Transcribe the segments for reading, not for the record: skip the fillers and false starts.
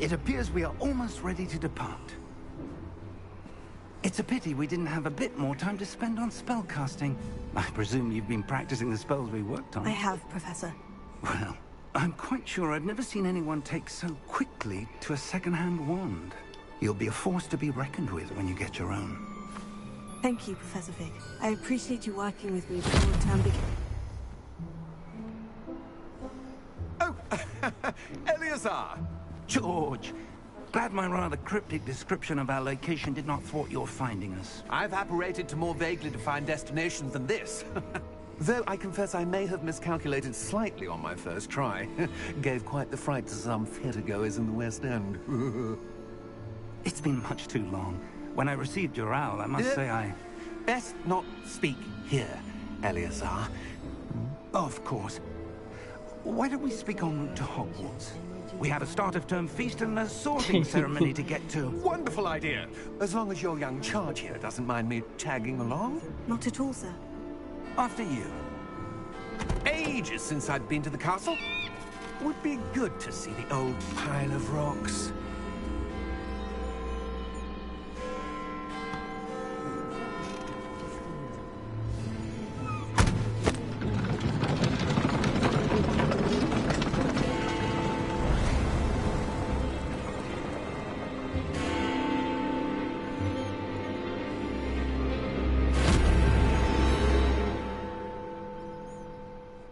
It appears we are almost ready to depart. It's a pity we didn't have a bit more time to spend on spellcasting. I presume you've been practicing the spells we worked on. I have, Professor. Well, I'm quite sure I've never seen anyone take so quickly to a second-hand wand. You'll be a force to be reckoned with when you get your own. Thank you, Professor Fig. I appreciate you working with me before the term begins. Oh, Eleazar! George! Glad my rather cryptic description of our location did not thwart your finding us. I've apparated to more vaguely defined destinations than this. Though I confess I may have miscalculated slightly on my first try. Gave quite the fright to some theatergoers in the West End. It's been much too long. When I received your owl, I must say I... Best not speak here, Eleazar. Of course. Why don't we speak en route to Hogwarts? We have a start-of-term feast and a sorting ceremony to get to. Wonderful idea! As long as your young charge here doesn't mind me tagging along. Not at all, sir. After you. Ages since I'd been to the castle. Would be good to see the old pile of rocks.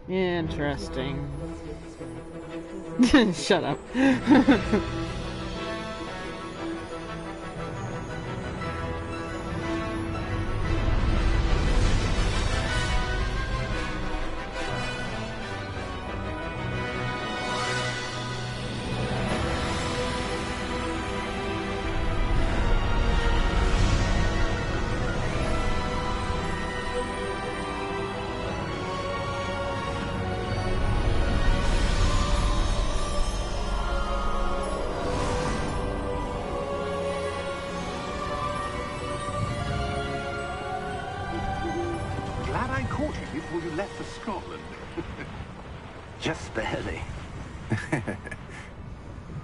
Interesting. Shut up. Glad I caught you before you left for Scotland. Just barely.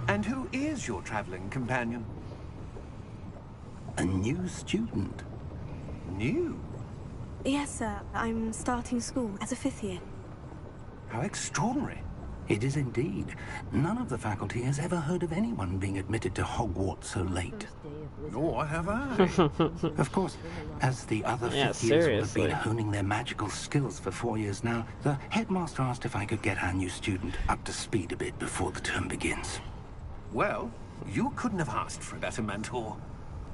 And who is your traveling companion? A new student. New? Yes, sir. I'm starting school as a 5th year. How extraordinary. It is indeed. None of the faculty has ever heard of anyone being admitted to Hogwarts so late. Nor have I. Of course, as the other Yeah, fifth years will have seriously. been honing their magical skills for 4 years now, the headmaster asked if I could get our new student up to speed a bit before the term begins. Well, you couldn't have asked for a better mentor.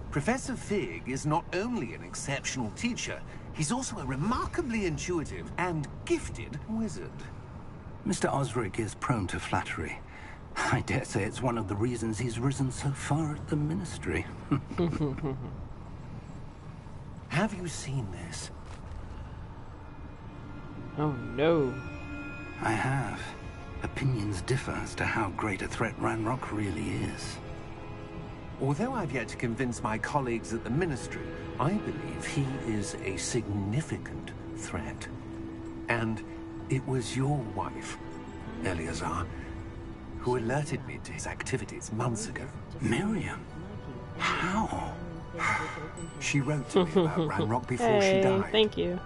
Professor Fig is not only an exceptional teacher, he's also a remarkably intuitive and gifted wizard. Mr. Osric is prone to flattery. I dare say it's one of the reasons he's risen so far at the ministry. Have you seen this? Oh no. I have. Opinions differ as to how great a threat Ranrock really is. Although I've yet to convince my colleagues at the ministry, I believe he is a significant threat. And it was your wife, Eleazar, who alerted me to his activities months ago. Miriam? How? She wrote to me about Ranrock before she died, Thank you.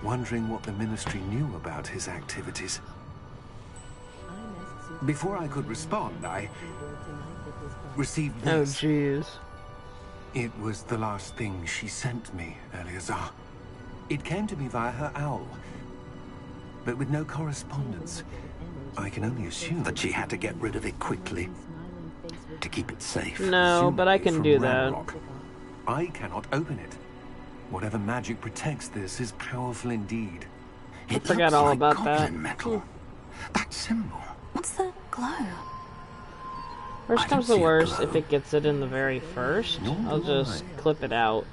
wondering what the ministry knew about his activities. Before I could respond, I received Oh this. jeez. It was the last thing she sent me, Eleazar. It came to me via her owl, but with no correspondence. I can only assume That she had to get rid of it quickly to keep it safe. No, but I can from do that. Ranrock. I cannot open it. Whatever magic protects this is powerful indeed. It forgot looks all like about goblin that. metal. That symbol. What's the glow? Worst I comes don't to see a worst, glow. if it gets it in the very first, Nor I'll do just I. clip it out.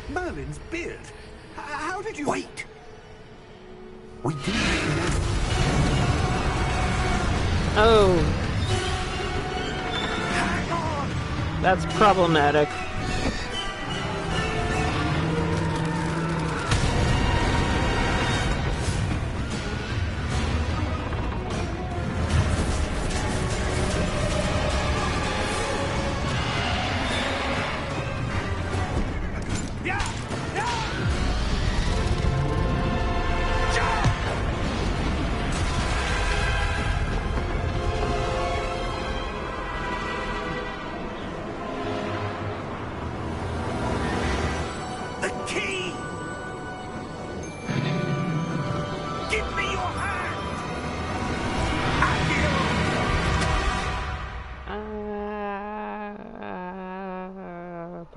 Merlin's beard. How did you... Wait! We didn't know. Oh. That's problematic.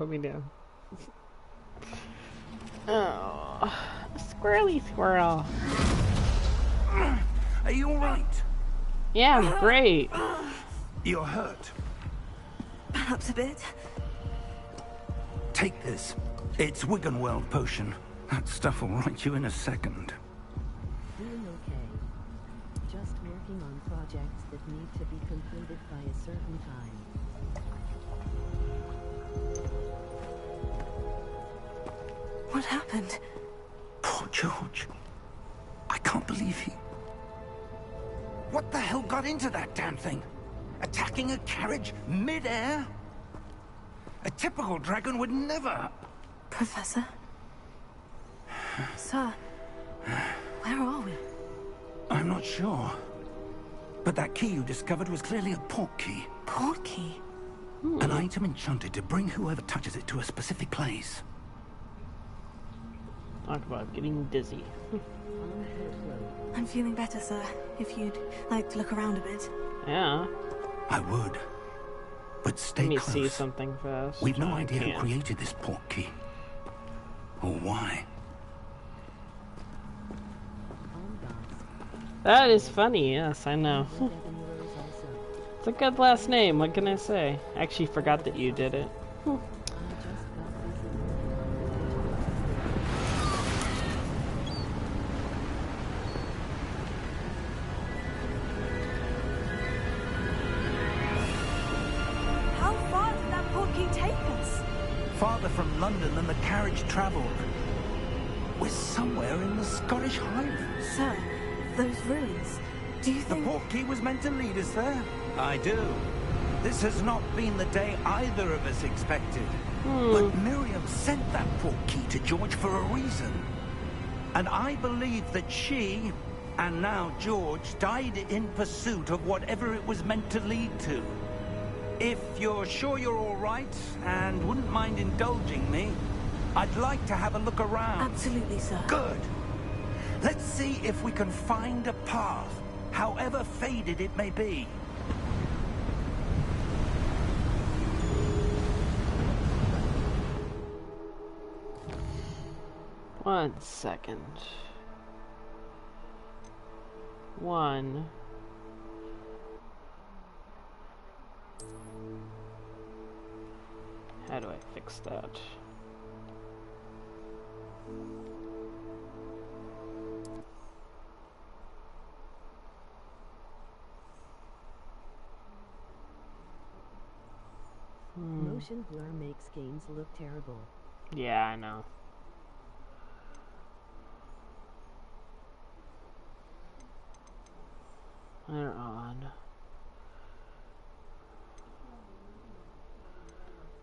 put me down. Oh, squirrely squirrel. Are you all right? Yeah, I'm great. You're hurt. Perhaps a bit. Take this. It's Wiggenweld potion. That stuff will right you in a second. Doing okay. Just working on projects that need to be completed by a certain time. What happened? Poor George. I can't believe he... What the hell got into that damn thing? Attacking a carriage mid-air? A typical dragon would never... Professor? Sir, where are we? I'm not sure. But that key you discovered was clearly a port key. Port key? An item enchanted to bring whoever touches it to a specific place. Talk about getting dizzy. I'm feeling better, sir. If you'd like to look around a bit. Yeah. I would. But stay Let me close. see something fast. We've no I idea who can't. created this port key. Or why. That is funny, yes, I know. It's a good last name, what can I say? I actually forgot that you did it. How far did that port key take us? Farther from London than the carriage travelled. We're somewhere in the Scottish Highlands. Sir, those ruins. Do you The think... port key was meant to lead us there? I do. This has not been the day either of us expected. But Miriam sent that port key to George for a reason. And I believe that she, and now George, died in pursuit of whatever it was meant to lead to. If you're sure you're all right, and wouldn't mind indulging me, I'd like to have a look around. Absolutely, sir. Good. Let's see if we can find a path, however faded it may be. One second. One. How do I fix that? Motion blur makes games look terrible. Yeah, I know. They're on.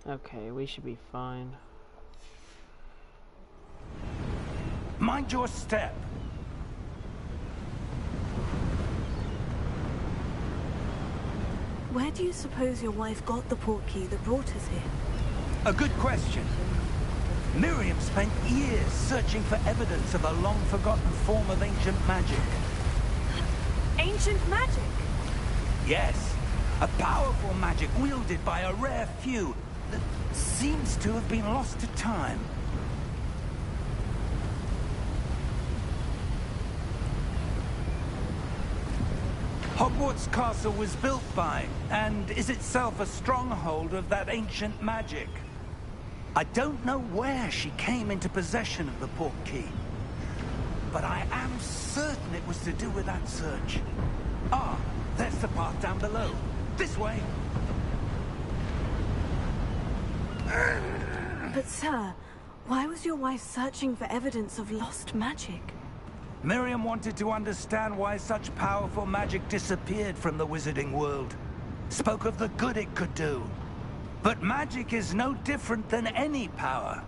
Okay, we should be fine. Mind your step. Where do you suppose your wife got the port key that brought us here? A good question. Miriam spent years searching for evidence of a long-forgotten form of ancient magic. Ancient magic? Yes, a powerful magic wielded by a rare few that seems to have been lost to time. Hogwarts Castle was built by, and is itself a stronghold of that ancient magic. I don't know where she came into possession of the port key, but I am certain it was to do with that search. Ah, there's the path down below. This way. But sir, why was your wife searching for evidence of lost magic? Miriam wanted to understand why such powerful magic disappeared from the wizarding world. Spoke of the good it could do. But magic is no different than any power.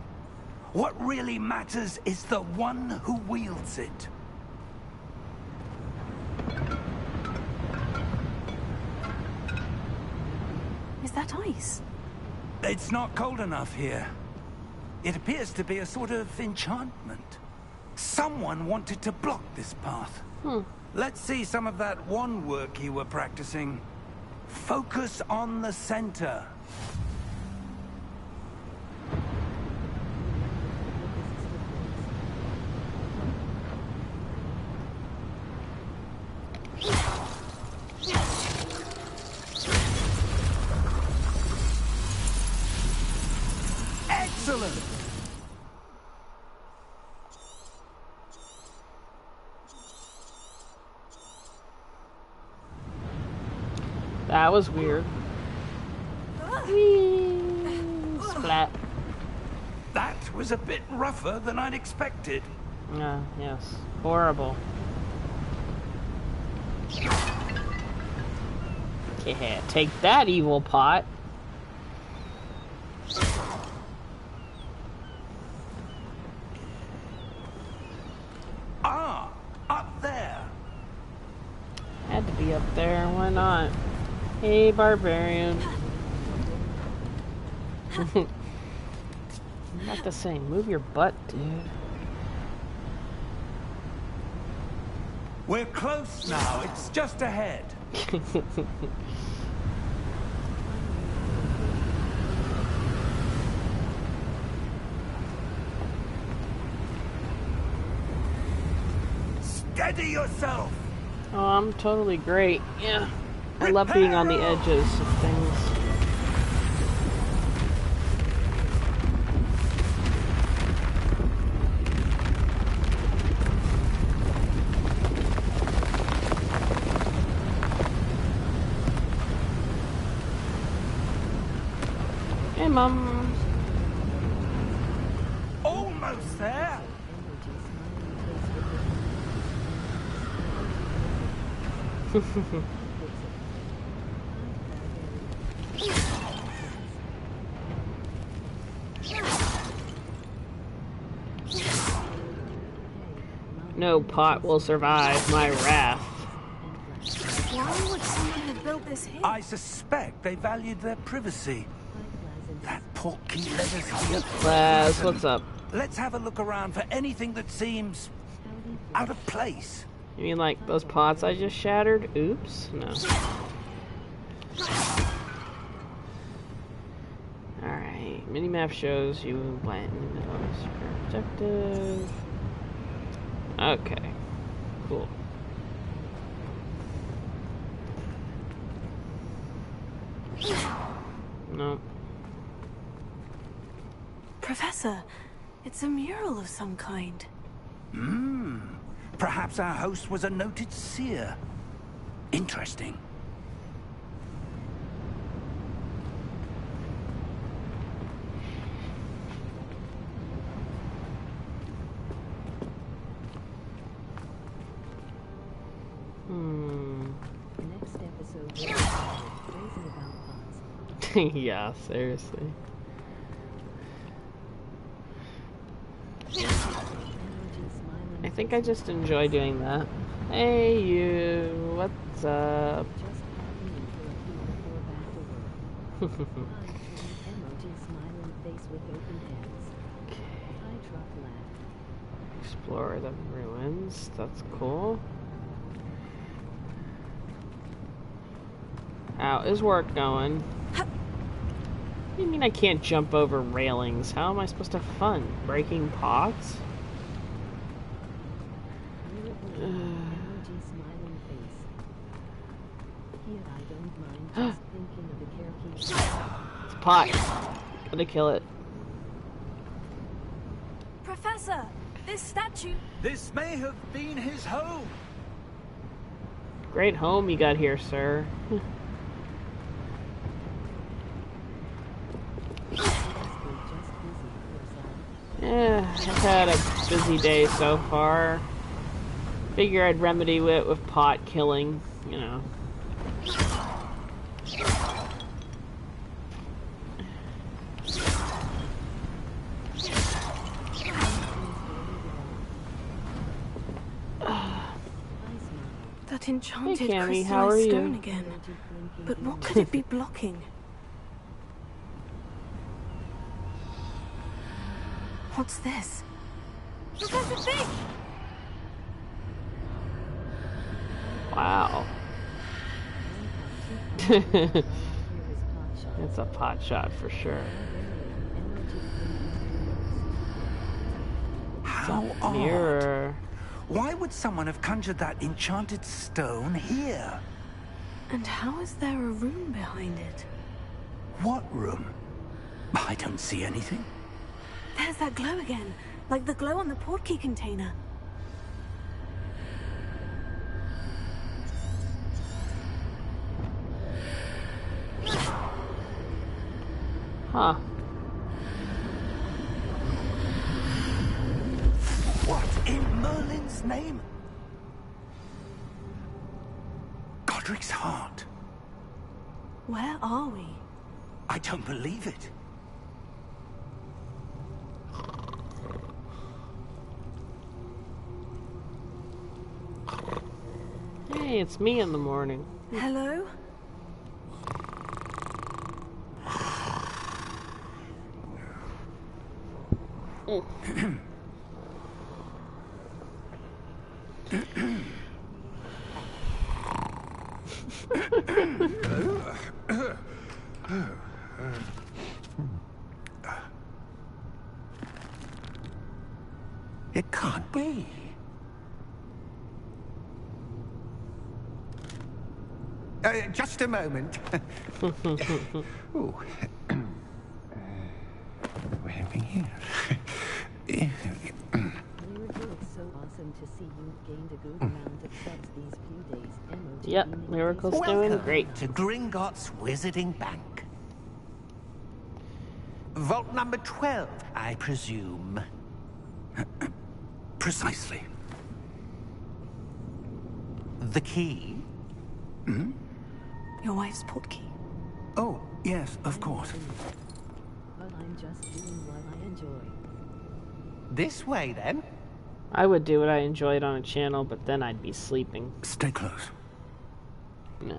What really matters is the one who wields it. Is that ice? It's not cold enough here. It appears to be a sort of enchantment. Someone wanted to block this path. Let's see some of that wand work you were practicing. Focus on the center. That was weird. Whee! Splat. That was a bit rougher than I'd expected. Yes. Horrible. Yeah, take that, evil pot. Ah, up there. Had to be up there, why not? Hey, barbarian. Not the same. Move your butt, dude. We're close now. It's just ahead. Steady yourself. Oh, I'm totally great. Yeah. I love being on the edges of things. Hey, Mom. Almost there. No pot will survive my wrath. Why would someone have built this here? I suspect they valued their privacy. That portkey led us here. Laz, what's up? Let's have a look around for anything that seems out of place. You mean like those pots I just shattered? Oops. No. Alright. Minimap shows you plant in the middle of your objective. Okay. Cool. No. Professor, it's a mural of some kind. Perhaps our host was a noted seer. Interesting. Next episode will be crazy about pots. Yeah, seriously. I think I just enjoy doing that. Hey, you. What's up? Just popping in for a few before back to work. Emoji smiling face with open hands. I drop laugh. Explore the ruins. That's cool. How is work going? What do you mean I can't jump over railings? How am I supposed to have fun? Breaking pots? Emoji smiling face. Here I don't mind just thinking of the characters. It's a pot. Gotta kill it. Professor, this statue... This may have been his home. Great home you got here, sir. Yeah, I've had a busy day so far. Figure I'd remedy it with pot killing, you know. That enchanted Hey, Cammy, crystallized how are you? stone again. But what could it be blocking? What's this? Professor Fig! Wow. It's a pot shot for sure. How odd. Mirror. Why would someone have conjured that enchanted stone here? And how is there a room behind it? What room? I don't see anything. There's that glow again, like the glow on the portkey container. Huh. What in Merlin's name? Godric's heart. Where are we? I don't believe it. Hey, it's me in the morning. Hello? It can't be. Just a moment. Ooh. Waiting here. Miracle, it's so awesome to see you've gained a good amount of subs these few days. MOT Yep, meaning Miracle's basic- doing Welcome great. to Gringotts Wizarding Bank. Vault number 12, I presume. Precisely. The key? Your wife's portkey. Oh, yes, of course. Well, I'm just doing what I enjoy. This way, then. I would do what I enjoyed on a channel, but then I'd be sleeping. Stay close. No.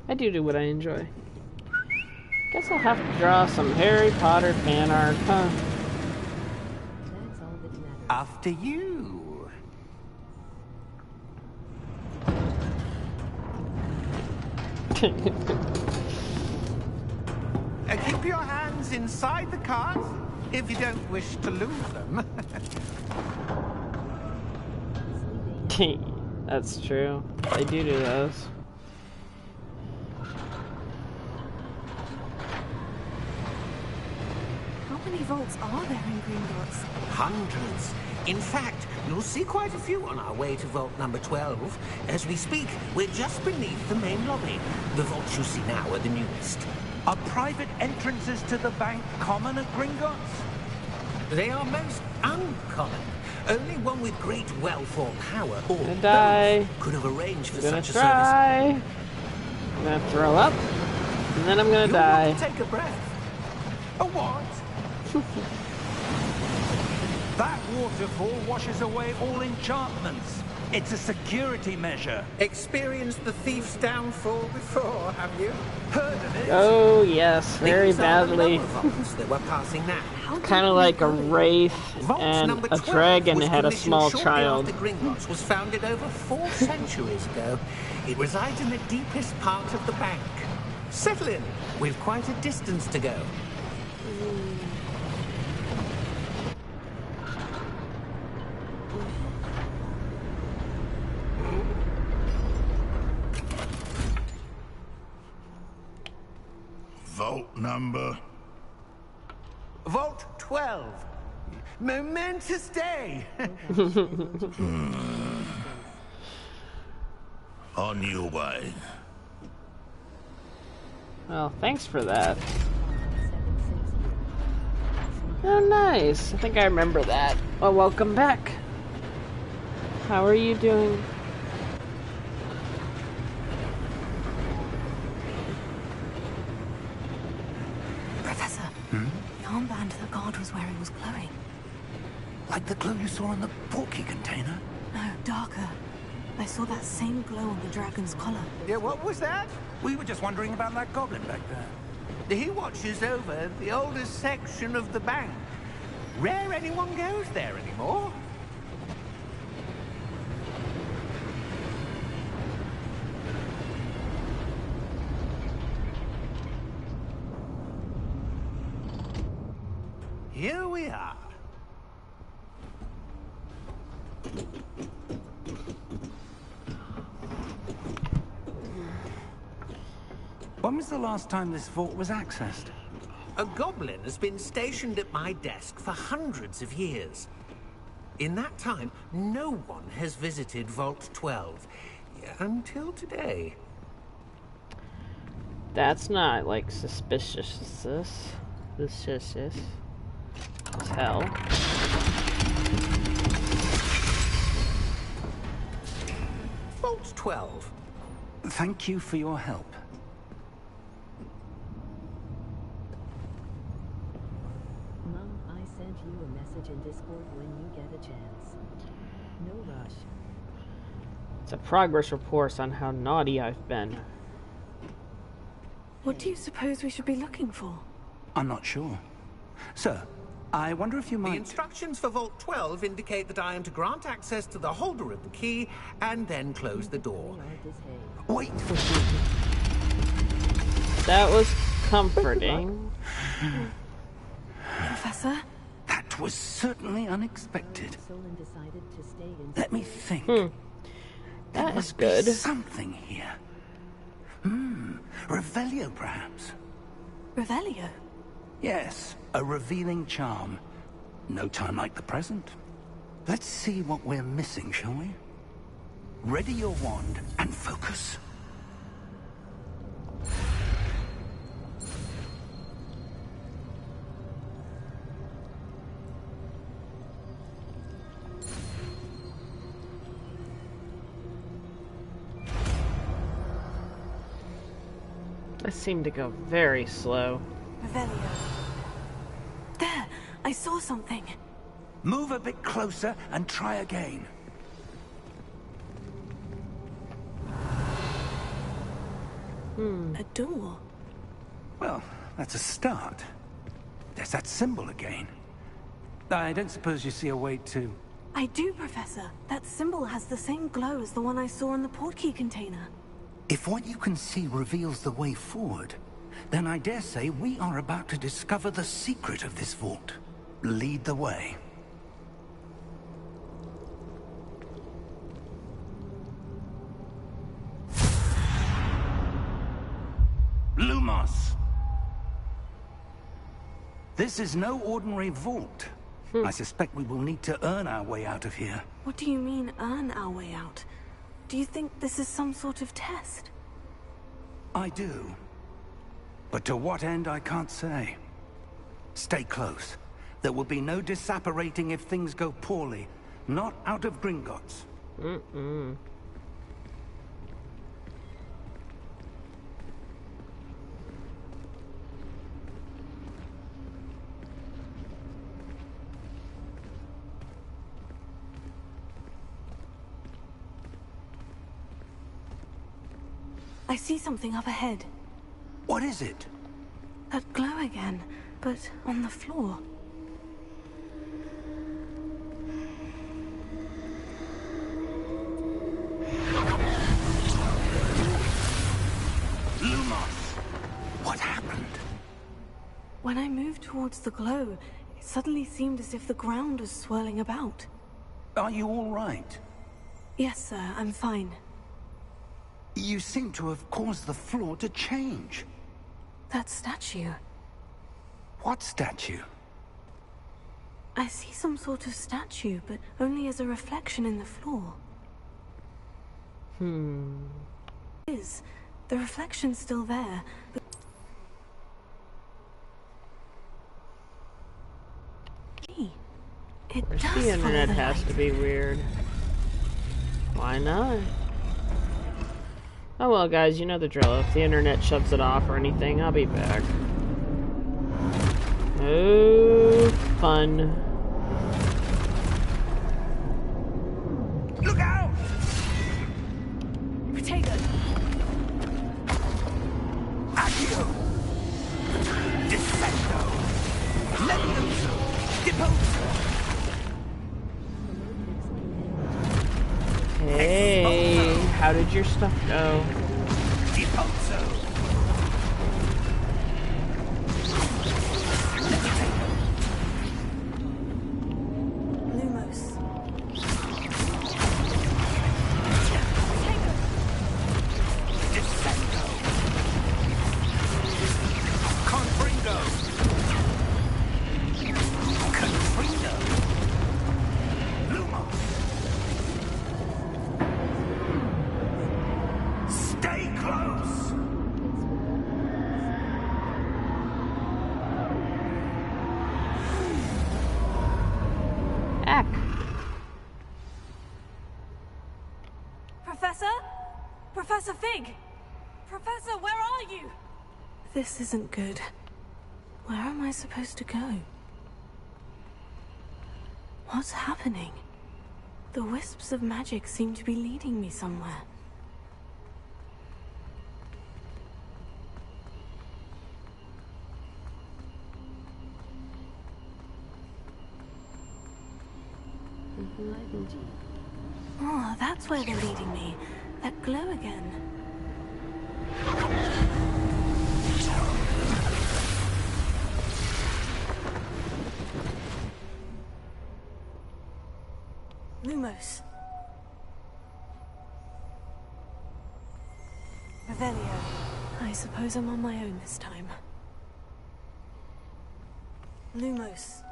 I do what I enjoy. Guess I'll have to draw some Harry Potter fan art, huh? That's all that matters. After you. Keep your hands inside the cart if you don't wish to lose them. That's true. I do those. How many vaults are there in Gringotts? Hundreds. In fact, you'll see quite a few on our way to vault number 12. As we speak, we're just beneath the main lobby. The vaults you see now are the newest. Are private entrances to the bank common at Gringotts? They are most uncommon. Only one with great wealth or power or Gonna die. both could have arranged for Gonna such a service. try. I'm gonna throw up, and then I'm gonna You'll die. want to take a breath. A what? That waterfall washes away all enchantments. It's a security measure. Experienced the thief's downfall before, have you? Heard of it? Oh yes, very These are the badly. lower vaults that we're passing now. Kind of like a wraith Vault and number a 12 dragon was had a commissioned small shortly child. After Gringotts was founded over 4 centuries ago. It resides in the deepest part of the bank. Settle in. We've quite a distance to go. Vault number. Vault 12. Momentous day. On your way. Well, thanks for that. Oh, nice. I think I remember that. Well, welcome back. How are you doing? Professor, the armband the guard was wearing was glowing. Like the glow you saw in the portkey container? No, darker. I saw that same glow on the dragon's collar. Yeah, what was that? We were just wondering about that goblin back there. He watches over the oldest section of the bank. Rare anyone goes there anymore. Here we are. When was the last time this vault was accessed? A goblin has been stationed at my desk for hundreds of years. In that time, no one has visited Vault 12 until today. That's not, like, suspicious. Suspicious as hell. Vault 12. Thank you for your help. Mom, I sent you a message in Discord when you get a chance. No rush. It's a progress report on how naughty I've been. What do you suppose we should be looking for? I'm not sure. Sir, I wonder if you The might... instructions for Vault 12 indicate that I am to grant access to the holder of the key and then close the door. Wait! That was comforting. Professor? That was certainly unexpected. Solon decided to stay in Let me think. That There is must good. be something here. Revelio, perhaps? Revelio? Yes, a revealing charm. No time like the present. Let's see what we're missing, shall we? Ready your wand and focus. That seemed to go very slow. Revelio. There! I saw something. Move a bit closer and try again. A door. Well, that's a start. There's that symbol again. I don't suppose you see a way to... I do, Professor. That symbol has the same glow as the one I saw in the portkey container. If what you can see reveals the way forward, then I dare say we are about to discover the secret of this vault. Lead the way. Lumos! This is no ordinary vault. I suspect we will need to earn our way out of here. What do you mean, earn our way out? Do you think this is some sort of test? I do. But to what end, I can't say. Stay close. There will be no disapparating if things go poorly. Not out of Gringotts. I see something up ahead. What is it? That glow again, but on the floor. Lumos! What happened? When I moved towards the glow, it suddenly seemed as if the ground was swirling about. Are you all right? Yes, sir, I'm fine. You seem to have caused the floor to change. That statue. What statue? I see some sort of statue, but only as a reflection in the floor. Is the reflection's still there, but gee, it does The internet follow the has light. to be weird. Why not? Oh well, guys, you know the drill. If the internet shuts it off or anything, I'll be back. Oh, fun. Look out! Protego! Accio! Defendo! Levioso! Deposo! Hey, how did your stuff go? Deposo! Lumos. Defendo! Confringo! Confringo! Lumos! Stay close! Professor? Professor Fig? Professor, where are you? This isn't good. Where am I supposed to go? What's happening? The wisps of magic seem to be leading me somewhere. Oh, that's where they're leading me. That glow again. Lumos. Revelio. I suppose I'm on my own this time. Lumos.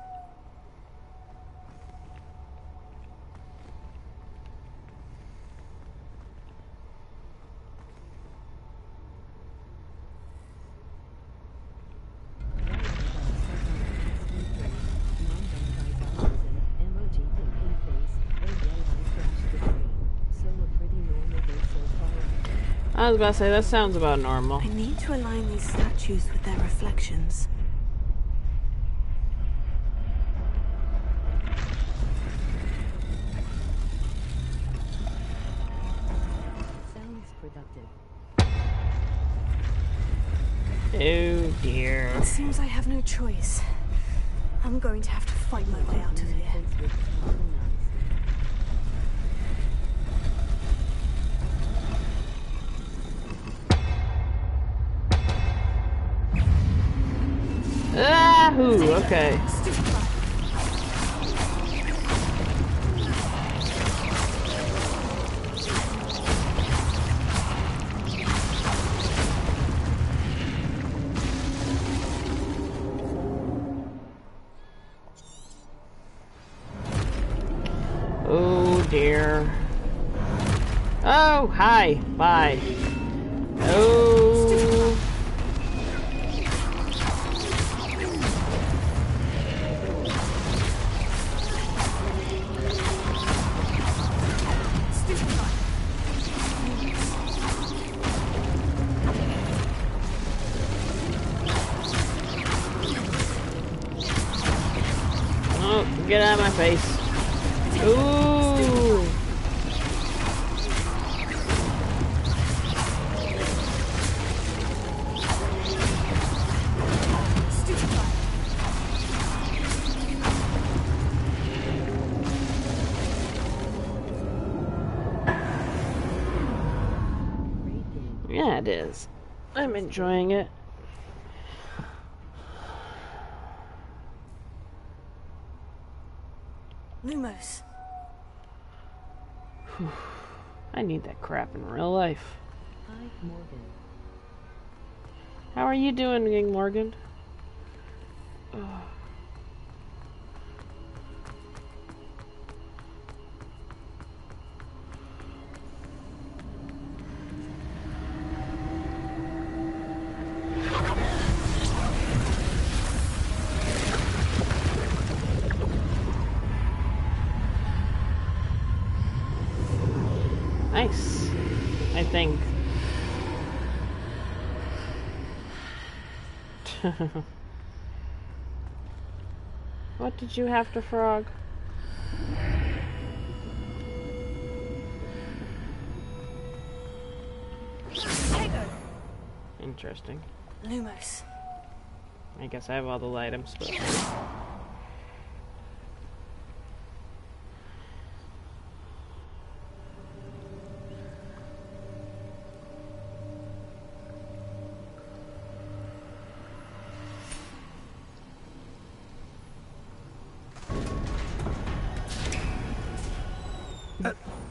I was about to say, that sounds about normal. I need to align these statues with their reflections. Sounds productive. Oh dear. It seems I have no choice. I'm going to have to fight my way out of here. Ahoo, okay. Oh dear. Oh, hi. Bye. Oh. Oh, get out of my face. Ooh. Yeah, it is. I'm enjoying it. Lumos. I need that crap in real life. Hi, Morgan. How are you doing, King Morgan? Ugh. Nice, I think. What did you have to frog? Interesting. Lumos. I guess I have all the items, but...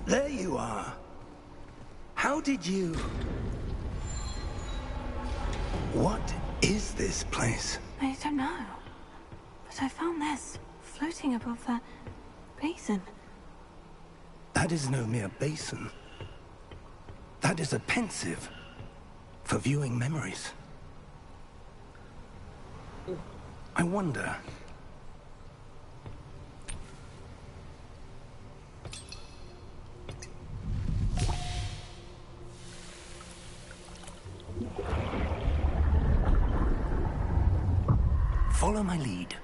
There you are. How did you... What is this place? I don't know. But I found this floating above that basin. That is no mere basin. That is a pensive for viewing memories. I wonder... Follow my lead.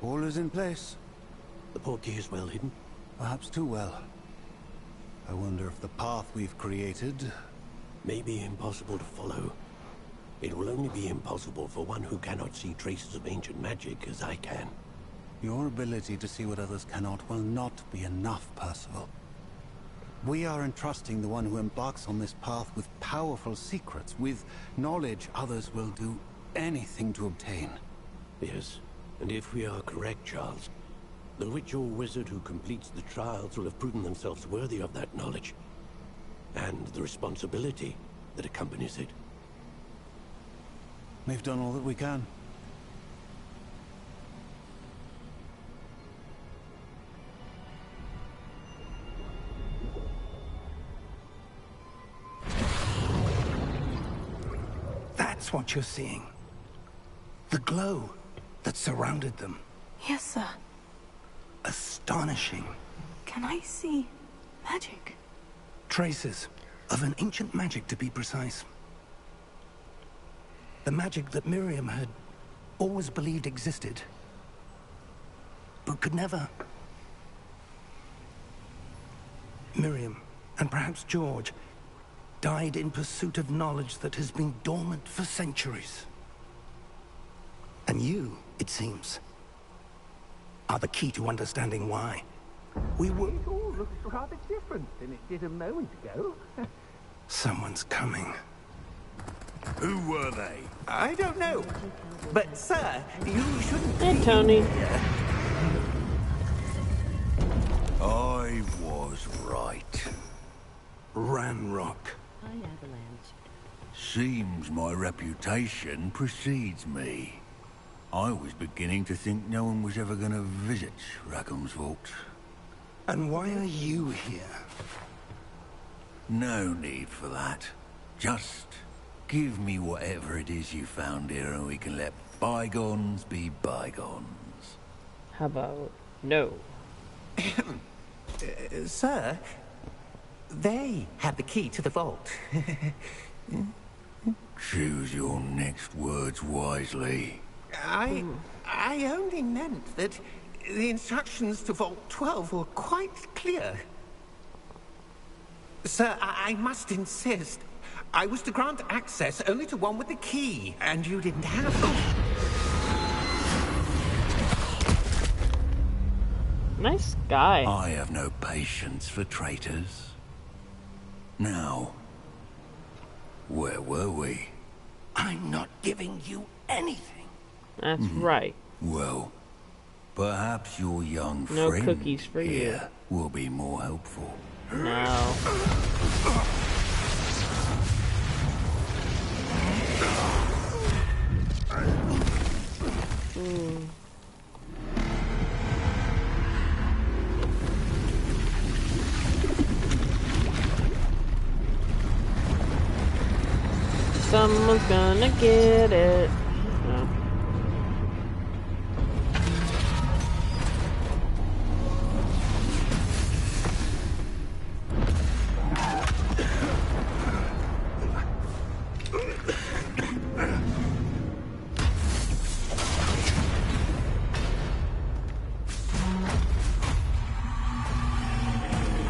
All is in place. The portkey is well hidden. Perhaps too well. I wonder if the path we've created... May be impossible to follow. It will only be impossible for one who cannot see traces of ancient magic as I can. Your ability to see what others cannot will not be enough, Percival. We are entrusting the one who embarks on this path with powerful secrets, with knowledge others will do anything to obtain. Yes, and if we are correct, Charles, the witch or wizard who completes the trials will have proven themselves worthy of that knowledge, and the responsibility that accompanies it. We've done all that we can. That's what you're seeing. The glow that surrounded them. Yes, sir. Astonishing. Can I see magic? Traces of an ancient magic, to be precise. The magic that Miriam had always believed existed, but could never. Miriam, and perhaps George, died in pursuit of knowledge that has been dormant for centuries. And you, it seems, are the key to understanding why. We were... It all looks rather different than it did a moment ago. Someone's coming. Who were they? I don't know. But, sir, you shouldn't... Hey, Tony. I was right. Ranrock. High avalanche. Seems my reputation precedes me. I was beginning to think no one was ever going to visit Rackham's Vault. And why are you here? No need for that. Just give me whatever it is you found here and we can let bygones be bygones. How about no? Sir, they had the key to the vault. Choose your next words wisely. I only meant that the instructions to Vault 12 were quite clear. Sir, I must insist. I was to grant access only to one with the key, and you didn't have it. Nice guy. I have no patience for traitors. Now, where were we? I'm not giving you anything. That's right. Well, perhaps your young No friend cookies for you. here will be more helpful. No. Someone's gonna get it. No.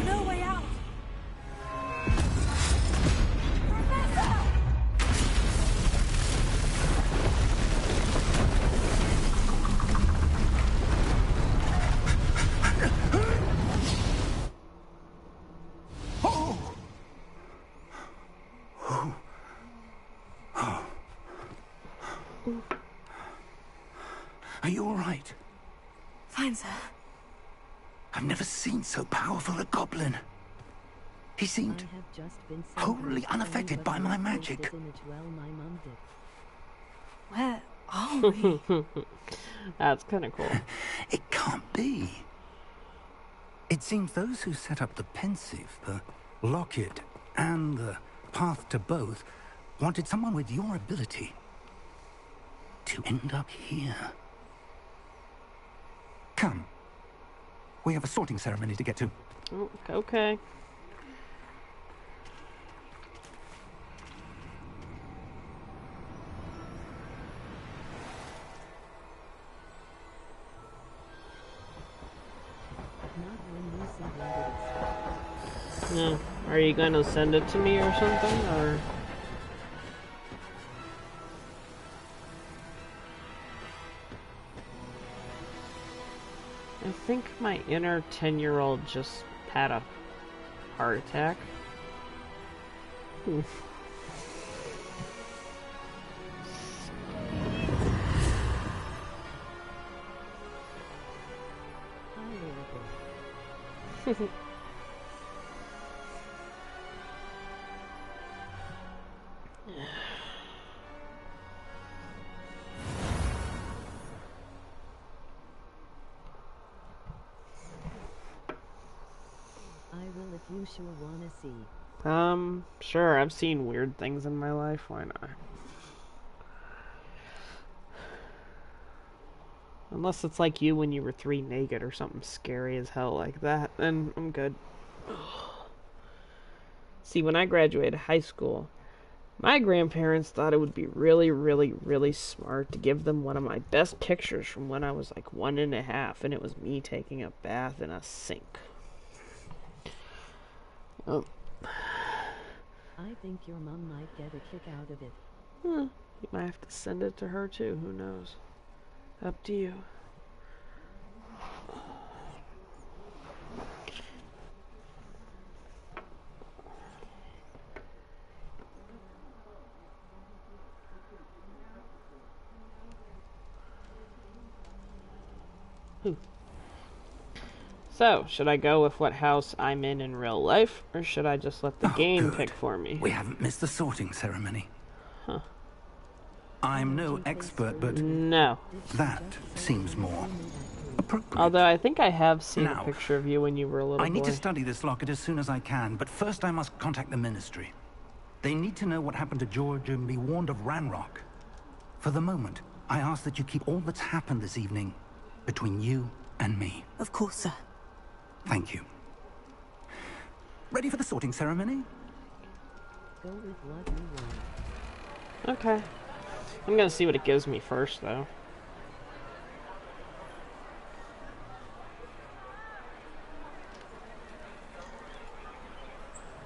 No way out! Professor! Are you all right? Fine, sir. I've never seen so powerful a goblin. He I seemed have just been wholly unaffected by my magic. Where are we? That's kind of cool. It can't be. It seems those who set up the pensive, the locket, and the path to both wanted someone with your ability to end up here. Come. We have a sorting ceremony to get to. Oh, okay. Yeah. Are you going to send it to me or something, or? I think my inner 10-year-old just had a heart attack. You sure wanna see? Sure, I've seen weird things in my life, why not? Unless it's like you when you were 3 naked or something scary as hell like that, then I'm good. See, when I graduated high school, my grandparents thought it would be really, really, really smart to give them one of my best pictures from when I was like 1.5, and it was me taking a bath in a sink. Oh. I think your mom might get a kick out of it. You might have to send it to her too, who knows? Up to you. So, should I go with what house I'm in real life, or should I just let the game pick for me? We haven't missed the sorting ceremony. Huh. I'm no expert, but no, that seems more appropriate. Although I think I have seen Now, a picture of you when you were a little boy. I need to study this locket as soon as I can, but first I must contact the Ministry. They need to know what happened to George and be warned of Ranrock. For the moment, I ask that you keep all that's happened this evening between you and me. Of course, sir. Thank you. Ready for the sorting ceremony? Go with what you want. Okay. I'm gonna see what it gives me first, though.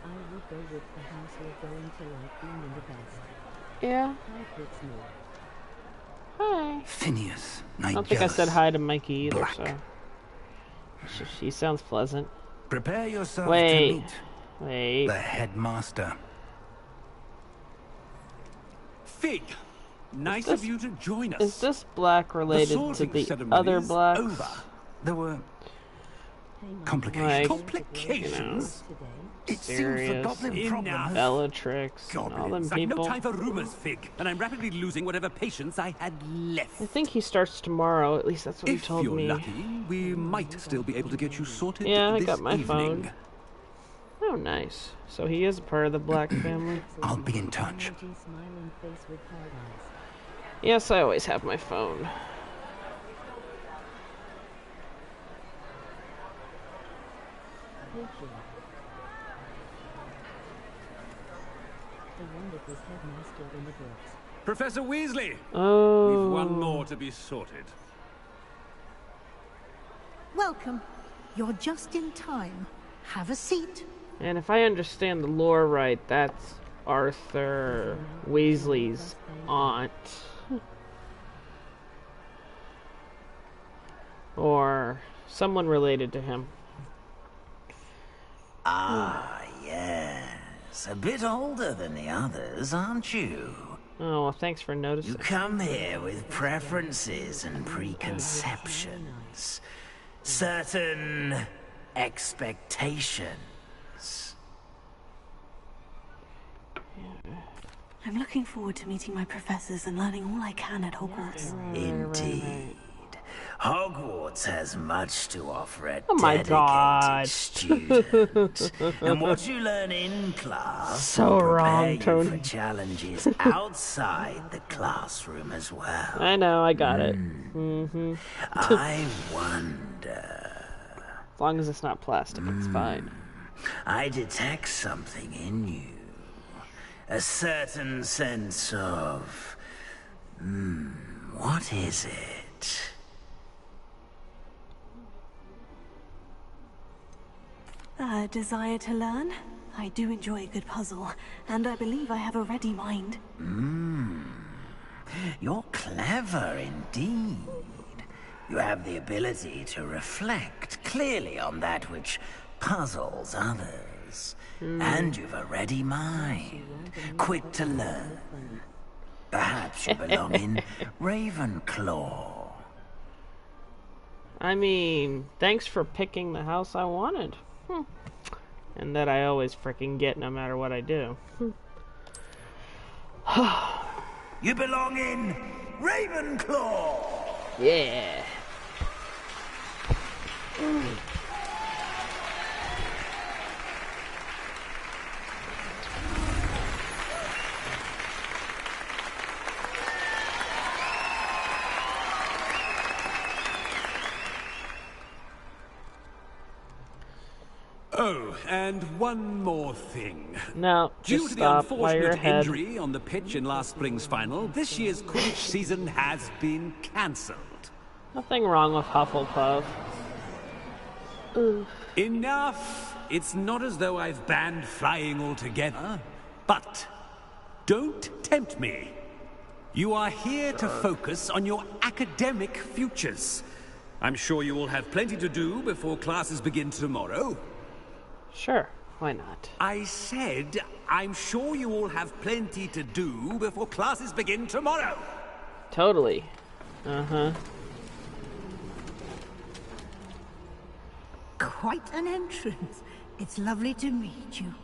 I would go with the house we're going to like being in the best. Yeah. Hi, Fitzmore. Hi. Phineas, I don't think I said hi to Mikey either, Black. so... She sounds pleasant. Prepare yourself to Wait. meet Wait. the headmaster. Fig, nice of you to join us. Is this black related to the other blacks? Over. There were Hey, Mom. complications. Like, Complications? Today? It seems the serious. goblin problem Enough. has... Bellatrix, and all them Goblins. I've no people. time for rumors, Fig, and I'm rapidly losing whatever patience I had left. I think he starts tomorrow, at least that's what he If told you're me. lucky, we might still be able to get you sorted Yeah, I this got my evening. phone. Oh, nice. So he is part of the black family. I'll be in touch. Emoji smiling face with hard eyes. Yes, I always have my phone. Thank you. The one that was headmaster in the books. Professor Weasley, Oh. we've one more to be sorted. Welcome. You're just in time. Have a seat. And if I understand the lore right, that's Arthur Weasley's aunt. Or someone related to him. Ah, yes. A bit older than the others, aren't you? Oh, well, thanks for You noticing. come here with preferences and preconceptions. Certain expectations. I'm looking forward to meeting my professors and learning all I can at Hogwarts. Indeed. Hogwarts has much to offer a Oh my dedicated God. student. And what you learn in class So will prepare wrong, you Tony. for challenges outside the classroom as well. I know, I got it. I wonder... As long as it's not plastic, it's fine. I detect something in you. A certain sense of... what is it? A desire to learn? I do enjoy a good puzzle, and I believe I have a ready mind. You're clever indeed. You have the ability to reflect clearly on that which puzzles others. And you've a ready mind, quick to learn. Perhaps you belong in Ravenclaw. I mean, thanks for picking the house I wanted. And that I always freaking get no matter what I do. You belong in Ravenclaw! Yeah. Oh, and one more thing. No, Due just to stop. the While you're unfortunate ahead. injury on the pitch in last spring's final, this year's Quidditch season has been cancelled. Nothing wrong with Hufflepuff. Enough! It's not as though I've banned flying altogether, but don't tempt me. You are here to focus on your academic futures. I'm sure you will have plenty to do before classes begin tomorrow. Sure, why not? I said, I'm sure you all have plenty to do before classes begin tomorrow. Totally. Uh-huh. Quite an entrance. It's lovely to meet you.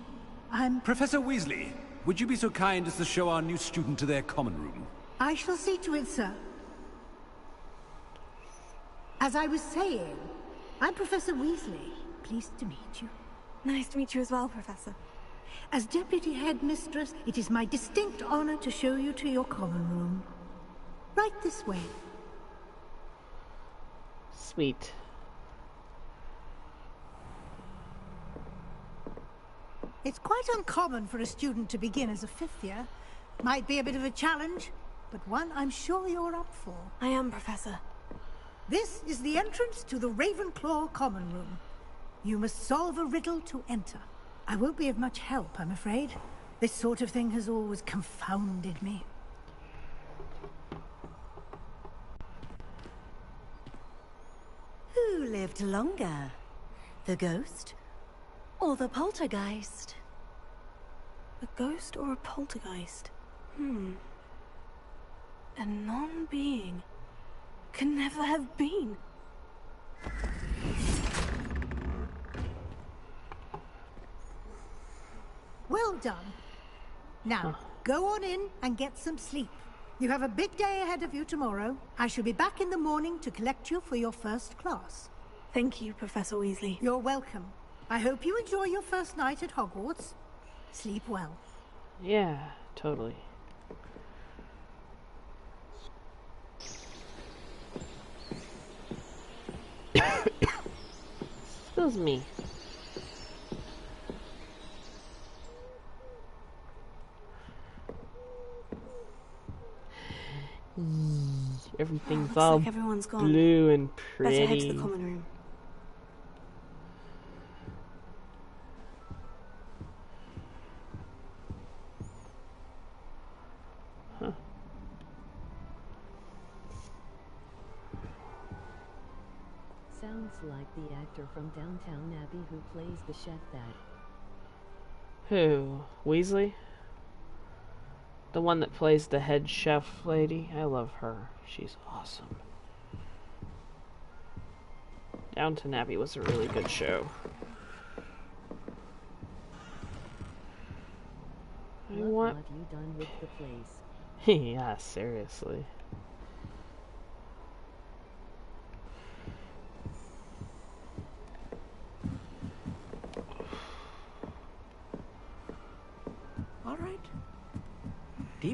I'm... Professor Weasley, would you be so kind as to show our new student to their common room? I shall see to it, sir. As I was saying, I'm Professor Weasley. Pleased to meet you. Nice to meet you as well, Professor. As Deputy Headmistress, it is my distinct honor to show you to your common room. Right this way. Sweet. It's quite uncommon for a student to begin as a fifth year. Might be a bit of a challenge, but one I'm sure you're up for. I am, Professor. This is the entrance to the Ravenclaw common room. You must solve a riddle to enter. I won't be of much help, I'm afraid. This sort of thing has always confounded me. Who lived longer? The ghost or the poltergeist? A ghost or a poltergeist? A non-being can never have been. Well done. Now, go on in and get some sleep. You have a big day ahead of you tomorrow. I shall be back in the morning to collect you for your first class. Thank you, Professor Weasley. You're welcome. I hope you enjoy your first night at Hogwarts. Sleep well. Yeah, totally. Excuse me. Everything's Looks all like everyone's gone. blue and Better head to pretty. the common room. Huh. Sounds like the actor from Downtown Abbey who plays the chef that... Who? Weasley? The one that plays the head chef lady? I love her. She's awesome. Downton Abbey was a really good show. What have you done with the place? Yeah, seriously.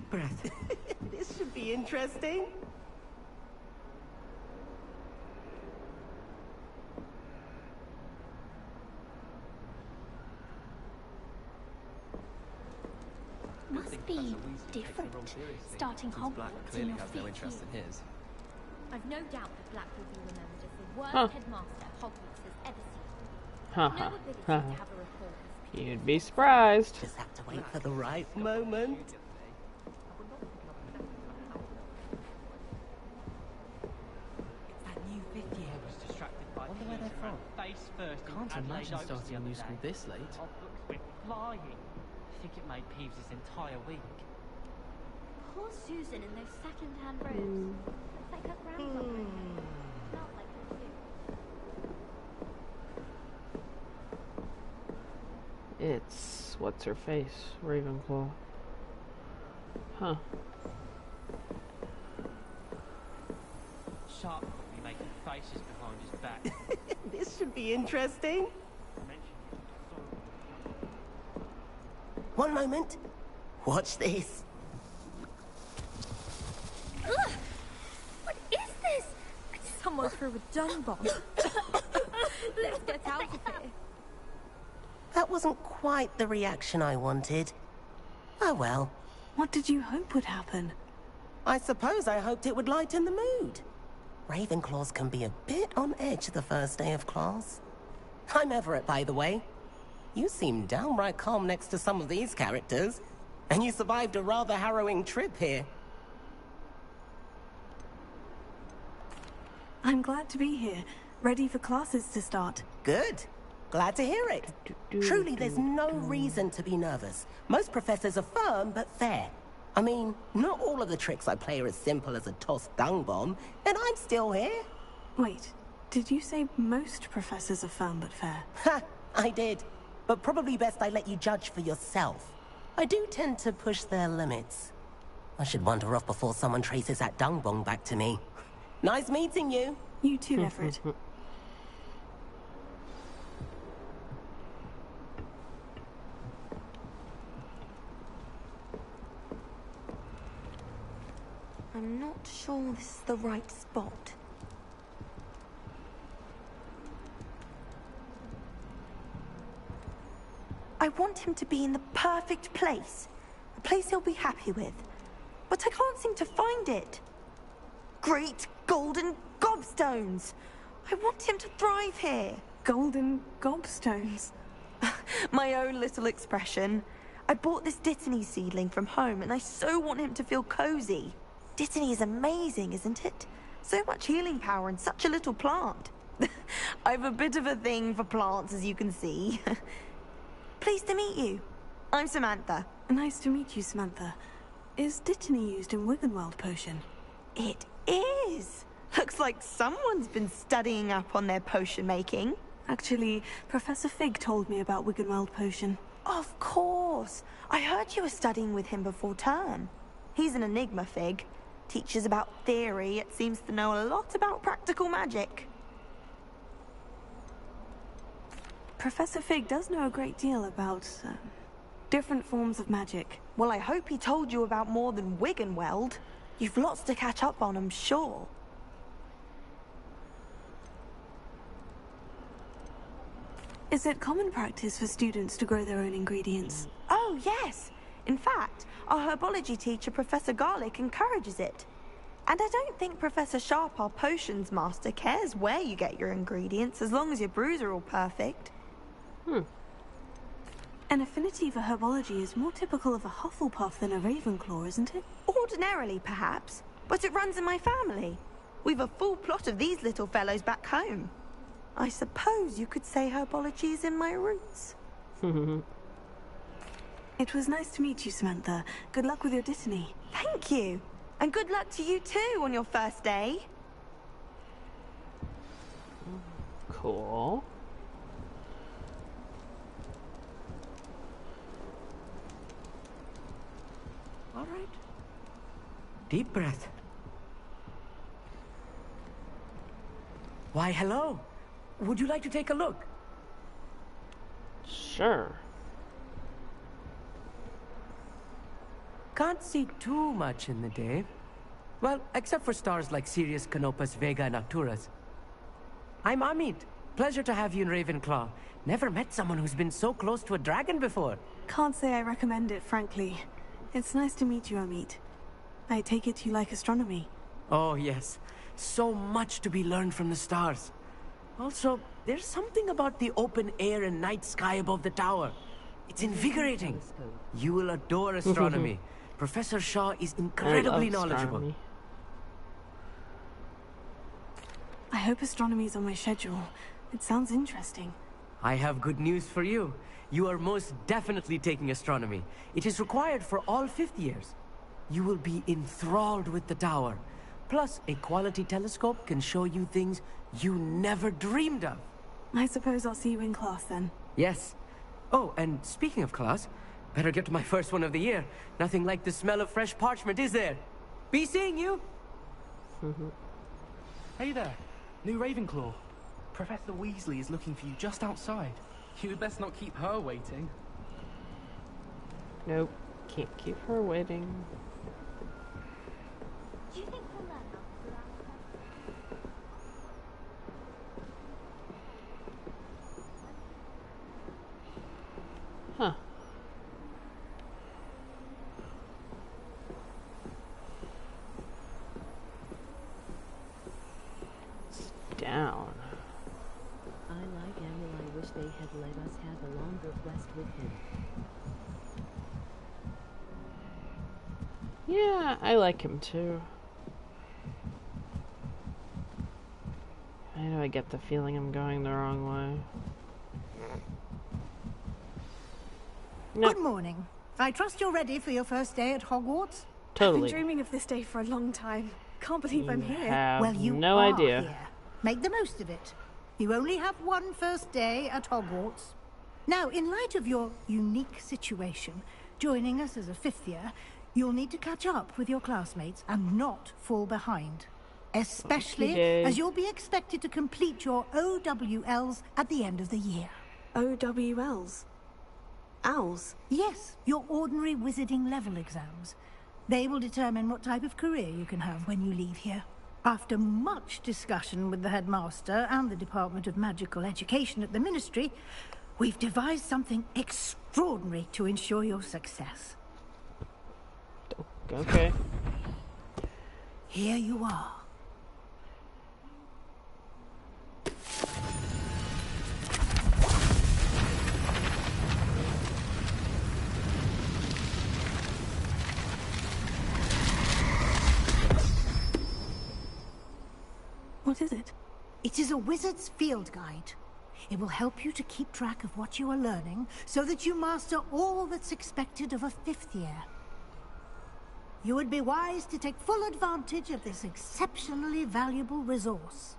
Deep breath. This should be interesting. Must be different, starting Hogwarts in your fifth year. I've no doubt that Black will be remembered as the worst headmaster Hogwarts has ever seen. Ha No ha ability ha. to have a rapport with people. You'd be surprised. Just have to wait for the right moment. That new fifth year was distracted by wonder where they're from. Face first. Can't imagine starting a new school this late. Our books went flying. I think it made Peeves' entire week. Poor Susan in those second-hand robes. Looks like her grandmother. Not like her too. It's what's her face, Ravenclaw. Huh. Sharp will be making faces behind his back. This should be interesting. One moment. Watch this. Ugh! What is this? Someone threw a dung bomb. Let's get out of here. That wasn't quite the reaction I wanted. Oh well. What did you hope would happen? I suppose I hoped it would lighten the mood. Ravenclaws can be a bit on edge the first day of class. I'm Everett, by the way. You seem downright calm next to some of these characters. And you survived a rather harrowing trip here. I'm glad to be here, ready for classes to start. Good. Glad to hear it. Truly, there's no reason to be nervous. Most professors are firm but fair. I mean, not all of the tricks I play are as simple as a tossed dung bomb, and I'm still here. Wait, did you say most professors are firm but fair? Ha! I did. But probably best I let you judge for yourself. I do tend to push their limits. I should wander off before someone traces that dung bomb back to me. Nice meeting you. You too, Everett. I'm not sure this is the right spot. I want him to be in the perfect place. A place he'll be happy with. But I can't seem to find it. Great golden gobstones! I want him to thrive here. Golden gobstones? My own little expression. I bought this Dittany seedling from home and I so want him to feel cozy. Dittany is amazing, isn't it? So much healing power in such a little plant. I have a bit of a thing for plants, as you can see. Pleased to meet you. I'm Samantha. Nice to meet you, Samantha. Is Dittany used in Wiggenweld potion? It is. Looks like someone's been studying up on their potion making. Actually, Professor Fig told me about Wiggenweld potion. Of course. I heard you were studying with him before term. He's an enigma, Fig. Teaches about theory, yet seems to know a lot about practical magic. Professor Fig does know a great deal about different forms of magic. Well, I hope he told you about more than Wiggenweld. You've lots to catch up on, I'm sure. Is it common practice for students to grow their own ingredients? Oh, yes. In fact, our herbology teacher, Professor Garlick, encourages it. And I don't think Professor Sharp, our potions master, cares where you get your ingredients, as long as your brews are all perfect. An affinity for herbology is more typical of a Hufflepuff than a Ravenclaw, isn't it? Ordinarily, perhaps, but it runs in my family. We've a full plot of these little fellows back home. I suppose you could say herbology is in my roots. It was nice to meet you, Samantha. Good luck with your Dittany. Thank you. And good luck to you too on your first day. Cool. All right. Deep breath. Why, hello. Would you like to take a look? Sure. Can't see too much in the day. Well, except for stars like Sirius, Canopus, Vega, and Arcturus. I'm Amit. Pleasure to have you in Ravenclaw. Never met someone who's been so close to a dragon before. Can't say I recommend it, frankly. It's nice to meet you, Amit. I take it you like astronomy. Oh, yes. So much to be learned from the stars. Also, there's something about the open air and night sky above the tower. It's invigorating. You will adore astronomy. Professor Shaw is incredibly knowledgeable. I hope astronomy's on my schedule. It sounds interesting. I have good news for you. You are most definitely taking astronomy. It is required for all 5th years. You will be enthralled with the tower. Plus, a quality telescope can show you things you never dreamed of. I suppose I'll see you in class then. Yes. Oh, and speaking of class, better get to my first one of the year. Nothing like the smell of fresh parchment, is there? Be seeing you! Hey there, new Ravenclaw. Professor Weasley is looking for you just outside. You would best not keep her waiting. Nope, can't keep her waiting. Do you think we'll learn how to do Huh. It's down. I like Emil. I wish they had let us have a longer quest with him. Yeah, I like him too. I know I get the feeling I'm going the wrong way. Good morning. I trust you're ready for your first day at Hogwarts? Totally. I've been dreaming of this day for a long time. Can't believe I'm here. Well, you no are idea. here. Make the most of it. You only have one first day at Hogwarts. Now, in light of your unique situation, joining us as a 5th year, you'll need to catch up with your classmates and not fall behind. Especially Okay. as you'll be expected to complete your OWLs at the end of the year. OWLs? Owls? Yes, your ordinary wizarding level exams. They will determine what type of career you can have when you leave here. After much discussion with the headmaster and the Department of Magical Education at the Ministry, we've devised something extraordinary to ensure your success. Okay. Here you are. What is it? It is a wizard's field guide. It will help you to keep track of what you are learning so that you master all that's expected of a 5th year. You would be wise to take full advantage of this exceptionally valuable resource.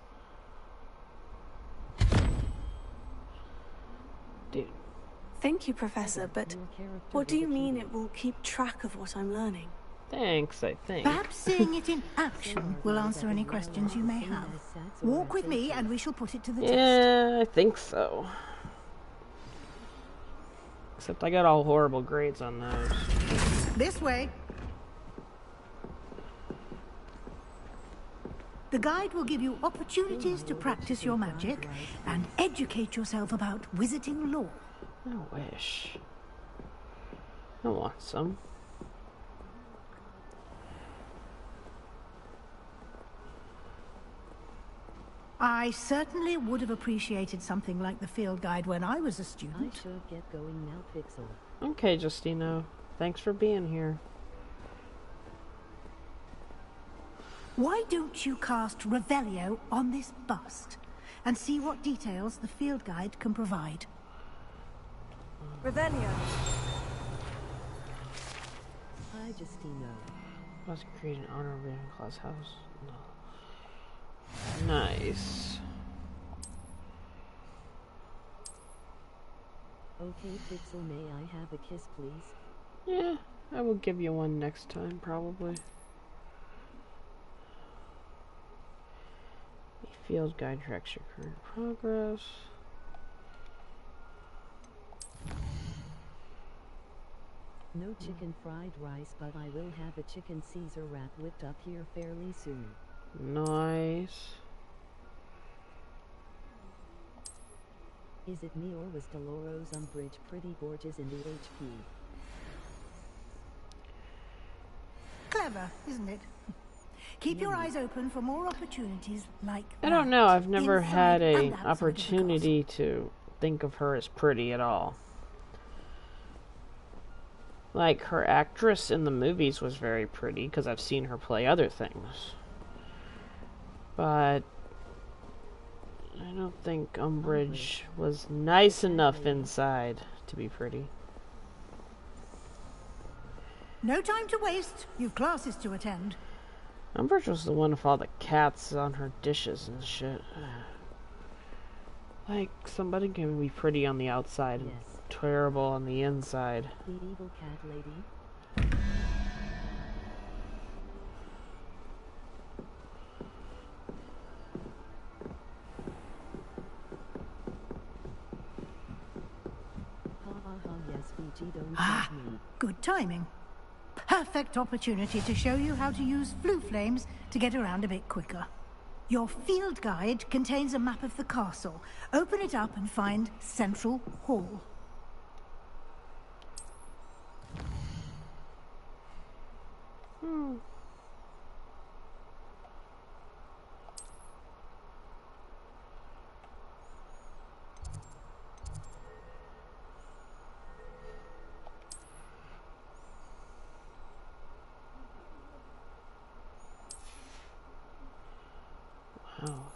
Dude. Thank you, Professor, but what do you mean it will keep track of what I'm learning? Thanks, I think. Perhaps seeing it in action will answer any questions you may have. Walk with me and we shall put it to the test. Yeah, I think so. Except I got all horrible grades on those. This way. The guide will give you opportunities to practice your magic and educate yourself about wizarding lore. I wish. I want some. I certainly would have appreciated something like the field guide when I was a student. I should get going now, Pixel. Okay, Justino. Thanks for being here. Why don't you cast Revelio on this bust and see what details the field guide can provide? Revelio. Hi, Justino. Must create an honor of Ravenclaw's house. No. Nice. Okay, Pixel, may I have a kiss, please? Yeah, I will give you one next time, probably. A field guide tracks your current progress. No chicken fried rice, but I will have a chicken Caesar wrap whipped up here fairly soon. Nice. Is it me or was Dolores Umbridge pretty gorgeous in the HP? Clever, isn't it? Keep your eyes open for more opportunities like I don't know. I've never inside had and a outside of the opportunity to think of her as pretty at all. Like, her actress in the movies was very pretty, because I've seen her play other things. But I don't think Umbridge was nice enough inside to be pretty. No time to waste. You've classes to attend. Umbridge was the one with all the cats on her dishes and shit. Like, somebody can be pretty on the outside and terrible on the inside. The evil cat lady. Yes, Fiji, don't judge me. Good timing. Perfect opportunity to show you how to use flue flames to get around a bit quicker. Your field guide contains a map of the castle. Open it up and find Central Hall. Wow.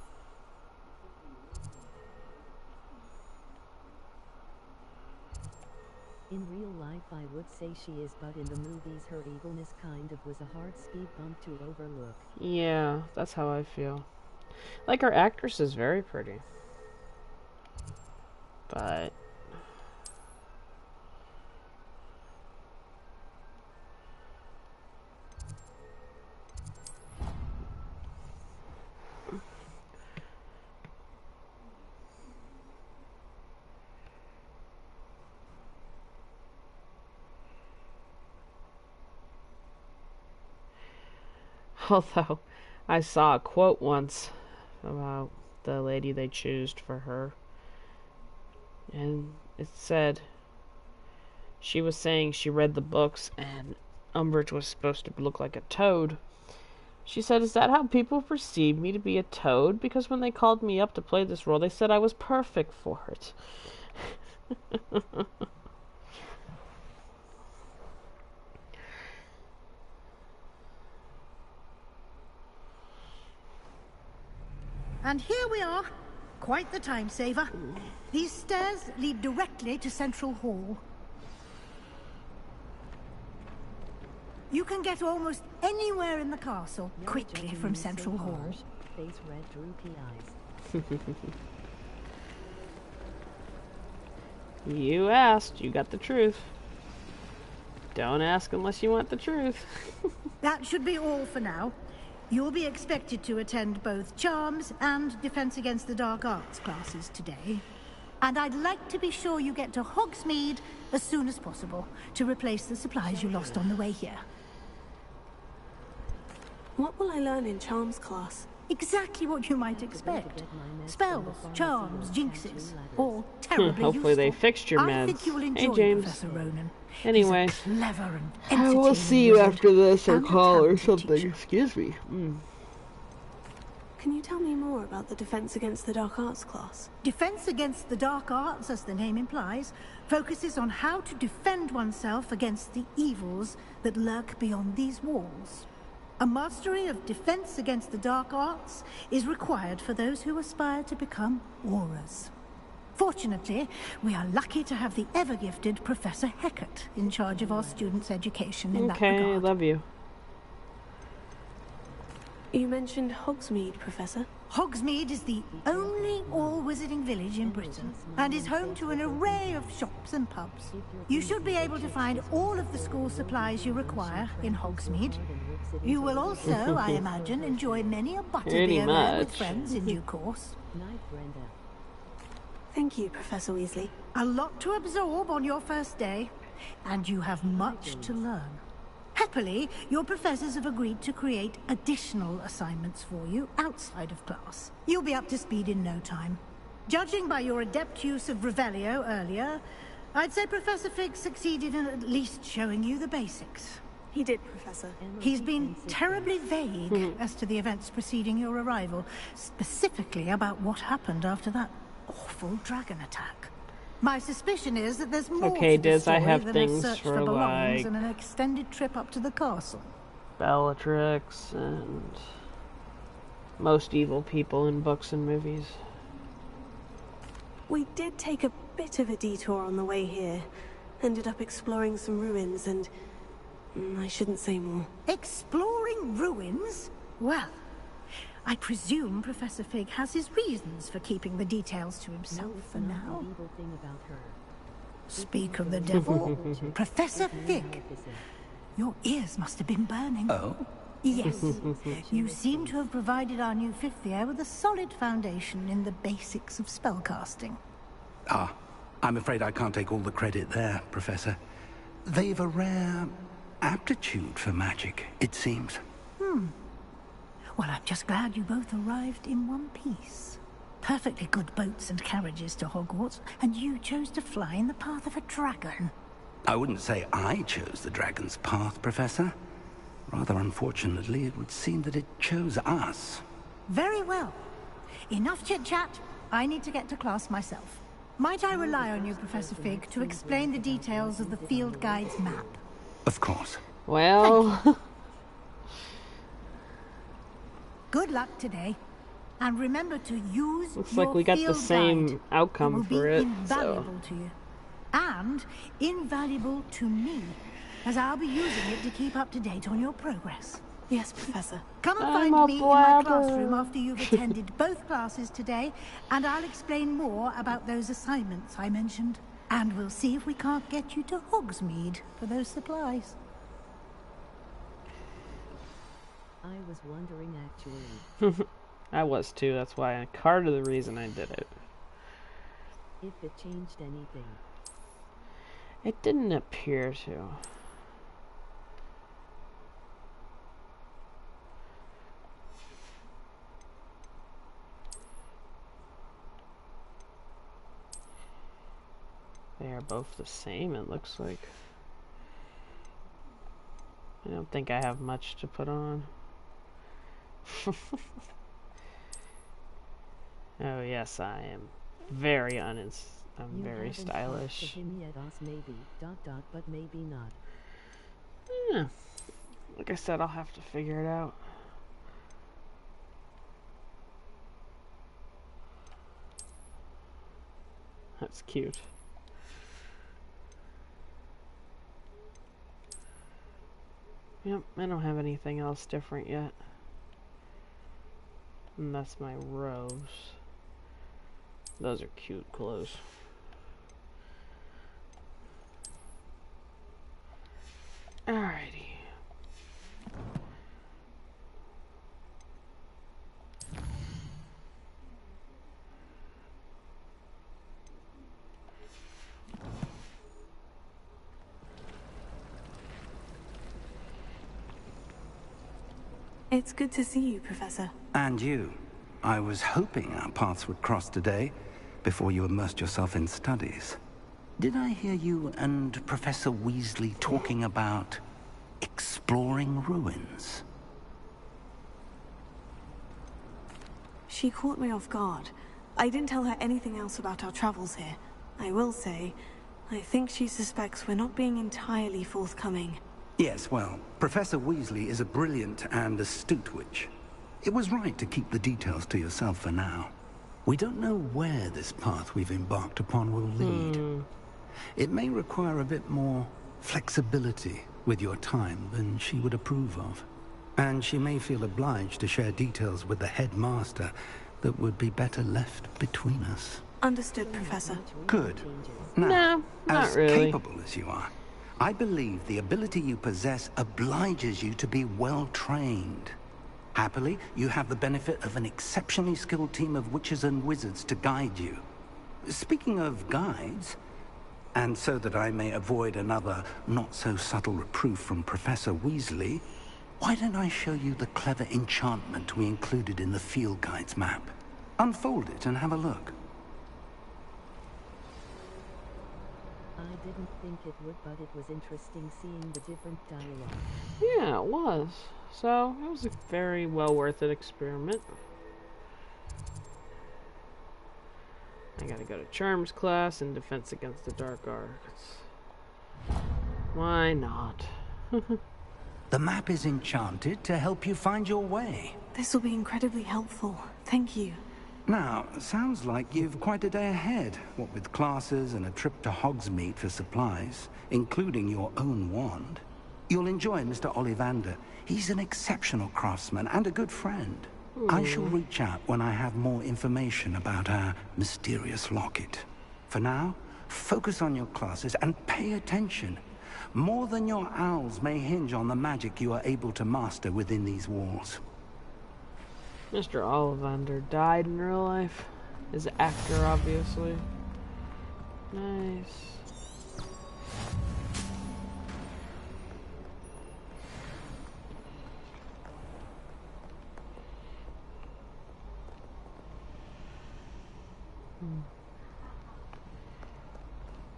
In real life I would say she is, but in the movies her evilness kind of was a hard speed bump to overlook. Yeah, that's how I feel. Like, her actress is very pretty. But although I saw a quote once about the lady they chose for her, and it said she was saying she read the books and Umbridge was supposed to look like a toad. She said, "Is that how people perceive me, to be a toad? Because when they called me up to play this role, they said I was perfect for it." And here we are. Quite the time saver. These stairs lead directly to Central Hall. You can get almost anywhere in the castle quickly from Central Hall. Face red, droopy eyes. You asked, you got the truth. Don't ask unless you want the truth. That should be all for now. You'll be expected to attend both Charms and Defense Against the Dark Arts classes today. And I'd like to be sure you get to Hogsmeade as soon as possible to replace the supplies you lost on the way here. What will I learn in Charms class? Exactly what you might expect. Spells, charms, jinxes, all terribly Hopefully useful. they fixed your I think meds. you will Hey, enjoy James. Professor Ronan. Anyway, He's a clever and I will entertaining see you wizard after this or and a call or talented something. teacher. Excuse me. Can you tell me more about the Defense Against the Dark Arts class? Defense Against the Dark Arts, as the name implies, focuses on how to defend oneself against the evils that lurk beyond these walls. A mastery of Defense Against the Dark Arts is required for those who aspire to become Aurors. Fortunately, we are lucky to have the ever-gifted Professor Hecat in charge of our students' education in that Okay, regard. love you. You mentioned Hogsmeade, Professor. Hogsmeade is the only all-wizarding village in Britain and is home to an array of shops and pubs. You should be able to find all of the school supplies you require in Hogsmeade. You will also, I imagine, enjoy many a Pretty butterbeer there with much. friends in due course. Night, Brenda. Thank you, Professor Weasley. A lot to absorb on your first day. and you have much to learn. Happily, your professors have agreed to create additional assignments for you outside of class. You'll be up to speed in no time. Judging by your adept use of Revelio earlier, I'd say Professor Fig succeeded in at least showing you the basics. He did, Professor. He's been terribly vague as to the events preceding your arrival, specifically about what happened after that awful dragon attack. My suspicion is that there's more Okay, to the Diz, I story have than a things search for, for belongings like, and an extended trip up to the castle. Bellatrix and most evil people in books and movies. We did take a bit of a detour on the way here. Ended up exploring some ruins and... I shouldn't say more. Exploring ruins? Well, I presume Professor Fig has his reasons for keeping the details to himself for now. Speak of the devil, Professor Fig. Your ears must have been burning. Oh? Yes. You seem to have provided our new fifth year with a solid foundation in the basics of spellcasting. Ah, I'm afraid I can't take all the credit there, Professor. They've a rare aptitude for magic, it seems. Well, I'm just glad you both arrived in one piece. Perfectly good boats and carriages to Hogwarts, and you chose to fly in the path of a dragon. I wouldn't say I chose the dragon's path, Professor. Rather unfortunately, it would seem that it chose us. Very well. Enough chit-chat. I need to get to class myself. Might I rely on you, Professor Fig, to explain the details of the field guide's map? Of course. Well... Good luck today. And remember to use Looks your like we got the field same guide. outcome for it, It will be invaluable to you. And invaluable to me, as I'll be using it to keep up to date on your progress. Yes, Professor. Come and I'm find a me in my blabber. classroom after you've attended both classes today, and I'll explain more about those assignments I mentioned. And we'll see if we can't get you to Hogsmeade for those supplies. I was wondering actually. I was too, that's why part of the reason I did it. If it changed anything. It didn't appear to. They are both the same, it looks like. I don't think I have much to put on. Oh yes, I am very I'm very stylish. Maybe, but maybe not. Yeah. Like I said, I'll have to figure it out. That's cute. Yep, I don't have anything else different yet. And that's my robes. Those are cute clothes. Alrighty. It's good to see you, Professor. And you. I was hoping our paths would cross today, before you immersed yourself in studies. Did I hear you and Professor Weasley talking about exploring ruins? She caught me off guard. I didn't tell her anything else about our travels here. I will say, I think she suspects we're not being entirely forthcoming. Yes, well, Professor Weasley is a brilliant and astute witch. It was right to keep the details to yourself for now. We don't know where this path we've embarked upon will lead. It may require a bit more flexibility with your time than she would approve of. And she may feel obliged to share details with the headmaster that would be better left between us. Understood, Professor. Good. Now, No, not as really. capable as you are, I believe the ability you possess obliges you to be well-trained. Happily, you have the benefit of an exceptionally skilled team of witches and wizards to guide you. Speaking of guides, And so that I may avoid another not-so-subtle reproof from Professor Weasley, why don't I show you the clever enchantment we included in the field guide's map? Unfold it and have a look. I didn't think it would, but it was interesting seeing the different dialogue. Yeah, it was. So, it was a very well worth it experiment. I gotta go to Charms class and Defense Against the Dark Arts. Why not? The map is enchanted to help you find your way. This will be incredibly helpful. Thank you. Now, sounds like you've quite a day ahead, what with classes and a trip to Hogsmeade for supplies, including your own wand. You'll enjoy Mr. Ollivander. He's an exceptional craftsman and a good friend. I shall reach out when I have more information about our mysterious locket. For now, focus on your classes and pay attention. More than your owls may hinge on the magic you are able to master within these walls. Mr. Ollivander died in real life. His actor, obviously. Nice.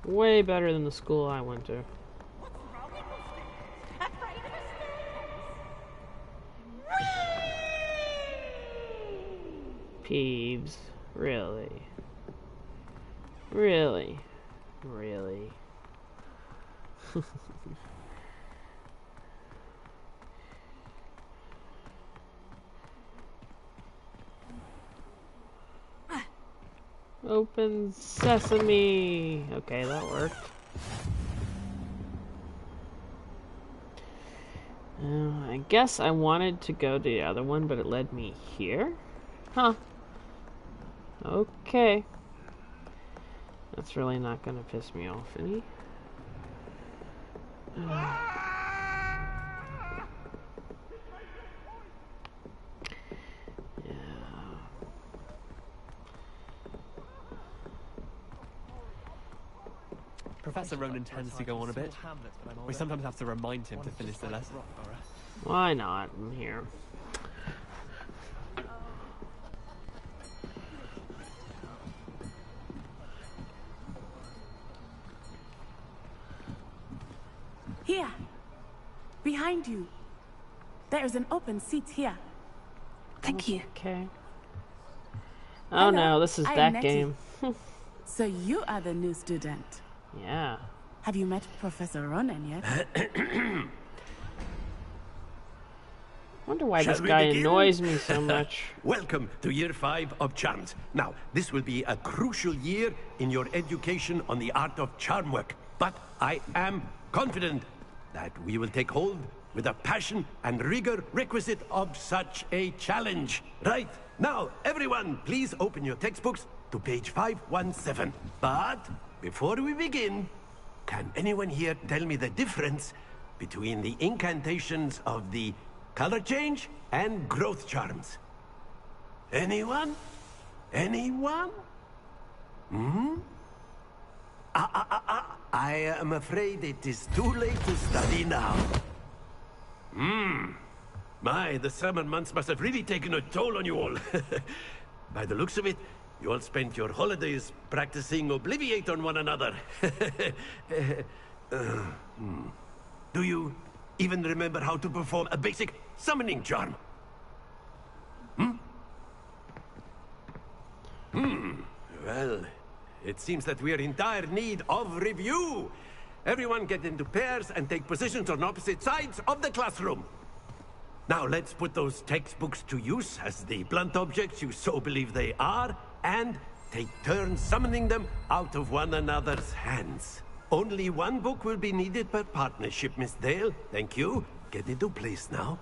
Way better than the school I went to. Peeves. Really? Really? Really? Open sesame. Okay, that worked. I guess I wanted to go to the other one, but it led me here? Huh. Okay. That's really not gonna piss me off any. Professor Ronan tends to go on a bit. We sometimes have to remind him to finish the lesson. Why not? I'm here. Here, behind you. There is an open seat here. Thank you. Okay. Oh Hello, no, this is I am that Nettie. game. So you are the new student. Yeah. Have you met Professor Ronan yet? Wonder why Shall this we guy begin? annoys me so much. Welcome to Year 5 of Charms. Now, this will be a crucial year in your education on the art of charm work. But I am confident that we will take hold with the passion and rigor requisite of such a challenge. Right, now, everyone, please open your textbooks to page 517. But before we begin, can anyone here tell me the difference between the incantations of the color change and growth charms? Anyone? Anyone? Hmm? I am afraid it is too late to study now. My, the summer months must have really taken a toll on you all. By the looks of it, you all spent your holidays practicing Obliviate on one another. Do you even remember how to perform a basic summoning charm? Well, it seems that we are in dire need of review. Everyone get into pairs and take positions on opposite sides of the classroom. Now let's put those textbooks to use as the blunt objects you so believe they are, and take turns summoning them out of one another's hands. Only one book will be needed per partnership, Miss Dale. Thank you. Get into place now.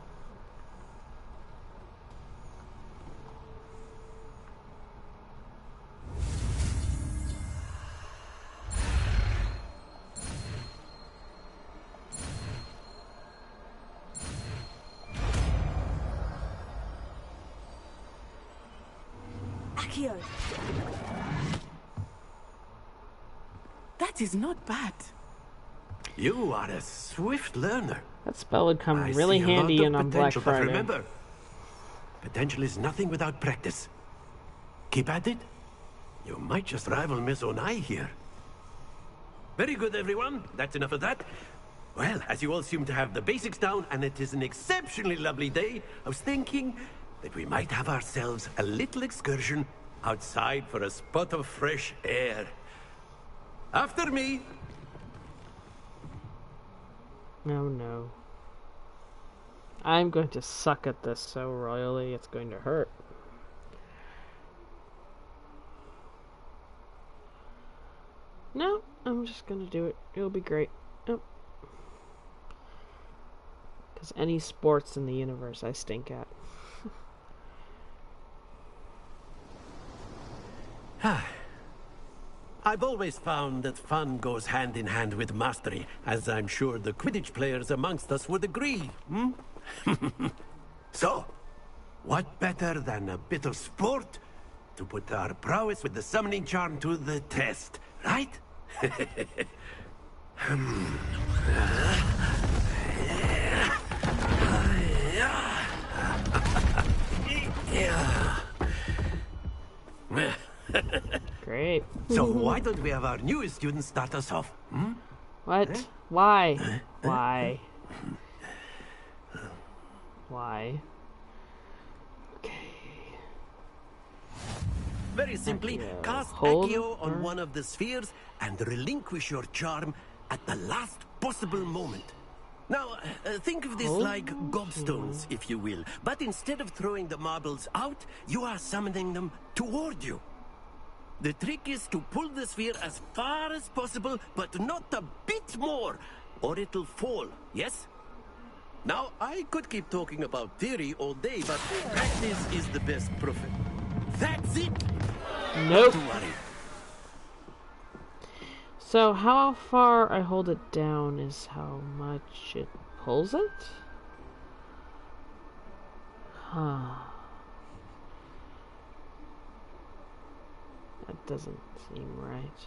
Accio. That is not bad. You are a swift learner. That spell would come I really see a lot handy of in on Black potential, but Friday. remember, potential is nothing without practice. Keep at it. You might just rival Miss Onai here. Very good, everyone. That's enough of that. Well, as you all seem to have the basics down, and it is an exceptionally lovely day, I was thinking that we might have ourselves a little excursion outside for a spot of fresh air. After me. Oh no. I'm going to suck at this so royally, it's going to hurt. No, I'm just gonna do it. It'll be great. Oh. Because any sports in the universe I stink at. I've always found that fun goes hand in hand with mastery, as I'm sure the Quidditch players amongst us would agree, hmm? So, what better than a bit of sport to put our prowess with the summoning charm to the test, right? Great. So why don't we have our newest student start us off? Hmm? What? Why? Why? Why? Very simply, cast hold Accio on one of the spheres and relinquish your charm at the last possible moment. Now, think of this like gobstones, if you will. But instead of throwing the marbles out, you are summoning them toward you. The trick is to pull the sphere as far as possible, but not a bit more, or it'll fall, yes? Now, I could keep talking about theory all day, but practice is the best prophet. That's it! Nope. Not to worry. So how far I hold it down is how much it pulls it? Huh. That doesn't seem right.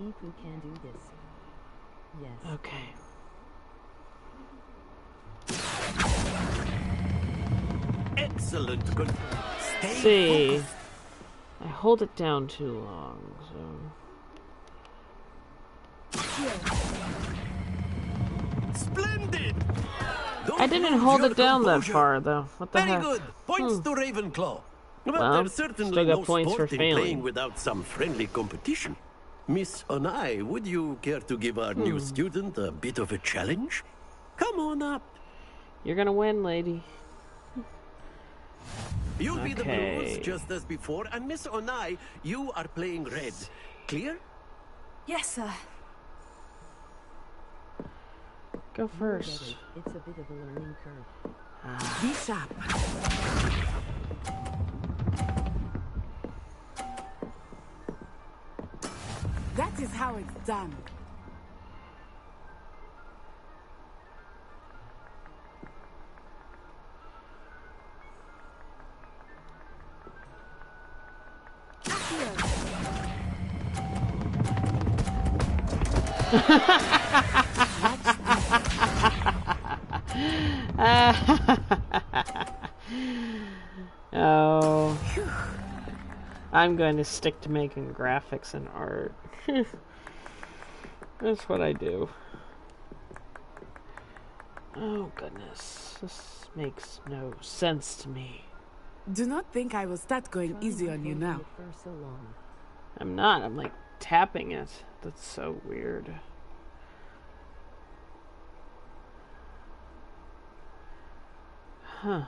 Ipu can do this. Yes. Okay. Excellent. Good. Stay See. focused. I hold it down too long, so... Splendid! I didn't hold it down that far, though. What the Very heck? good. Points to Ravenclaw. But Well, there's certainly still got no points sport for in failing. playing without some friendly competition. Miss Onai, would you care to give our new student a bit of a challenge? Come on up. You're gonna win, lady. You'll be the Okay. blues, just as before, and Miss Onai, you are playing red. Clear? Yes, sir. Go first. It's a bit of a learning curve. Be sharp. That is how it's done. Oh. I'm going to stick to making graphics and art. That's what I do. Oh goodness. This makes no sense to me. Do not think I will start going easy on you now. For so long. I'm not. I'm like tapping it. That's so weird. Huh.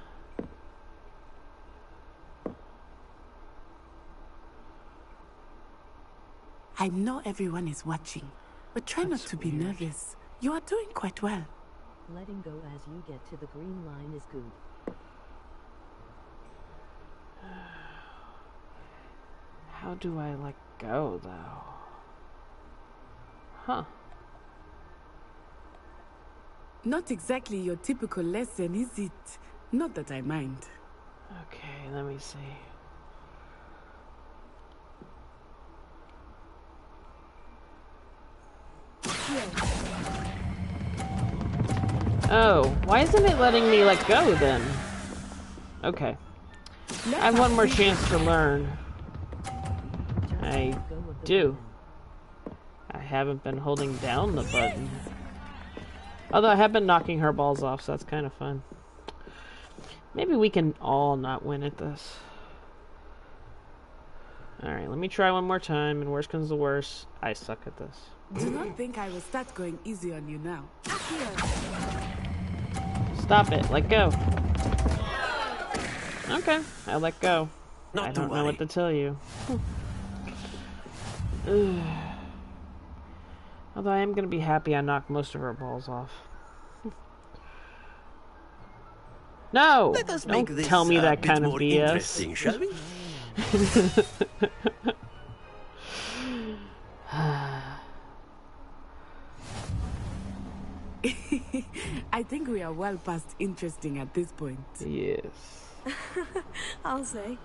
I know everyone is watching, but try not to be nervous. You are doing quite well. Letting go as you get to the green line is good. How do I let go, though? Huh. Not exactly your typical lesson, is it? Not that I mind. Okay, let me see. Oh, why isn't it letting me let go then? Okay. I have one more chance to learn. I do. I haven't been holding down the button. Although I have been knocking her balls off, so that's kind of fun. Maybe we can all not win at this. Alright, let me try one more time, and worst comes to worst, I suck at this. Do not think I will start going easy on you now. Stop it, let go. Okay, I let go. I don't know what to tell you. Although I am going to be happy I knocked most of her balls off. No! Let us Don't make this tell me that bit kind of more BS. interesting, shall we? I think we are well past interesting at this point. Yes. I'll say.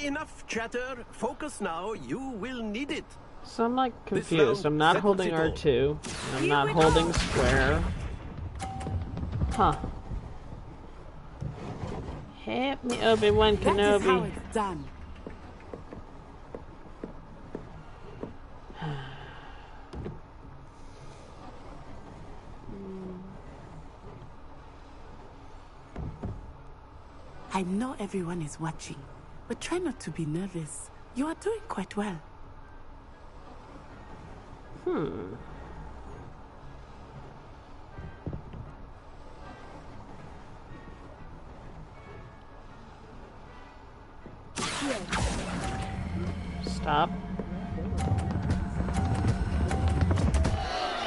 Enough chatter. Focus now. You will need it. So I'm like confused. I'm not holding R2. I'm not holding square. Huh. Help me, Obi-Wan Kenobi. That is how it's done. I know everyone is watching, but try not to be nervous. You are doing quite well. Stop.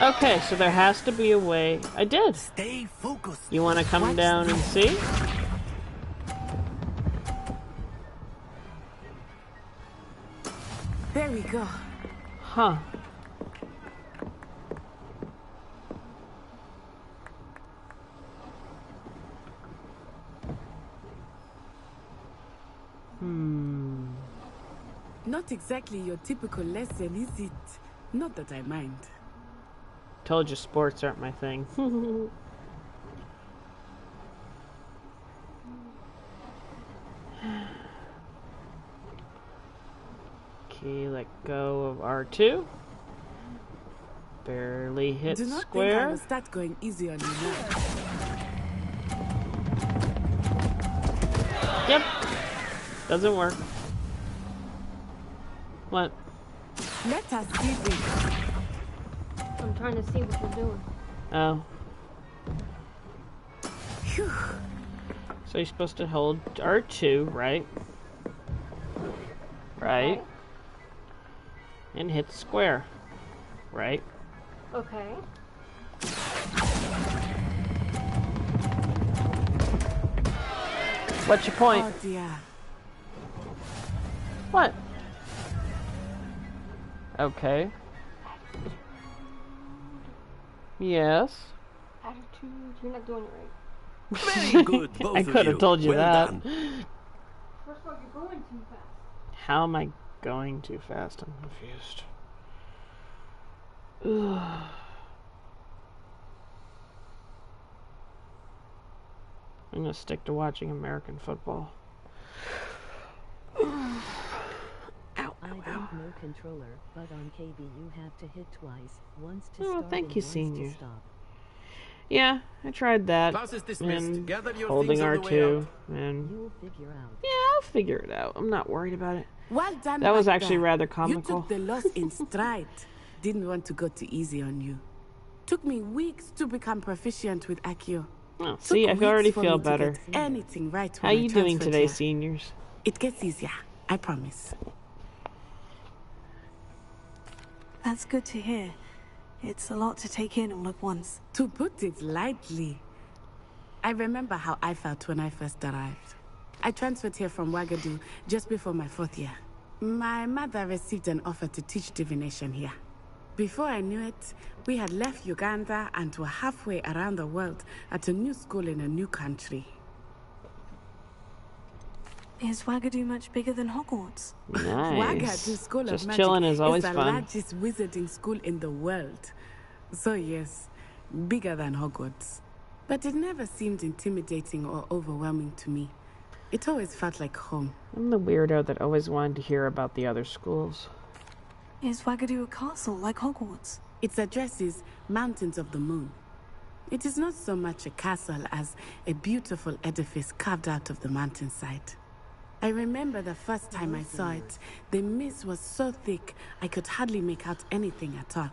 Okay, so there has to be a way. I did. Stay focused. You want to come down and see? There we go. Huh. Not exactly your typical lesson, is it? Not that I mind. Told you sports aren't my thing. Okay, let go of R2. Barely hit Do not square. think I will start going easy on you now. Yep. Doesn't work. What? Let us see this. I'm trying to see what you're doing. Oh. So you're supposed to hold R2, right? Right. And hit square. Right? Okay. What's your point? Oh dear. What? Okay. Yes. Attitude, you're not doing it right. Very good, both I of could have you. told you Well that. done. First of all, you're going too fast. How am I going too fast? I'm confused. Ugh. I'm gonna stick to watching American football. Ow, I don't know controller, but on KB you have to hit twice. Once to Oh, start thank and you, once senior. to stop. Yeah, I tried that. Class is dismissed. And Gather your holding things on the way R2. out. And You'll figure out. yeah, I'll figure it out. I'm not worried about it. Well done. That was back actually there. rather comical. You took the loss in stride. Didn't want to go too easy on you. Took me weeks to become proficient with Accio. Oh, see, I already feel better. Anything right. How when I you doing transferred today, here. seniors? It gets easier. I promise. That's good to hear. It's a lot to take in all at once. To put it lightly, I remember how I felt when I first arrived. I transferred here from Wagadu just before my 4th year. My mother received an offer to teach divination here. Before I knew it, we had left Uganda and were halfway around the world at a new school in a new country. Is Wagadu much bigger than Hogwarts? Nice. Wagadu School Just of Magic chilling is always the fun. largest wizarding school in the world. So yes, bigger than Hogwarts. But it never seemed intimidating or overwhelming to me. It always felt like home. I'm the weirdo that always wanted to hear about the other schools. Is Wagadu a castle like Hogwarts? Its address is Mountains of the Moon. It is not so much a castle as a beautiful edifice carved out of the mountainside. I remember the first time I saw it, the mist was so thick I could hardly make out anything at all.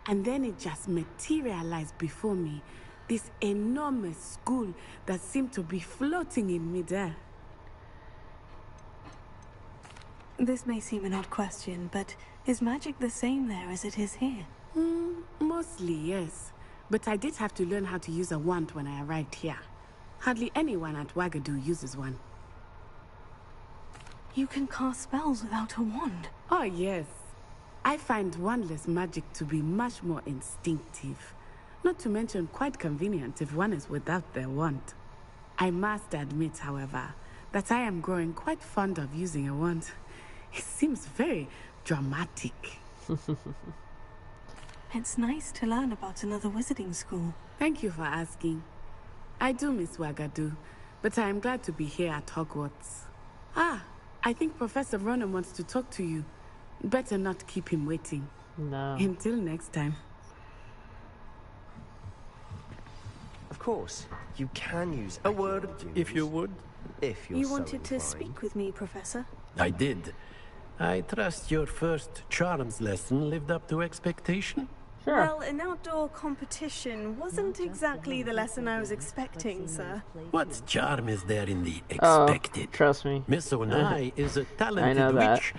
And then it just materialized before me, this enormous school that seemed to be floating in midair. This may seem an odd question, but is magic the same there as it is here? Mostly, yes. But I did have to learn how to use a wand when I arrived here. Hardly anyone at Wagadu uses one. You can cast spells without a wand? Oh, yes. I find wandless magic to be much more instinctive. Not to mention quite convenient if one is without their wand. I must admit, however, that I am growing quite fond of using a wand. It seems very dramatic. It's nice to learn about another wizarding school. Thank you for asking. I do miss Wagadu, but I am glad to be here at Hogwarts. Ah, I think Professor Ronan wants to talk to you. Better not keep him waiting. No. Until next time. Of course, you can use a word, if you would. If you're You so wanted to inclined. speak with me, Professor? I did. I trust your first charms lesson lived up to expectation? Sure. Well, an outdoor competition wasn't exactly the lesson I was expecting, sir. What charm is there in the expected? Trust me. Miss Onai is a I know talented that. witch.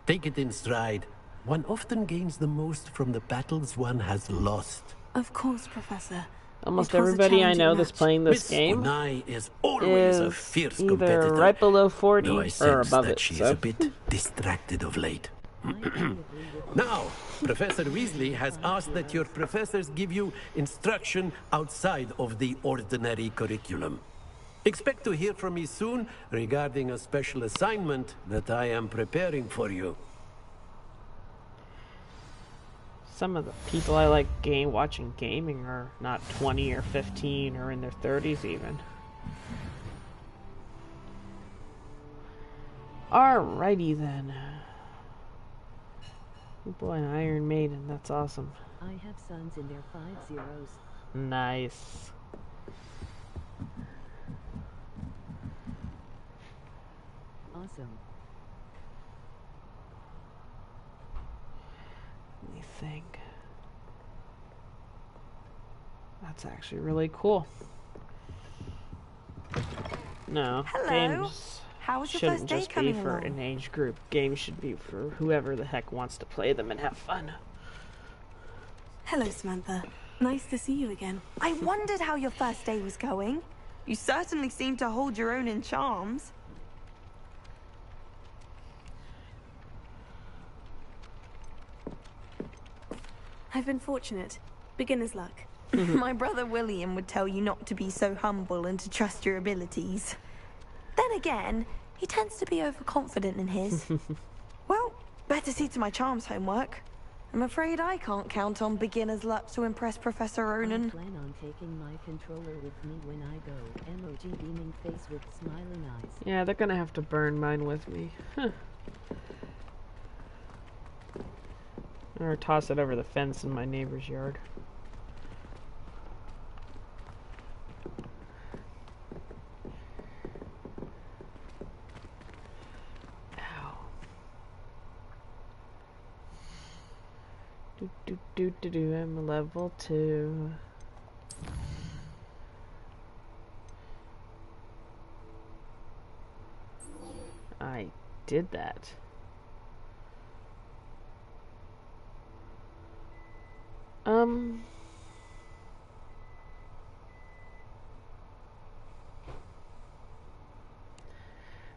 Take it in stride. One often gains the most from the battles one has lost. Of course, Professor. Almost It was a everybody I know challenging that's match. playing this Miss game Onai is always a is fierce either competitor. right below 40 Though I or sense above that it. she is So. a bit distracted of late. Now, Professor Weasley has asked that your professors give you instruction outside of the ordinary curriculum. Expect to hear from me soon regarding a special assignment that I am preparing for you. Some of the people I like watching gaming are not 20 or 15 or in their 30s even. Alrighty then. Oh boy, an Iron Maiden, that's awesome. I have sons in their 50s. Nice. Awesome. Let me think. That's actually really cool. No, Hello. games How was your shouldn't first day just be coming for along? an age group. Games should be for whoever the heck wants to play them and have fun. Hello, Samantha. Nice to see you again. I wondered how your first day was going. You certainly seem to hold your own in charms. I've been fortunate. Beginner's luck. My brother William would tell you not to be so humble and to trust your abilities. Then again, he tends to be overconfident in his. Well, better see to my charms homework. I'm afraid I can't count on beginner's luck to impress Professor I Ronan. plan on taking my controller with me when I go. Emoji beaming face with smiling eyes. Yeah, they're gonna have to burn mine with me. Huh. Or toss it over the fence in my neighbor's yard. Ow. I'm a level 2. I did that.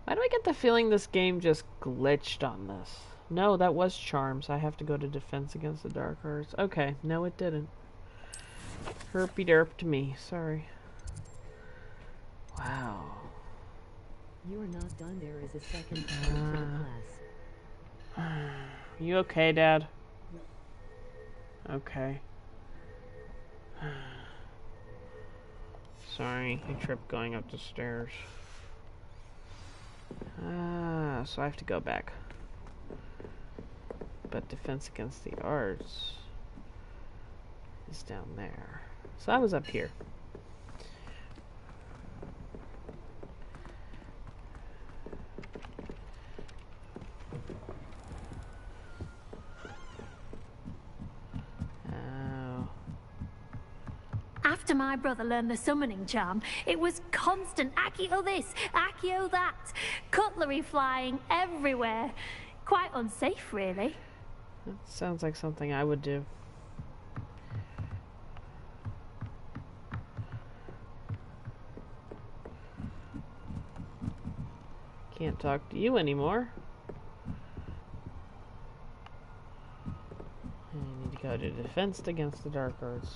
Why do I get the feeling this game just glitched on this? No, that was charms. I have to go to defense against the dark arts. Okay, no it didn't. Herpy derp to me, sorry. Wow. You are not done. There is a second part to the class. You okay, Dad? Okay. Sorry, I tripped going up the stairs. So I have to go back. But defense against the arts is down there. So I was up here. After my brother learned the summoning charm, it was constant Accio this, Accio that. Cutlery flying everywhere. Quite unsafe, really. That sounds like something I would do. Can't talk to you anymore. I need to go to defense against the dark arts.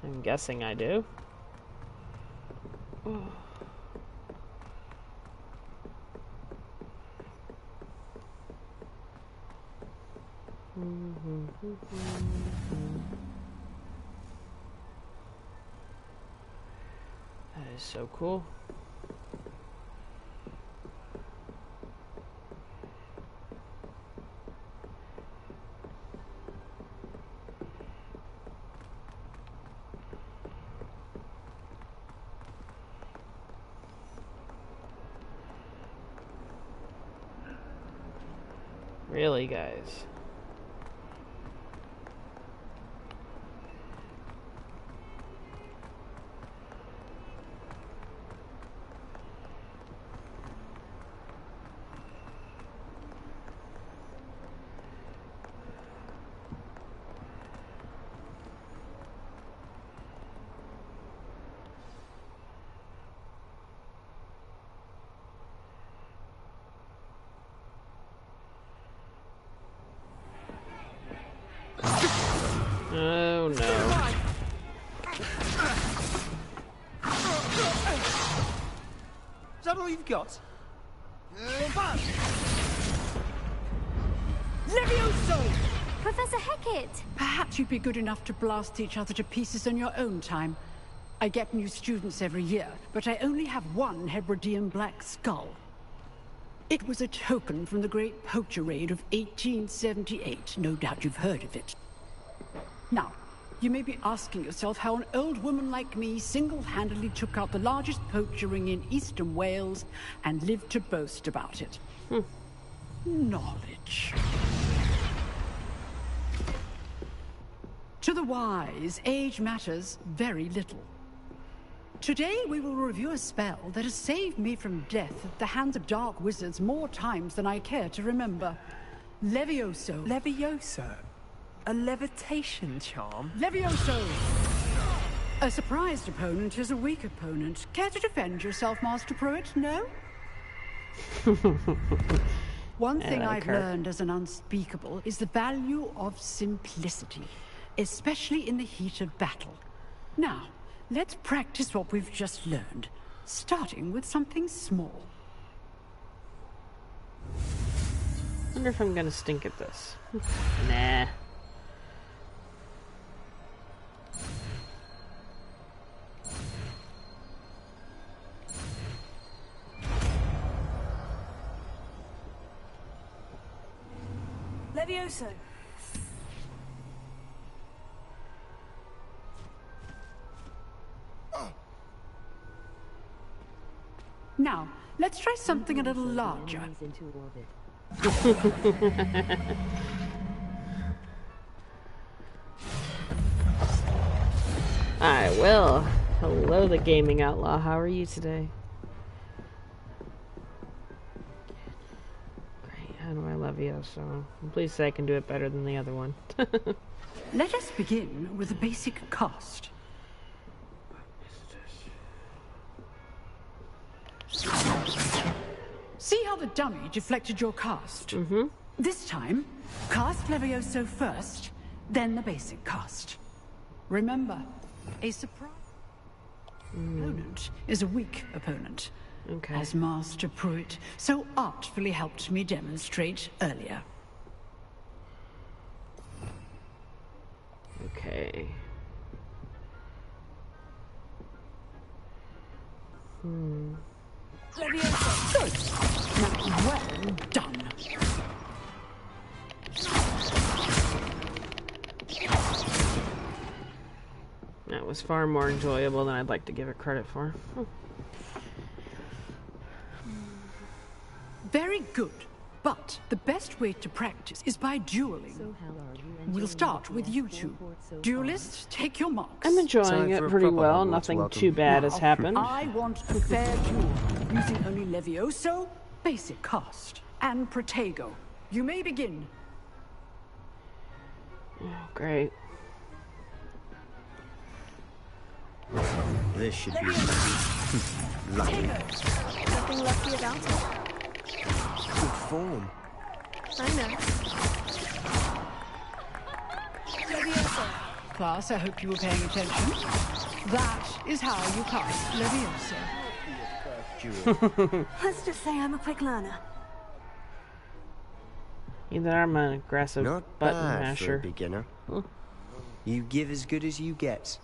I'm guessing I do. Oh. That is so cool. Really, guys? Oh no. Is that all you've got? Levioso! Professor Hecat! Perhaps you'd be good enough to blast each other to pieces in your own time. I get new students every year, but I only have one Hebridean black skull. It was a token from the Great Poacher Raid of 1878. No doubt you've heard of it. Now, you may be asking yourself how an old woman like me single-handedly took out the largest poacher ring in eastern Wales and lived to boast about it. Knowledge. To the wise, age matters very little. Today we will review a spell that has saved me from death at the hands of dark wizards more times than I care to remember. Levioso. Levioso? A levitation charm? Levioso! A surprised opponent is a weak opponent. Care to defend yourself, Master Pruitt? No? One thing I've learned as an unspeakable is the value of simplicity, especially in the heat of battle. Now, let's practice what we've just learned, starting with something small. Wonder if I'm gonna stink at this. Nah. Levioso. Now, let's try something a little larger. I will. Hello, the gaming outlaw. How are you today? Great. How do I love you? So please say I can do it better than the other one. Let us begin with the basic cast. See how the dummy deflected your cast? Mm-hmm. This time, cast Levioso first, then the basic cast. Remember, a surprise opponent is a weak opponent. Okay. As Master Pruitt so artfully helped me demonstrate earlier. Okay. Leviosa. Good. Now, well done. That was far more enjoyable than I'd like to give it credit for. Very good. But the best way to practice is by dueling. We'll start with you two. Duelists, take your marks. I'm enjoying it pretty well. Nothing too bad has happened. I want a fair duel, using only Levioso, basic cast, and Protego. You may begin. Oh, great. This should be lucky. Nothing lucky about it. Good form. I know. Leviosa. Class, I hope you were paying attention. That is how you cast Leviosa. Let's just say I'm a quick learner. Either I'm an aggressive Not button bad masher. for a beginner. You give as good as you get.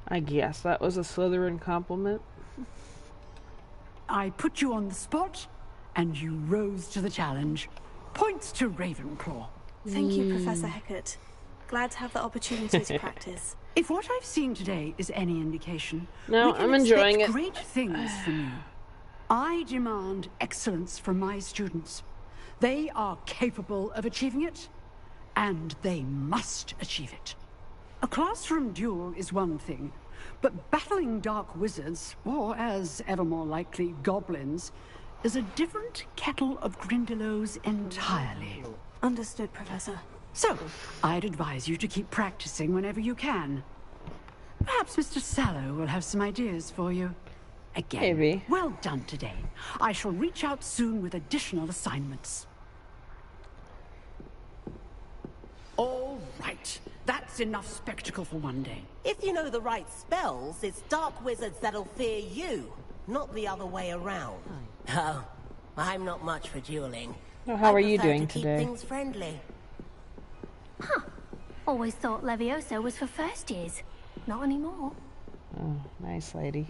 I guess that was a Slytherin compliment. I put you on the spot, and you rose to the challenge. Points to Ravenclaw. Thank you, Professor Hecat. Glad to have the opportunity to practice. If what I've seen today is any indication, No, we can I'm enjoying expect it. great things from you. I demand excellence from my students. They are capable of achieving it, and they must achieve it. A classroom duel is one thing, but battling dark wizards, or as ever more likely, goblins, is a different kettle of Grindylows entirely. Understood, Professor. So, I'd advise you to keep practicing whenever you can. Perhaps Mr. Sallow will have some ideas for you. Again, Maybe. Well done today. I shall reach out soon with additional assignments. All right. That's enough spectacle for one day. If you know the right spells, it's dark wizards that'll fear you, not the other way around. Oh, I'm not much for dueling. So how are you I prefer doing to keep today? things friendly. Huh. Always thought Levioso was for first years. Not anymore. Oh, nice lady.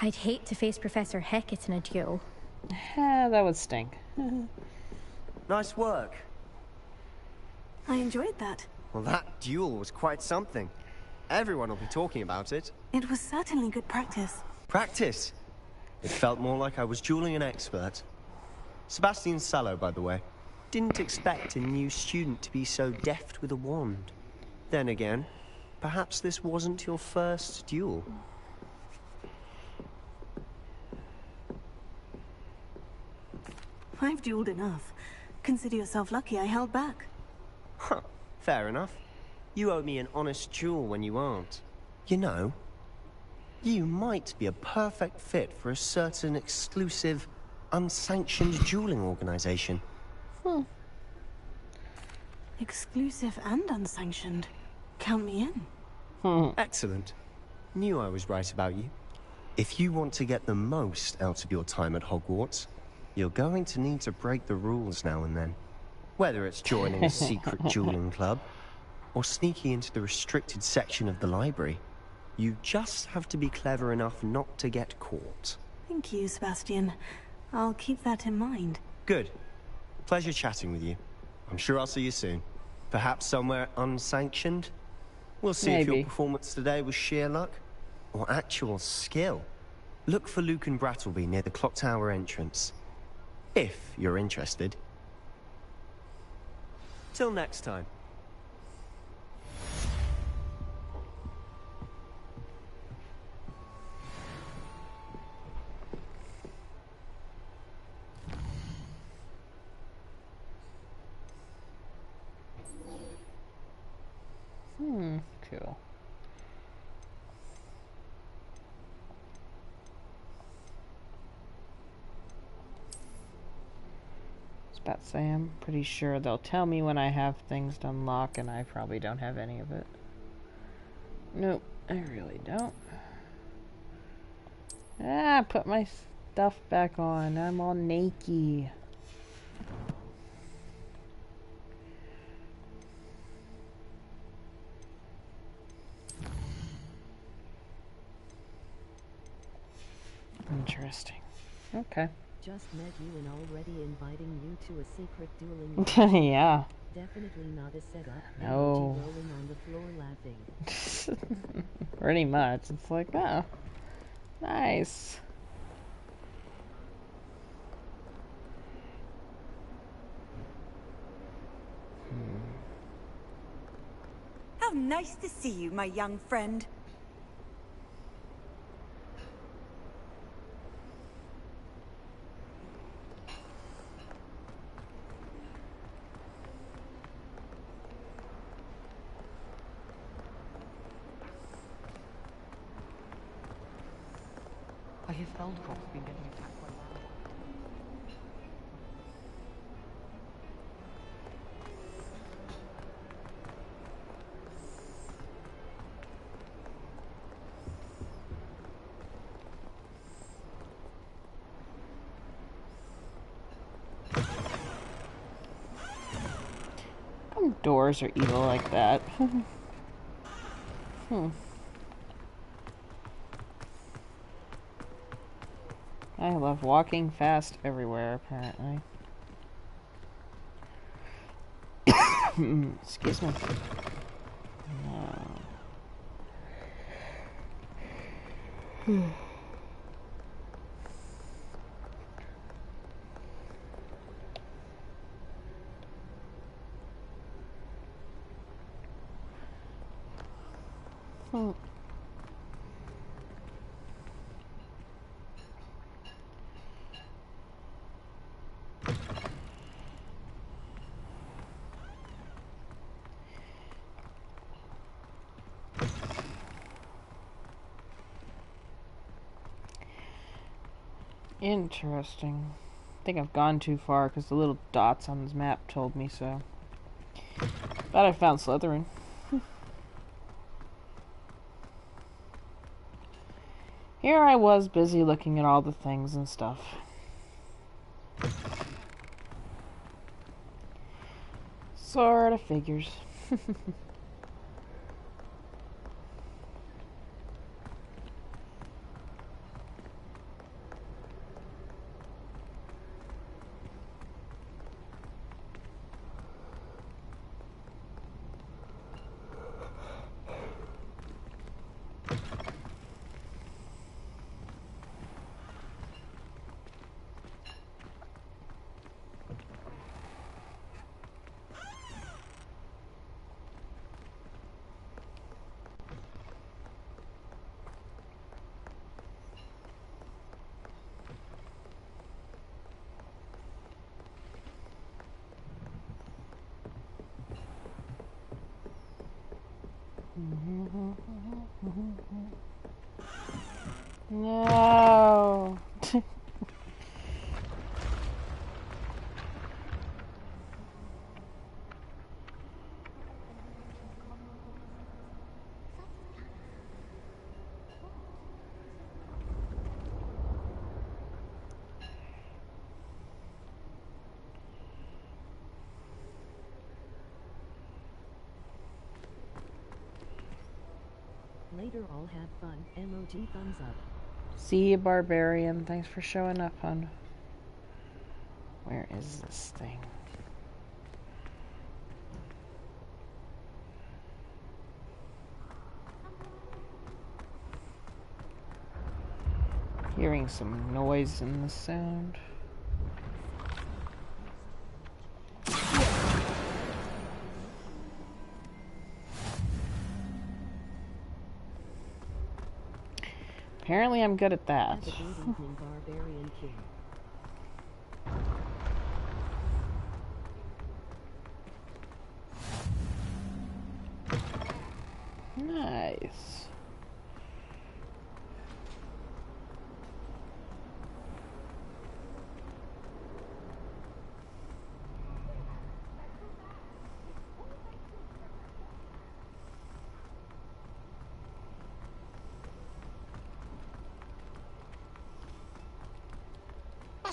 I'd hate to face Professor Hecat in a duel. That would stink. Nice work. I enjoyed that. Well, that duel was quite something. Everyone will be talking about it. It was certainly good practice. Practice? It felt more like I was dueling an expert. Sebastian Sallow, by the way. Didn't expect a new student to be so deft with a wand. Then again, perhaps this wasn't your first duel. I've dueled enough. Consider yourself lucky I held back. Huh, fair enough. You owe me an honest duel when you aren't. You know, you might be a perfect fit for a certain exclusive, unsanctioned dueling organization. Exclusive and unsanctioned. Count me in. Excellent. Knew I was right about you. If you want to get the most out of your time at Hogwarts, you're going to need to break the rules now and then. Whether it's joining a secret dueling club, or sneaking into the restricted section of the library, you just have to be clever enough not to get caught. Thank you, Sebastian. I'll keep that in mind. Good. Pleasure chatting with you. I'm sure I'll see you soon. Perhaps somewhere unsanctioned? We'll see if your Maybe. performance today was sheer luck, or actual skill. Look for Luke and Brattleby near the clock tower entrance. If you're interested. Till next time. Cool. I was about to say, I'm pretty sure they'll tell me when I have things to unlock, and I probably don't have any of it. Nope, I really don't. Ah, put my stuff back on. I'm all naked. Interesting. Okay. Just met you and already inviting you to a secret dueling. Yeah. Definitely not a setup. No. Rolling on the floor laughing. Pretty much. It's like, oh, nice. How nice to see you, my young friend. I hear Feldcroft's been getting attacked by lava. Some doors are evil like that. I love walking fast everywhere, apparently. Excuse me. No. Interesting. I think I've gone too far because the little dots on this map told me so. But I found Slytherin. Here I was busy looking at all the things and stuff. Sort of figures. No. Later, all have fun. Emoji thumbs up. See you, barbarian. Thanks for showing up, hon. Where is this thing? Hearing some noise in the sound. Apparently I'm good at that. Have a good evening, Barbarian King. Nice.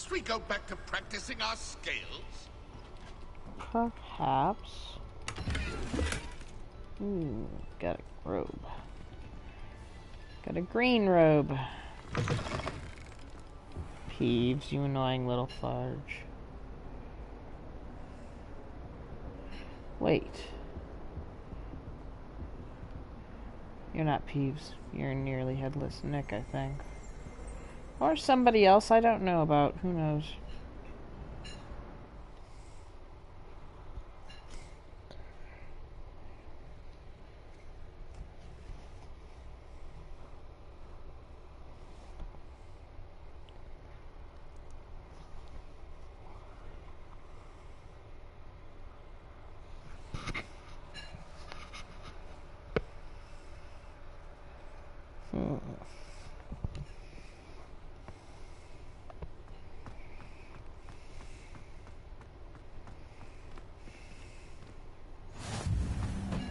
Must we go back to practicing our scales? Perhaps. Ooh, got a robe. Got a green robe. Peeves, you annoying little fudge. Wait. You're not Peeves. You're nearly headless Nick, I think. Or somebody else I don't know about. Who knows?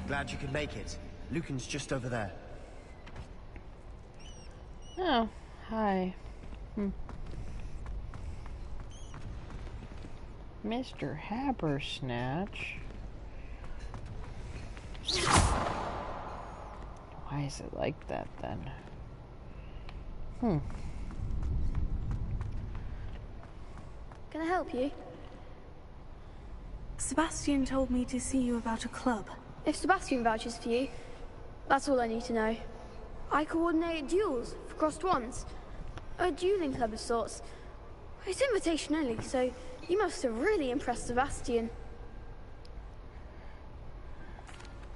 Glad you could make it. Lucan's just over there. Oh, hi. Mr. Habersnatch. Why is it like that then? Can I help you? Sebastian told me to see you about a club. If Sebastian vouches for you, that's all I need to know. I coordinate duels for crossed wands. A dueling club of sorts. It's invitation only, so you must have really impressed Sebastian.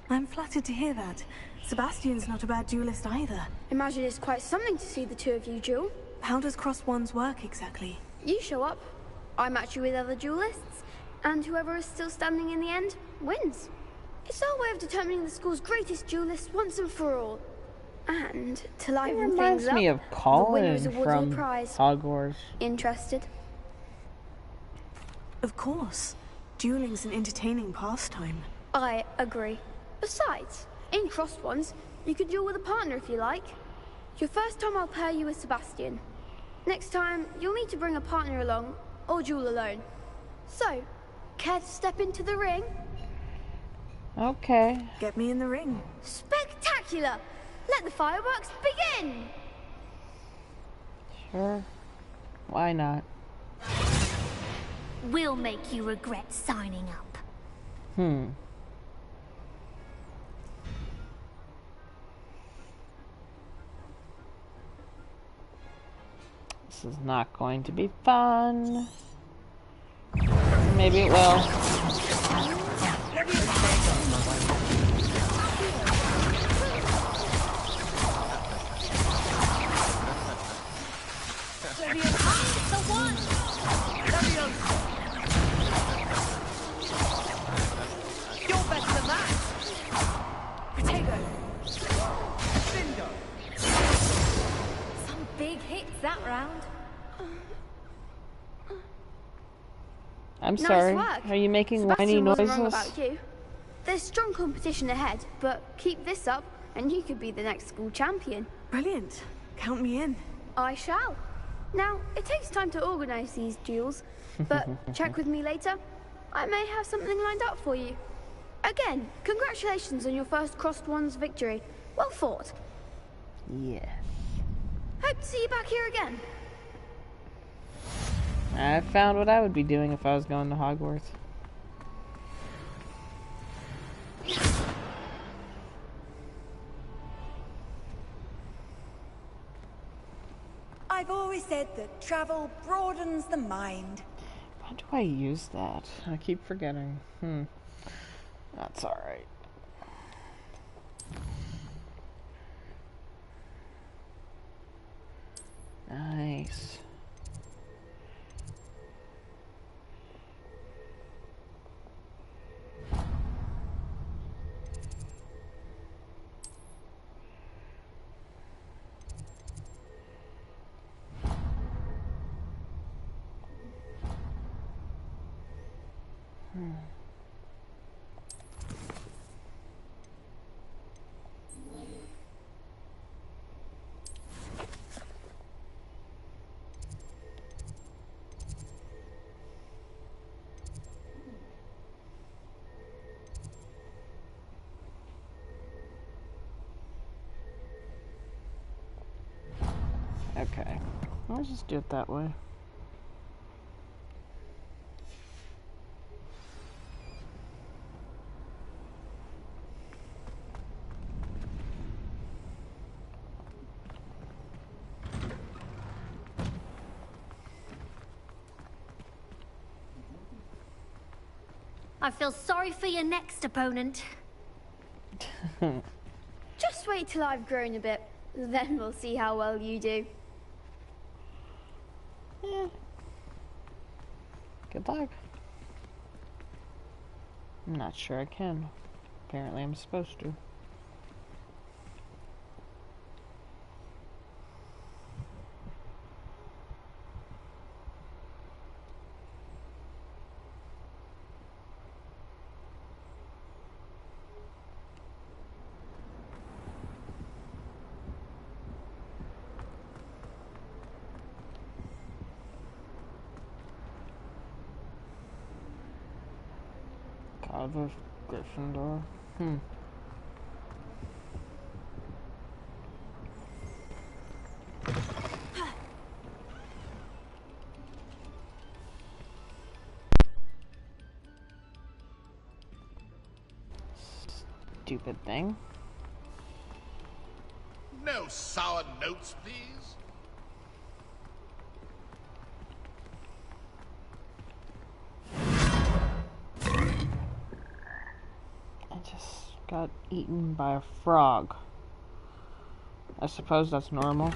I'm flattered to hear that. Sebastian's not a bad duelist either. Imagine it's quite something to see the two of you duel. How does crossed wands work exactly? You show up, I match you with other duelists, and whoever is still standing in the end wins. It's our way of determining the school's greatest duelist once and for all. And to liven things up, me of the winner is Colin awarded a from prize. Hogwarts. Interested? Of course. Dueling's an entertaining pastime. I agree. Besides, in crossed ones, you could duel with a partner if you like. Your first time I'll pair you with Sebastian. Next time, you'll need to bring a partner along, or duel alone. So, care to step into the ring? Okay. Get me in the ring. Spectacular! Let the fireworks begin! Sure. Why not? We'll make you regret signing up. This is not going to be fun. Maybe it will. You're better than that! Potato! Bingo! Some big hits that round. I'm Nice sorry. work. Are you making Sebastian whiny wasn't noises? wrong about you. There's strong competition ahead, but keep this up and you could be the next school champion. Brilliant. Count me in. I shall. Now, it takes time to organise these duels, but check with me later. I may have something lined up for you. Again, congratulations on your first crossed wands victory. Well fought. Yes. Hope to see you back here again. I found what I would be doing if I was going to Hogwarts. I've always said that travel broadens the mind. How do I use that? I keep forgetting. That's alright. Nice. Okay. I'll just do it that way. I feel sorry for your next opponent. Just wait till I've grown a bit, then we'll see how well you do. Yeah. Good luck. I'm not sure I can. Apparently I'm supposed to. God of Gryffindor. Stupid thing. No sour notes, please. I just got eaten by a frog. I suppose that's normal.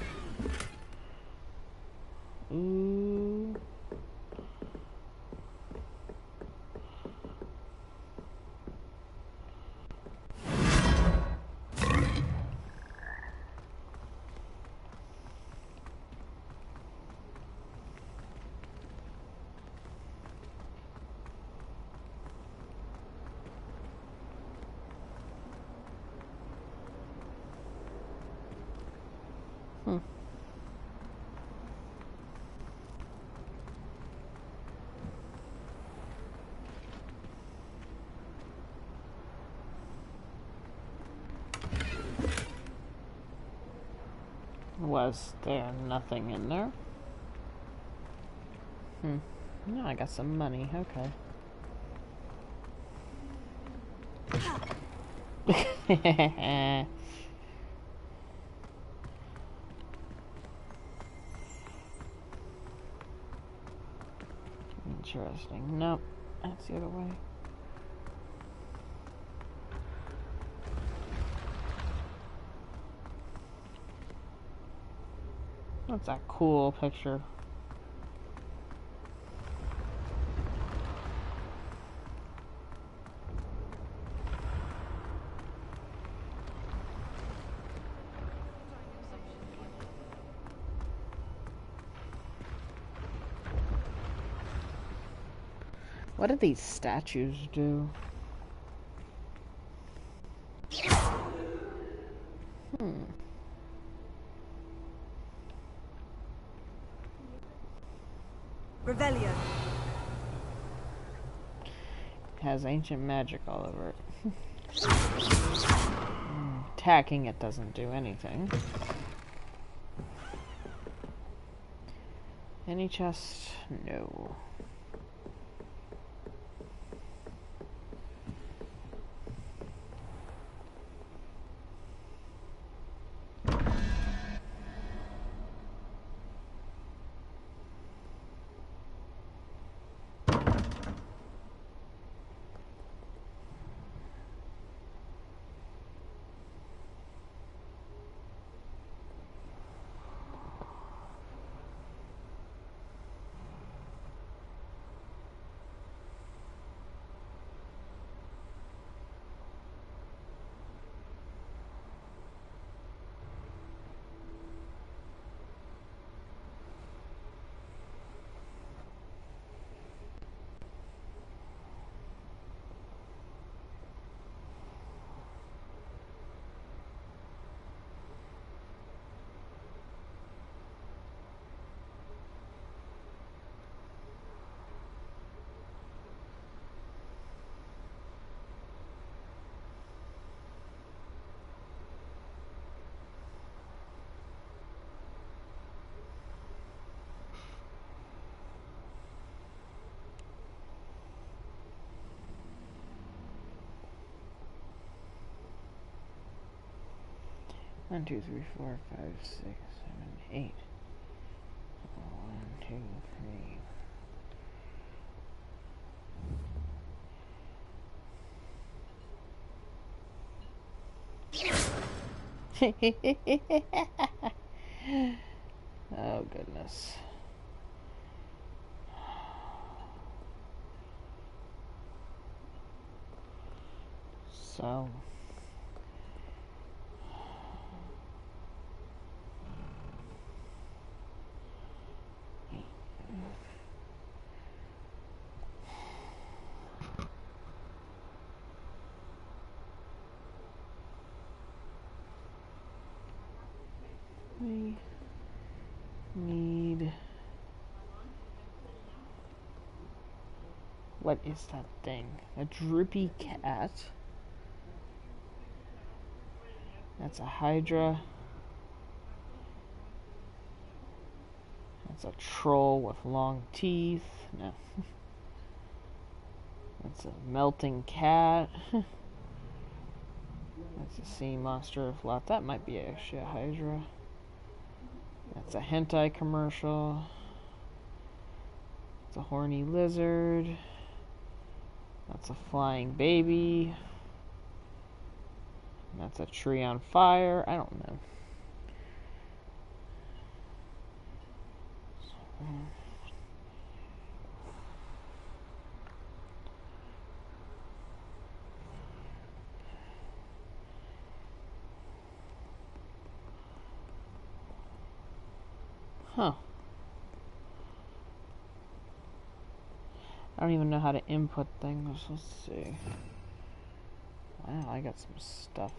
Ooh. Was there nothing in there? No, I got some money. Okay. Interesting. Nope. That's the other way. That's a cool picture. What do these statues do? Revelio. Has ancient magic all over it. Attacking it doesn't do anything. Any chest? No. 1, 2, 3, 4, 5, 6, 7, 8. 1, 2, 3. Oh, goodness. So... we need... What is that thing? A drippy cat? That's a hydra. That's a troll with long teeth. No. That's a melting cat. That's a sea monster of lot. That might be actually a hydra. That's a hentai commercial. It's a horny lizard. That's a flying baby. That's a tree on fire. I don't know. Huh. I don't even know how to input things. Let's see. Wow, I got some stuff.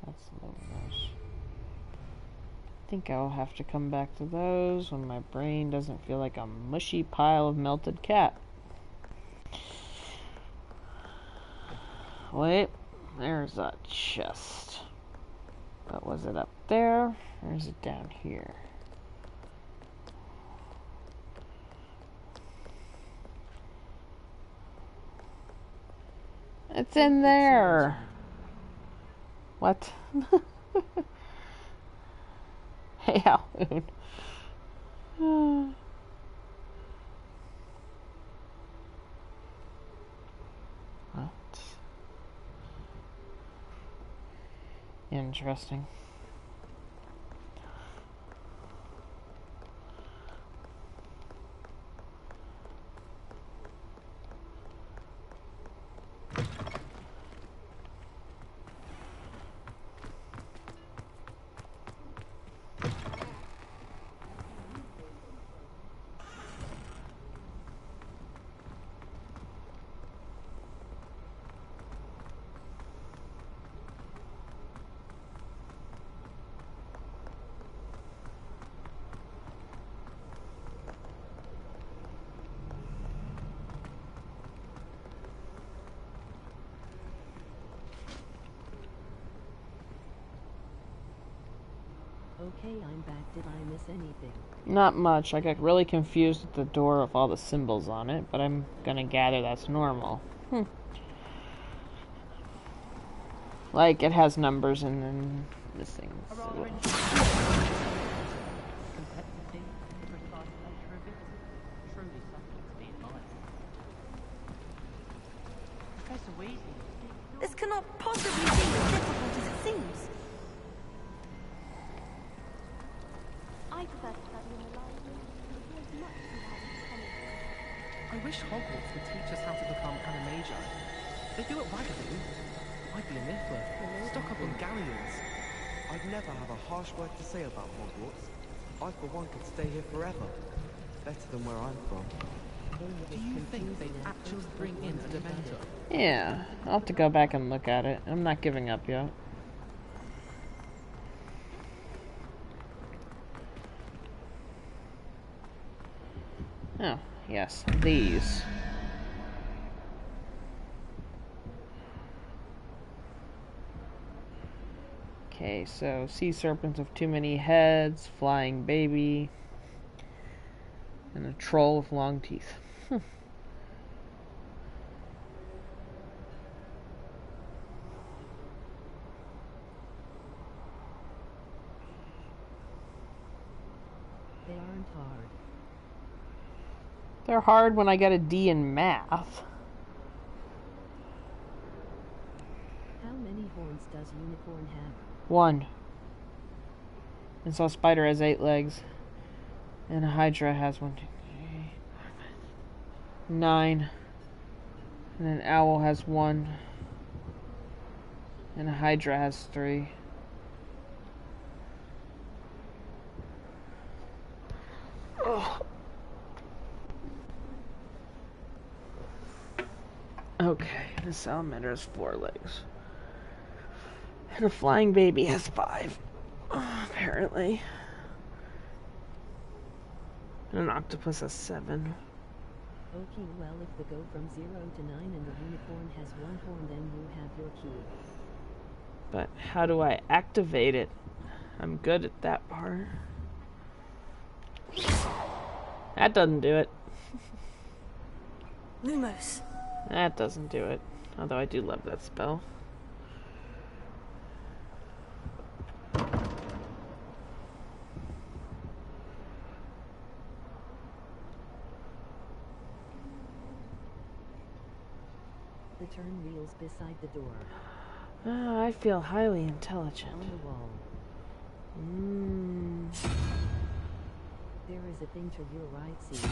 That's those. I think I'll have to come back to those when my brain doesn't feel like a mushy pile of melted cat. Wait, there's a chest. But was it up there, or is it down here? It's in there. What? Hey, Alhoon. What? Interesting. Okay, I'm back. Did I miss anything? Not much. I got really confused at the door with all the symbols on it, but I'm gonna gather that's normal. Like, it has numbers and then missing. So. This cannot possibly be as difficult as it seems. I prefer to study in the library. There's much to learn. I wish Hogwarts would teach us how to become animagi. They do at Wagadu. I'd be a Niffler, stuck up on galleons. I'd never have a harsh word to say about Hogwarts. I, for one, could stay here forever. Better than where I'm from. Do you think they'd actually bring in a Dementor? Yeah, I'll have to go back and look at it. I'm not giving up yet. Oh, yes, these. Okay, so sea serpents with too many heads, flying baby, and a troll with long teeth. They aren't hard. They're hard when I get a D in math. How many horns does unicorn have? 1. And so a spider has 8 legs. And a hydra has 1, 2, 3, 9. And an owl has 1. And a hydra has 3. Ugh. Okay, the salamander has 4 legs. And a flying baby has 5. Apparently. And an octopus has 7. Okay, well, if they go from 0 to 9 and the unicorn has 1 horn, then you have your key. But how do I activate it? I'm good at that part. That doesn't do it. Lumos. That doesn't do it. Although I do love that spell. The turn wheels beside the door. Ah, I feel highly intelligent. On the wall. There is a thing to your right, see.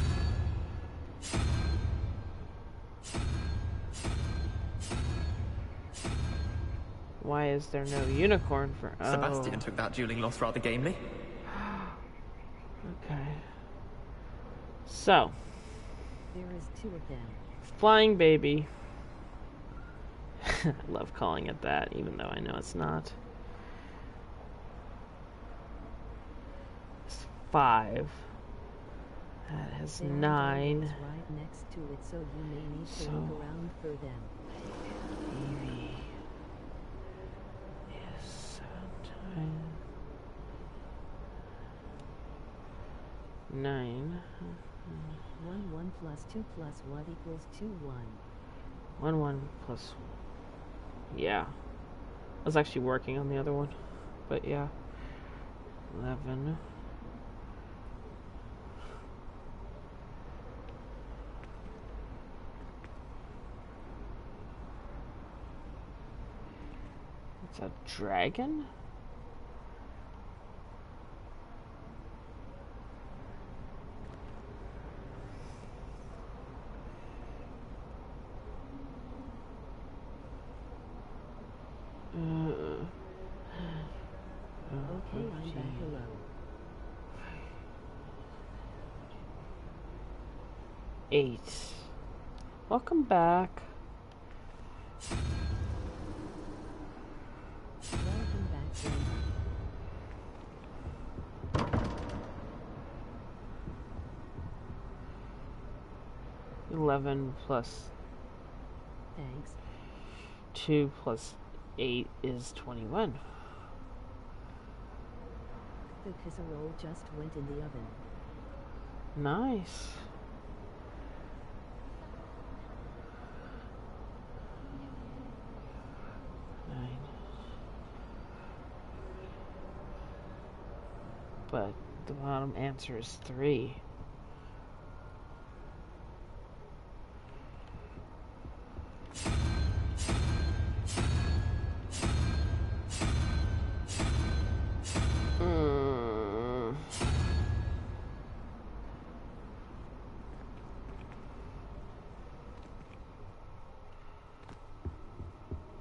Why is there no unicorn for... Oh. Sebastian took that dueling loss rather gamely. Okay. So. There is 2 of them. Flying baby. I love calling it that, even though I know it's not. It's 5. That has 9. Right next to it, so you may need to look around for them. Baby is 7 9. 1 plus 2 plus what equals 2 1. 1 plus. Yeah. I was actually working on the other one. But yeah. 11. It's a dragon? Okay, I'm back alone. 8. Welcome back. Welcome back, then. $11 plus Thanks. 2 plus 8 is 21. The casserole just went in the oven. Nice. But the bottom answer is 3.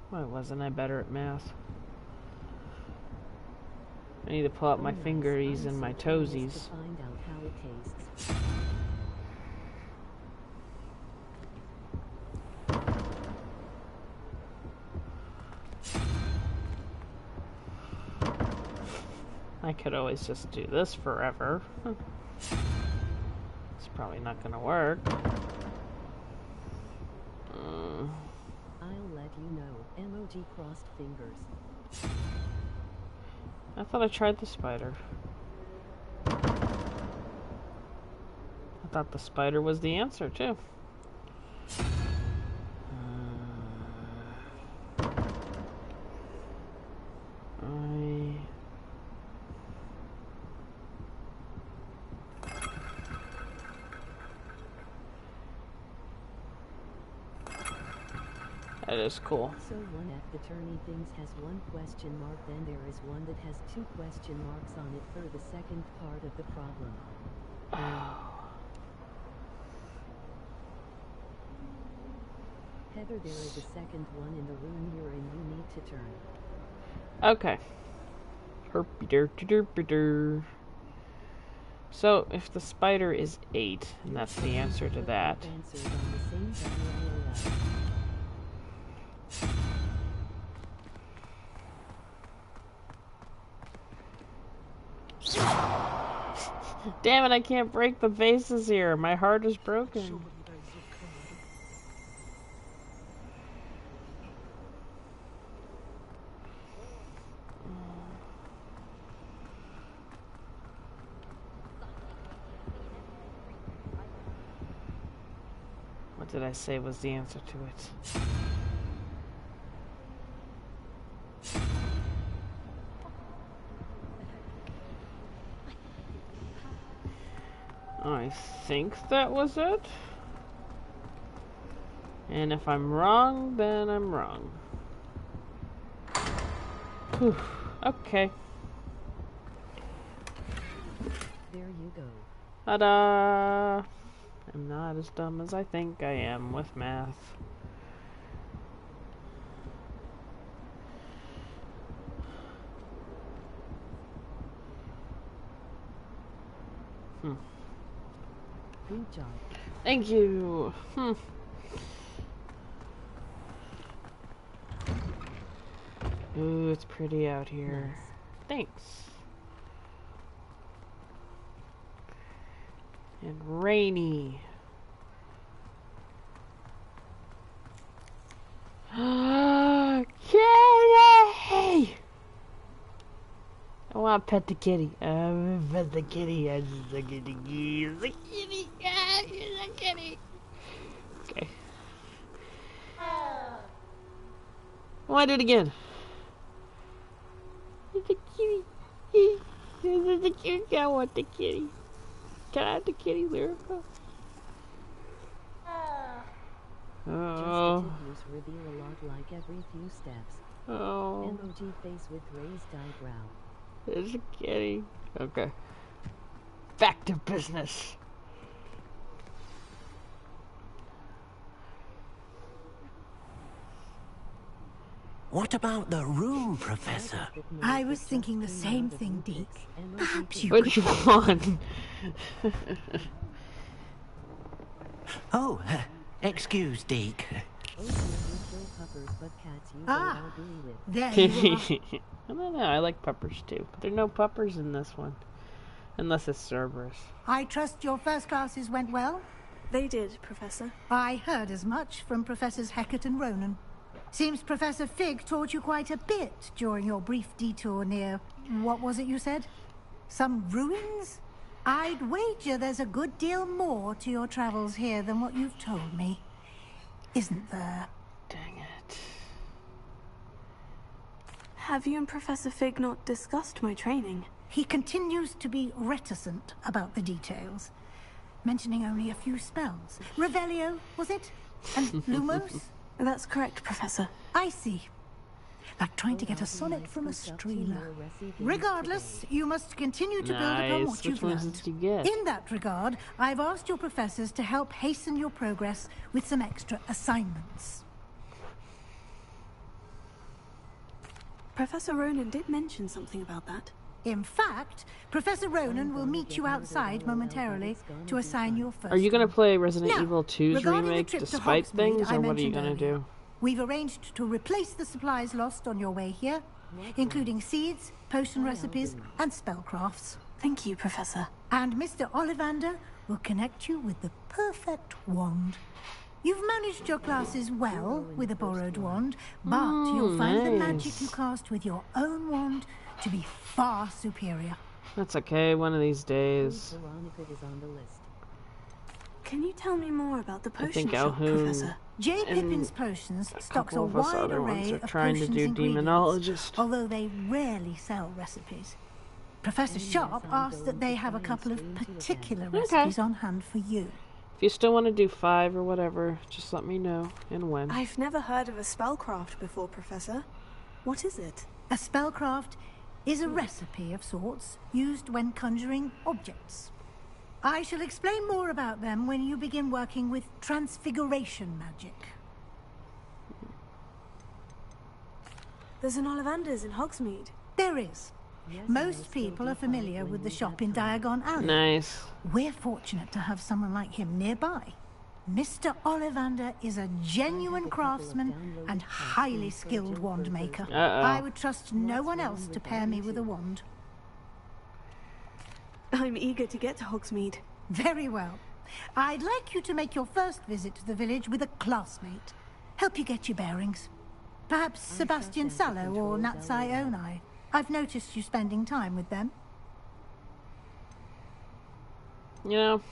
Why wasn't I better at math? I need to pull out my fingeries and my toesies. To find out how it tastes. I could always just do this forever. It's probably not gonna work. I'll let you know. Emoji crossed fingers. I thought I tried the spider. I thought the spider was the answer, too. That is cool. So one at the turny things has one question mark, then there is one that has 2 question marks on it for the second part of the problem. Heather, there is a second one in the room you're in, you need to turn. Okay. Herpy-der-der-der-der. So, if the spider is 8, and that's the answer to that. Damn it, I can't break the vases here. My heart is broken. What did I say was the answer to it? I think that was it. And if I'm wrong, then I'm wrong. Whew. Okay. There you go. Ta-da! I'm not as dumb as I think I am with math. Good job. Thank you. Ooh, it's pretty out here. Nice. Thanks. And rainy. Kitty! I want to pet the kitty. Pet the kitty. I just look at the kitty. It's a kitty. It's a kitty. Okay. I want to do it again. It's a kitty. It's a kitty. I want the kitty. Can I have the kitty, Lyrica? Oh. Just the reveal a lot like every few steps. Oh. Emoji face with raised eyebrow. There's a kitty. Okay. Back to business. What about the room, Professor? I was thinking the same thing, Deke. Perhaps you What do you want? Oh, excuse, Deke. Ah, there you are. I don't know, I like puppers too. But there are no puppers in this one. Unless it's Cerberus. I trust your first classes went well? They did, Professor. I heard as much from Professors Hecat and Ronan. Seems Professor Fig taught you quite a bit during your brief detour near... what was it you said? Some ruins? I'd wager there's a good deal more to your travels here than what you've told me. Isn't there? Dang it. Have you and Professor Fig not discussed my training? He continues to be reticent about the details, mentioning only a few spells. Revelio, was it? And Lumos? That's correct, Professor. I see. Like trying to get a sonnet from a streamer. Regardless, you must continue to build upon what you've learned. In that regard, I've asked your professors to help hasten your progress with some extra assignments. Professor Ronan did mention something about that. In fact, Professor Ronan will meet you outside momentarily to assign your first. Are you going to play Resident now, Evil 2's remake despite things, or what are you going to do? We've arranged to replace the supplies lost on your way here, including seeds, potion recipes, and spellcrafts. Thank you, Professor. And Mr. Ollivander will connect you with the perfect wand. You've managed your classes well with a borrowed wand, but you'll find the magic you cast with your own wand to be far superior. That's okay, one of these days. Veronica is on the list. Can you tell me more about the potion shop, Professor? J. Pippin's Potions stocks a wide array of trying to do demonologist, although they rarely sell recipes. Professor Sharp asked that they have a couple of particular recipes on hand for you. If you still want to do 5 or whatever, just let me know and when. I've never heard of a spellcraft before, Professor. What is it? A spellcraft is a recipe of sorts used when conjuring objects. I shall explain more about them when you begin working with transfiguration magic. There's an Ollivander's in Hogsmeade. There is. Most people are familiar with the shop in Diagon Alley. Nice. We're fortunate to have someone like him nearby. Mr. Ollivander is a genuine craftsman and highly skilled wand maker. I would trust no one else to pair me with a wand. I'm eager to get to Hogsmeade. Very well. I'd like you to make your first visit to the village with a classmate. Help you get your bearings. Perhaps Sebastian Sallow or Natsai Onai. I've noticed you spending time with them. You know,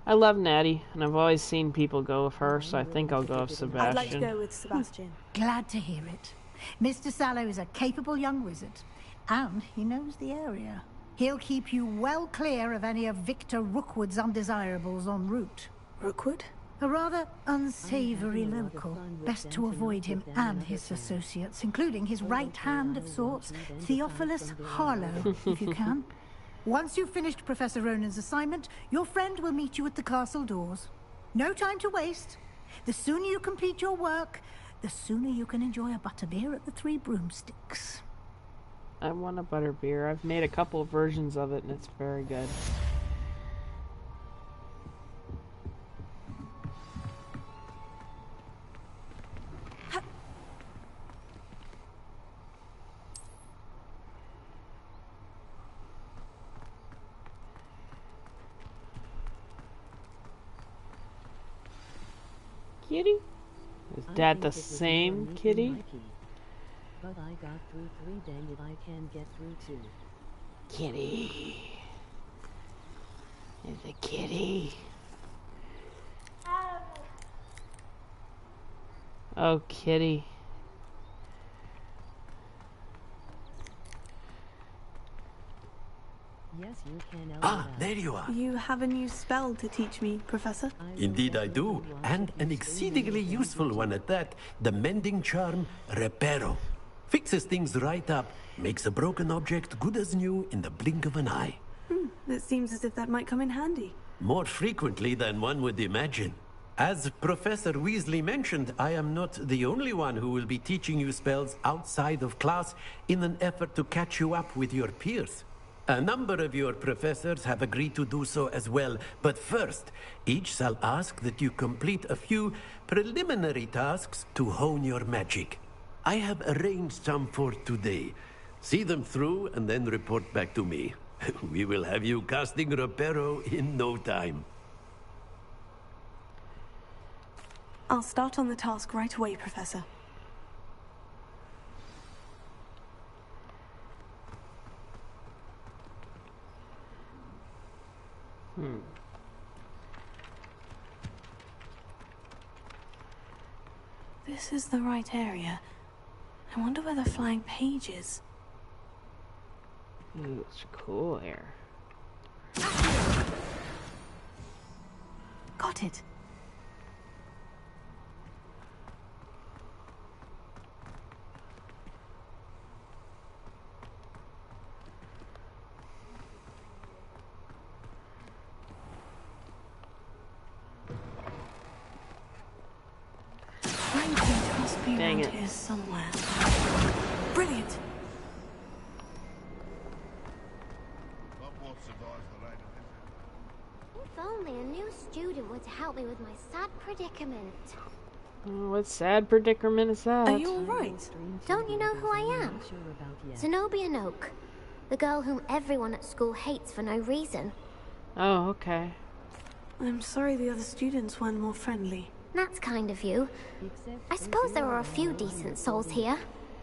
I love Natty, and I've always seen people go with her, so I think I'll go with Sebastian. I'd like to go with Sebastian. Glad to hear it. Mr. Sallow is a capable young wizard, and he knows the area. He'll keep you well clear of any of Victor Rookwood's undesirables en route. Rookwood? A rather unsavory local. Best to avoid him and his associates, including his right hand of sorts, Theophilus Harlow, if you can. Once you've finished Professor Ronan's assignment, your friend will meet you at the castle doors. No time to waste. The sooner you complete your work, the sooner you can enjoy a butterbeer at the Three Broomsticks. I want a butterbeer. I've made a couple of versions of it, and it's very good. Kitty? Is that the same kitty? But I got through 3, dang it, I can get through 2. Kitty. It's a kitty. Oh, kitty. Yes, you can. Ah, there you are. You have a new spell to teach me, Professor? Indeed I do, and an exceedingly useful one at that. The mending charm, Reparo. Fixes things right up, makes a broken object good as new in the blink of an eye. It seems as if that might come in handy. More frequently than one would imagine. As Professor Weasley mentioned, I am not the only one who will be teaching you spells outside of class in an effort to catch you up with your peers. A number of your professors have agreed to do so as well, but first, each shall ask that you complete a few preliminary tasks to hone your magic. I have arranged some for today. See them through and then report back to me. We will have you casting Reparo in no time. I'll start on the task right away, Professor. This is the right area. I wonder where the flying page is. Ooh, it's cool here. Got it. Dang it. Here somewhere. Brilliant. If only a new student would help me with my sad predicament. Oh, what sad predicament is that? Are you alright? Don't you know who I am? Zenobia Noak, the girl whom everyone at school hates for no reason. Oh, okay. I'm sorry the other students weren't more friendly. That's kind of you. I suppose there are a few decent souls here.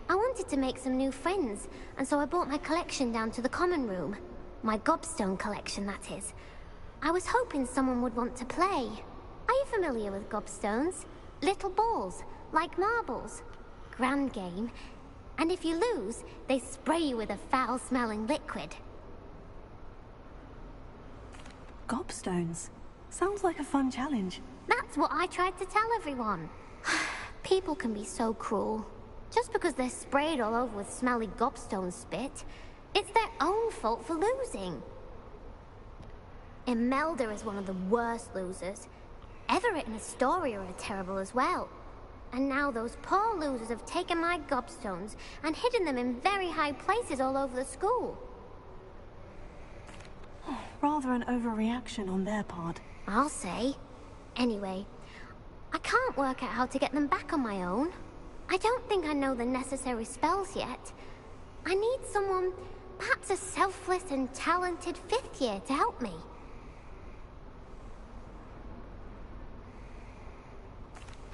I wanted to make some new friends, and so I brought my collection down to the common room. My gobstone collection, that is. I was hoping someone would want to play. Are you familiar with gobstones? Little balls, like marbles. Grand game. And if you lose, they spray you with a foul-smelling liquid. Gobstones? Sounds like a fun challenge. That's what I tried to tell everyone. People can be so cruel. Just because they're sprayed all over with smelly gobstone spit, it's their own fault for losing. Imelda is one of the worst losers. Everett and Astoria are terrible as well. And now those poor losers have taken my gobstones and hidden them in very high places all over the school. Rather an overreaction on their part. I'll say. Anyway, I can't work out how to get them back on my own. I don't think I know the necessary spells yet. I need someone, perhaps a selfless and talented 5th year to help me.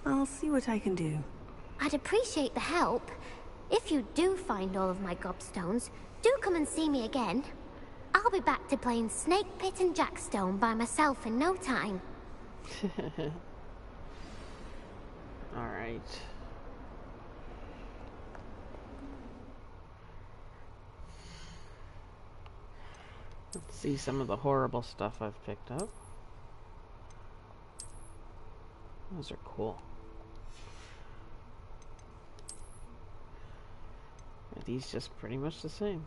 I'll see what I can do. I'd appreciate the help. If you do find all of my gobstones, do come and see me again. I'll be back to playing Snake Pit and Jackstone by myself in no time. Alright. Let's see some of the horrible stuff I've picked up. Those are cool. Are these just pretty much the same?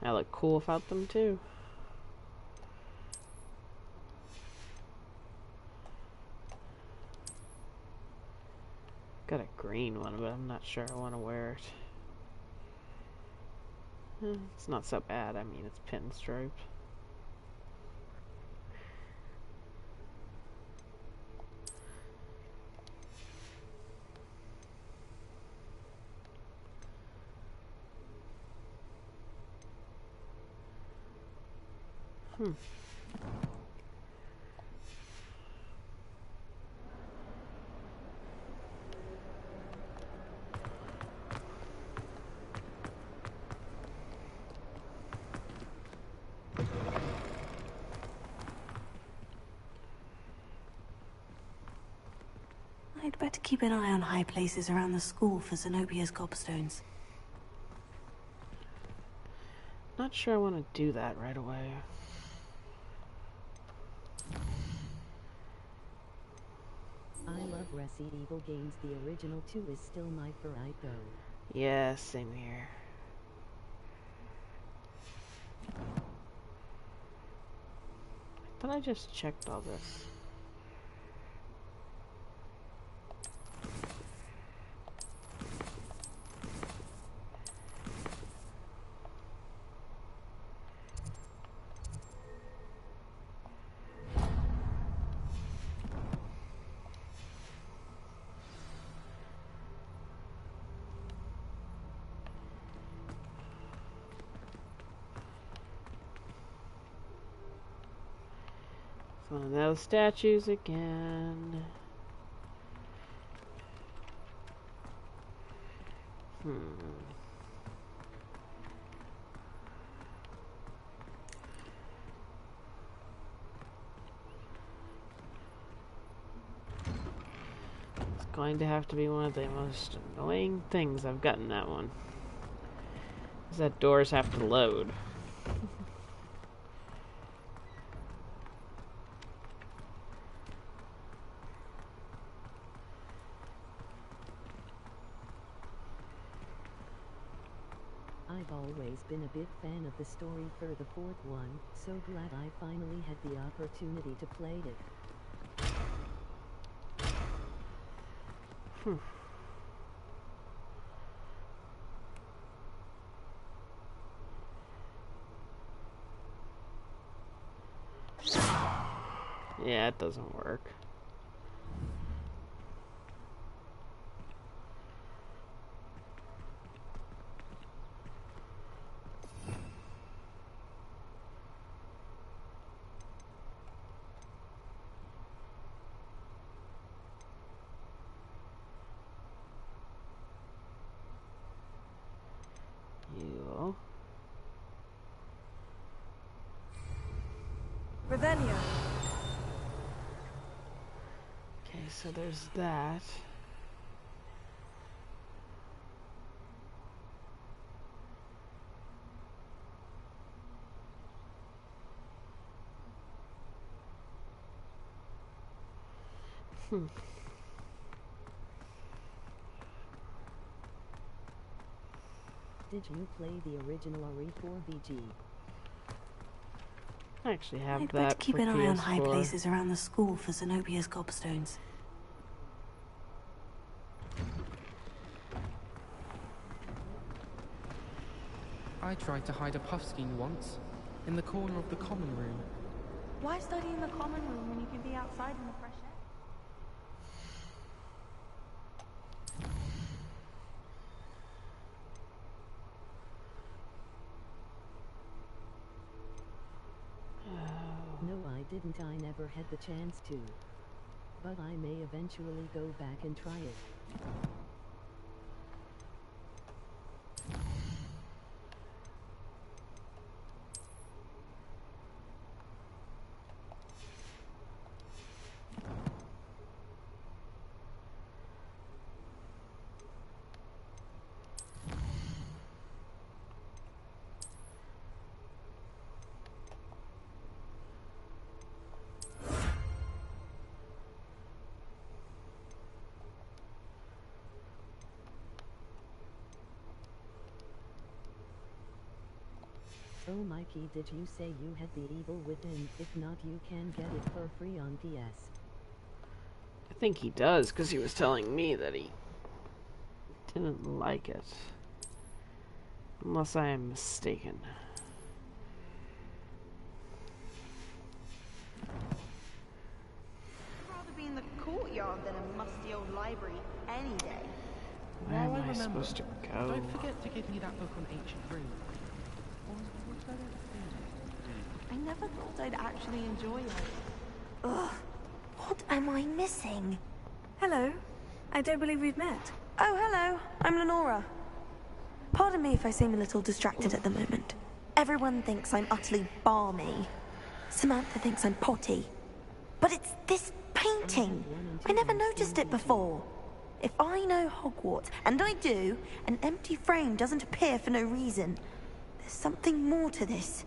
I look cool without them too. Got a green one, but I'm not sure I want to wear it. It's not so bad. I mean, it's pinstriped. I'd better keep an eye on high places around the school for Zenobia's gobstones. Not sure I want to do that right away. I love Resident Evil games. The original 2 is still my favorite though. Yeah, same here. I thought I just checked all this. It's one of those statues again. It's going to have to be one of the most annoying things I've gotten that one. Is that doors have to load. I've always been a big fan of the story for the 4th one, so glad I finally had the opportunity to play it. Yeah, it doesn't work. Revelio. Okay, so there's that. Did you play the original RE4 VG? I actually have I'd that better keep for an eye on high PS4. places around the school for Zenobia's gobstones. I tried to hide a puffskein once, in the corner of the common room. Why study in the common room when you can be outside in the fresh air? No, I didn't. I never had the chance to. But I may eventually go back and try it. Oh Mikey, did you say you had the evil within? If not, you can get it for free on PS. I think he does, because he was telling me that he didn't like it. Unless I am mistaken. I'd rather be in the courtyard than a musty old library any day. Where am I supposed to go? Don't forget to give me that book on ancient Rome. I never thought I'd actually enjoy it. Ugh, what am I missing? Hello. I don't believe we've met. Oh, hello. I'm Lenora. Pardon me if I seem a little distracted at the moment. Everyone thinks I'm utterly balmy. Samantha thinks I'm potty. But it's this painting. I never noticed it before. If I know Hogwarts, and I do, an empty frame doesn't appear for no reason. There's something more to this.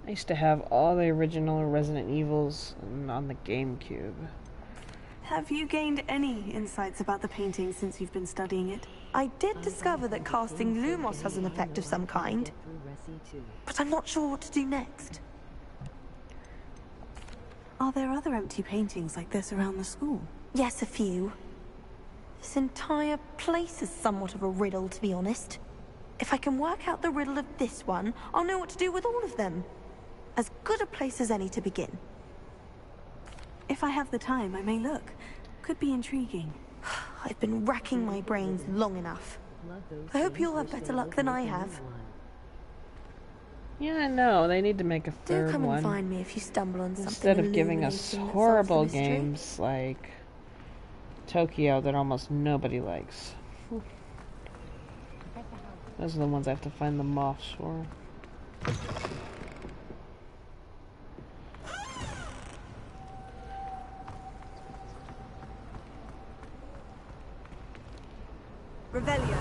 I used to have all the original Resident Evils on the GameCube. Have you gained any insights about the painting since you've been studying it? I did discover that casting Lumos has an effect of some kind, but I'm not sure what to do next. Are there other empty paintings like this around the school? Yes, a few. This entire place is somewhat of a riddle, to be honest. If I can work out the riddle of this one, I'll know what to do with all of them. As good a place as any to begin. If I have the time, I may look. Could be intriguing. I've been racking my brains long enough. I hope you'll have better luck than I have. Yeah, I know. They need to make a third Do come one. and find me if you stumble on something Instead of giving us illuminating that horrible solves the mystery. games like Tokyo that almost nobody likes. Those are the ones I have to find the moths for. Revelio.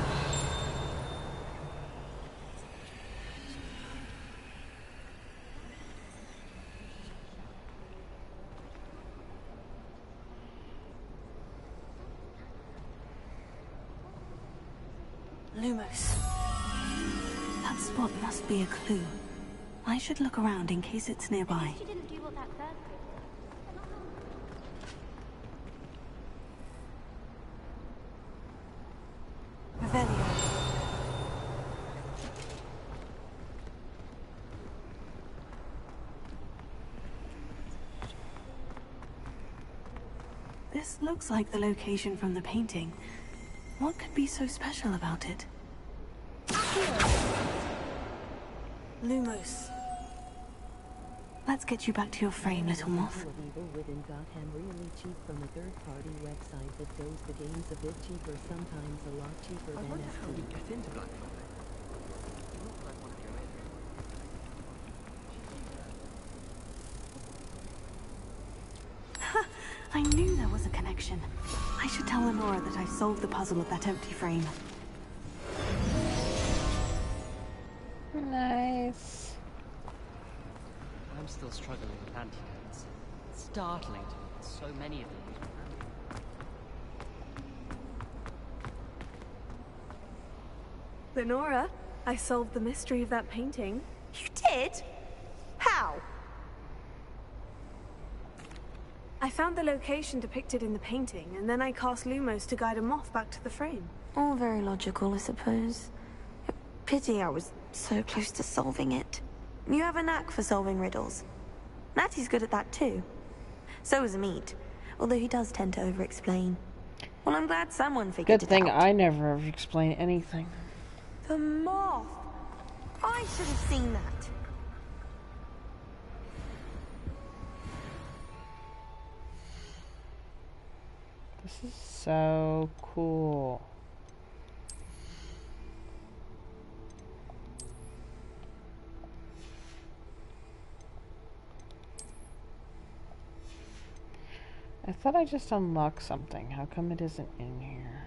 Lumos. That spot must be a clue. I should look around in case it's nearby. She didn't do what that bird did. Revelio. This looks like the location from the painting. What could be so special about it? Lumos. Let's get you back to your frame, little moth. Evil within got him really cheap from a third-party website that goes the games a bit cheaper, sometimes a lot cheaper I than wonder how we Steam. get into Black Friday. Not that I want to go in. I knew there was a connection. I should tell Lenora that I solved the puzzle of that empty frame. Nice. I'm still struggling with antidotes. It's startling to me that so many of them use Lenora, I solved the mystery of that painting. You did? How? I found the location depicted in the painting, and then I cast Lumos to guide a moth back to the frame. All very logical, I suppose. Pity I was so close to solving it. You have a knack for solving riddles. Natty's good at that too. So is Amit, although he does tend to over-explain. Well, I'm glad someone figured Good it thing out. I never ever explain anything. The moth! I should have seen that. This is so cool. I thought I just unlocked something. How come it isn't in here?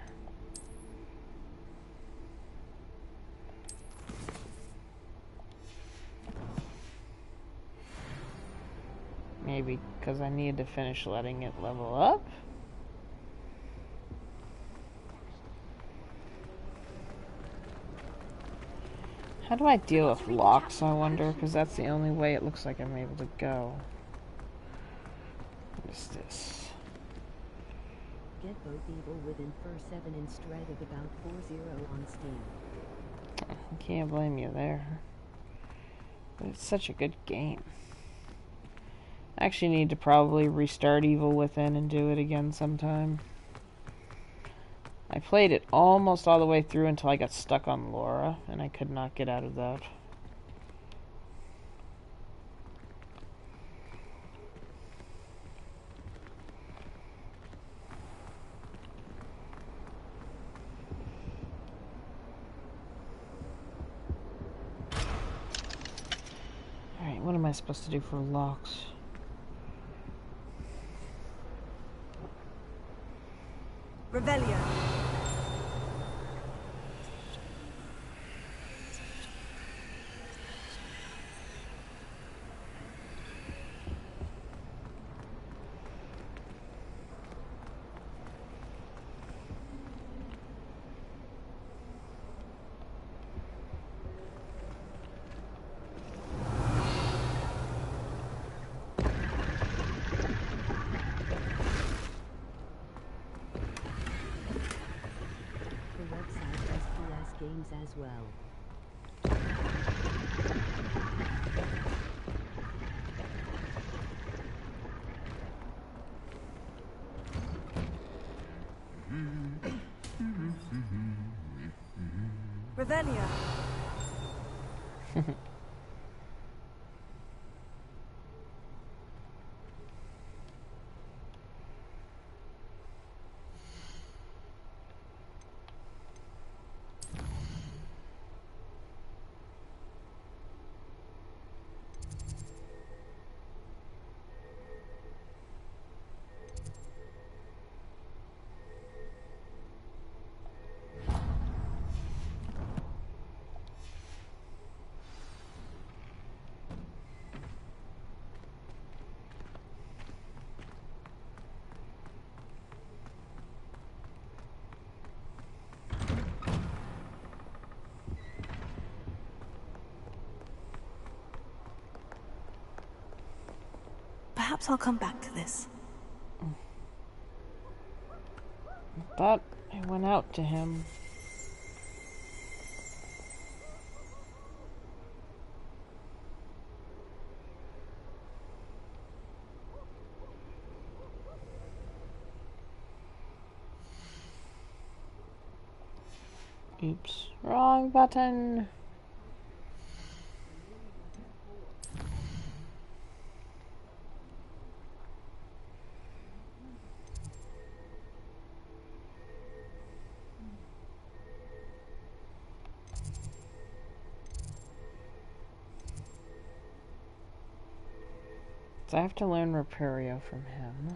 Maybe because I need to finish letting it level up? How do I deal with locks, I wonder? Because that's the only way it looks like I'm able to go. What is this? Get both Evil Within for 7 in stride of about 4.0 on Steam. I can't blame you there. But it's such a good game. I actually need to probably restart Evil Within and do it again sometime. I played it almost all the way through until I got stuck on Laura, and I could not get out of that. Alright, what am I supposed to do for locks? Revelio. Games as well. Revelio. Perhaps I'll come back to this. I thought I went out to him. Oops, wrong button. So I have to learn Repario from him.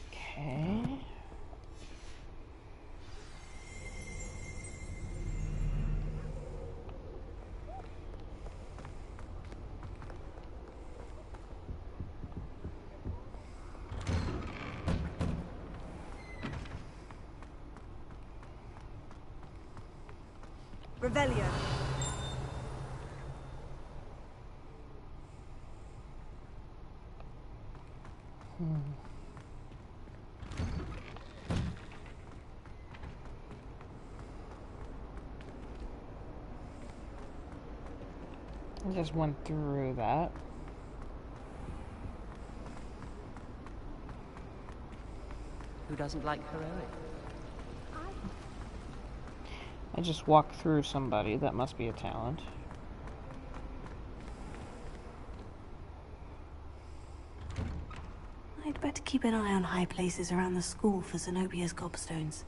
Okay. Revelio. I just went through that. Who doesn't like heroic? I just walked through somebody. That must be a talent. I'd better keep an eye on high places around the school for Zenobia's gobstones.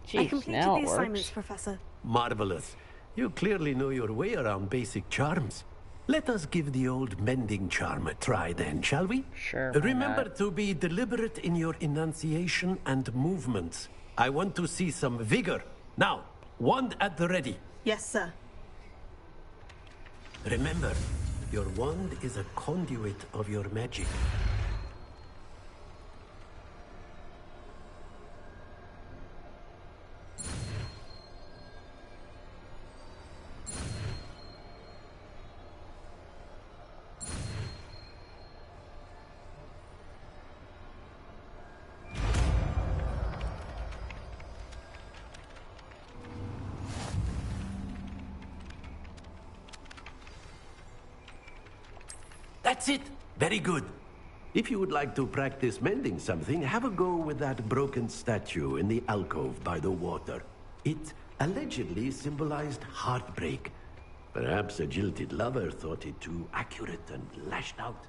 Jeez, I completed now the it assignments, works. Professor. Marvelous. You clearly know your way around basic charms. Let us give the old mending charm a try then, shall we? Sure. Remember to be deliberate in your enunciation and movements. I want to see some vigor. Now, wand at the ready. Yes, sir. Remember, your wand is a conduit of your magic. That's it. Very good. If you would like to practice mending something, have a go with that broken statue in the alcove by the water. It allegedly symbolized heartbreak. Perhaps a jilted lover thought it too accurate and lashed out.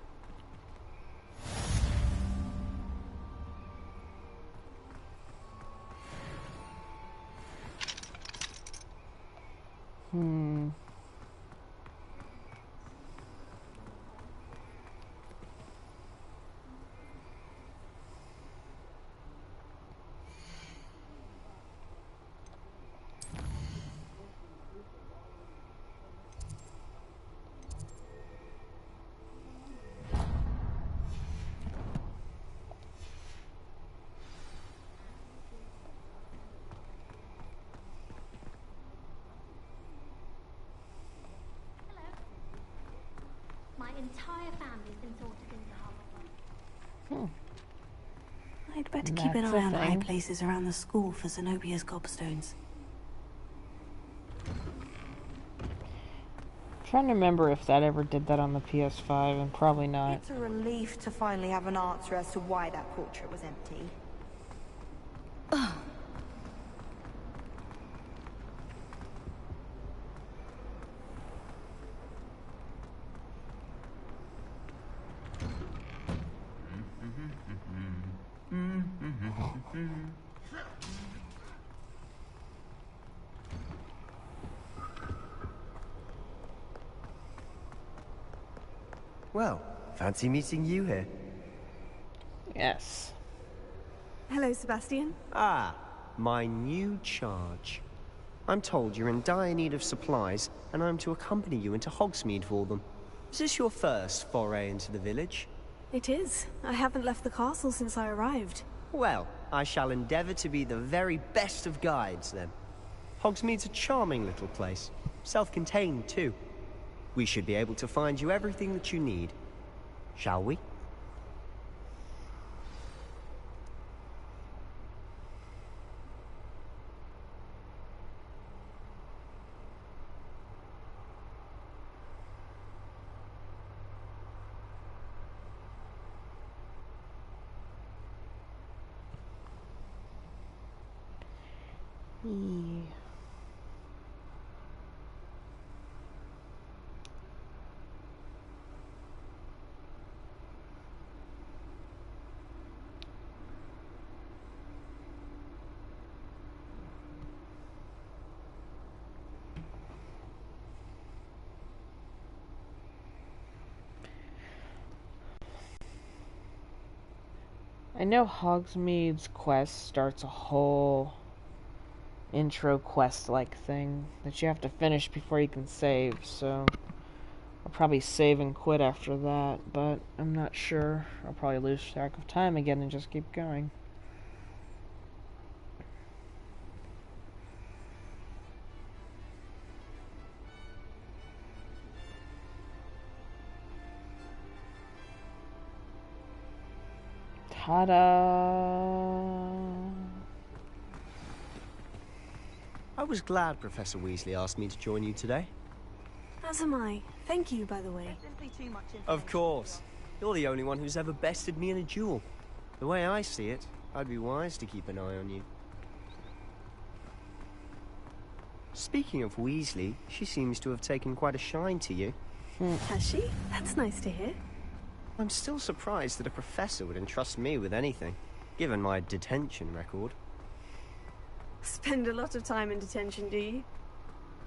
My entire family's been sorted into Hogwarts. I'd better keep an eye on high places around the school for Zenobia's gobstones. Trying to remember if that ever did that on the PS5, and probably not. It's a relief to finally have an answer as to why that portrait was empty. Well, fancy meeting you here. Yes. Hello, Sebastian. Ah, my new charge. I'm told you're in dire need of supplies, and I'm to accompany you into Hogsmeade for them. Is this your first foray into the village? It is. I haven't left the castle since I arrived. Well, I shall endeavour to be the very best of guides, then. Hogsmeade's a charming little place. Self-contained, too. We should be able to find you everything that you need. Shall we? I know Hogsmeade's quest starts a whole intro quest-like thing that you have to finish before you can save, so I'll probably save and quit after that, but I'm not sure. I'll probably lose track of time again and just keep going. Ta-da! I was glad Professor Weasley asked me to join you today. As am I. Thank you, by the way. Of course. You're the only one who's ever bested me in a duel. The way I see it, I'd be wise to keep an eye on you. Speaking of Weasley, she seems to have taken quite a shine to you. Has she? That's nice to hear. I'm still surprised that a professor would entrust me with anything, given my detention record. Spend a lot of time in detention, do you?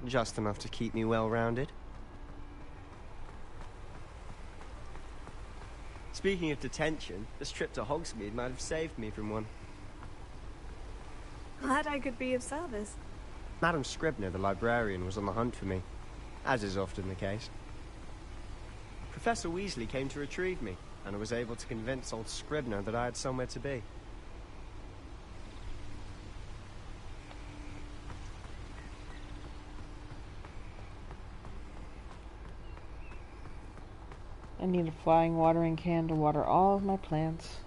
Just enough to keep me well-rounded. Speaking of detention, this trip to Hogsmeade might have saved me from one. Glad I could be of service. Madam Scribner, the librarian, was on the hunt for me, as is often the case. Professor Weasley came to retrieve me, and I was able to convince old Scribner that I had somewhere to be. I need a flying watering can to water all of my plants.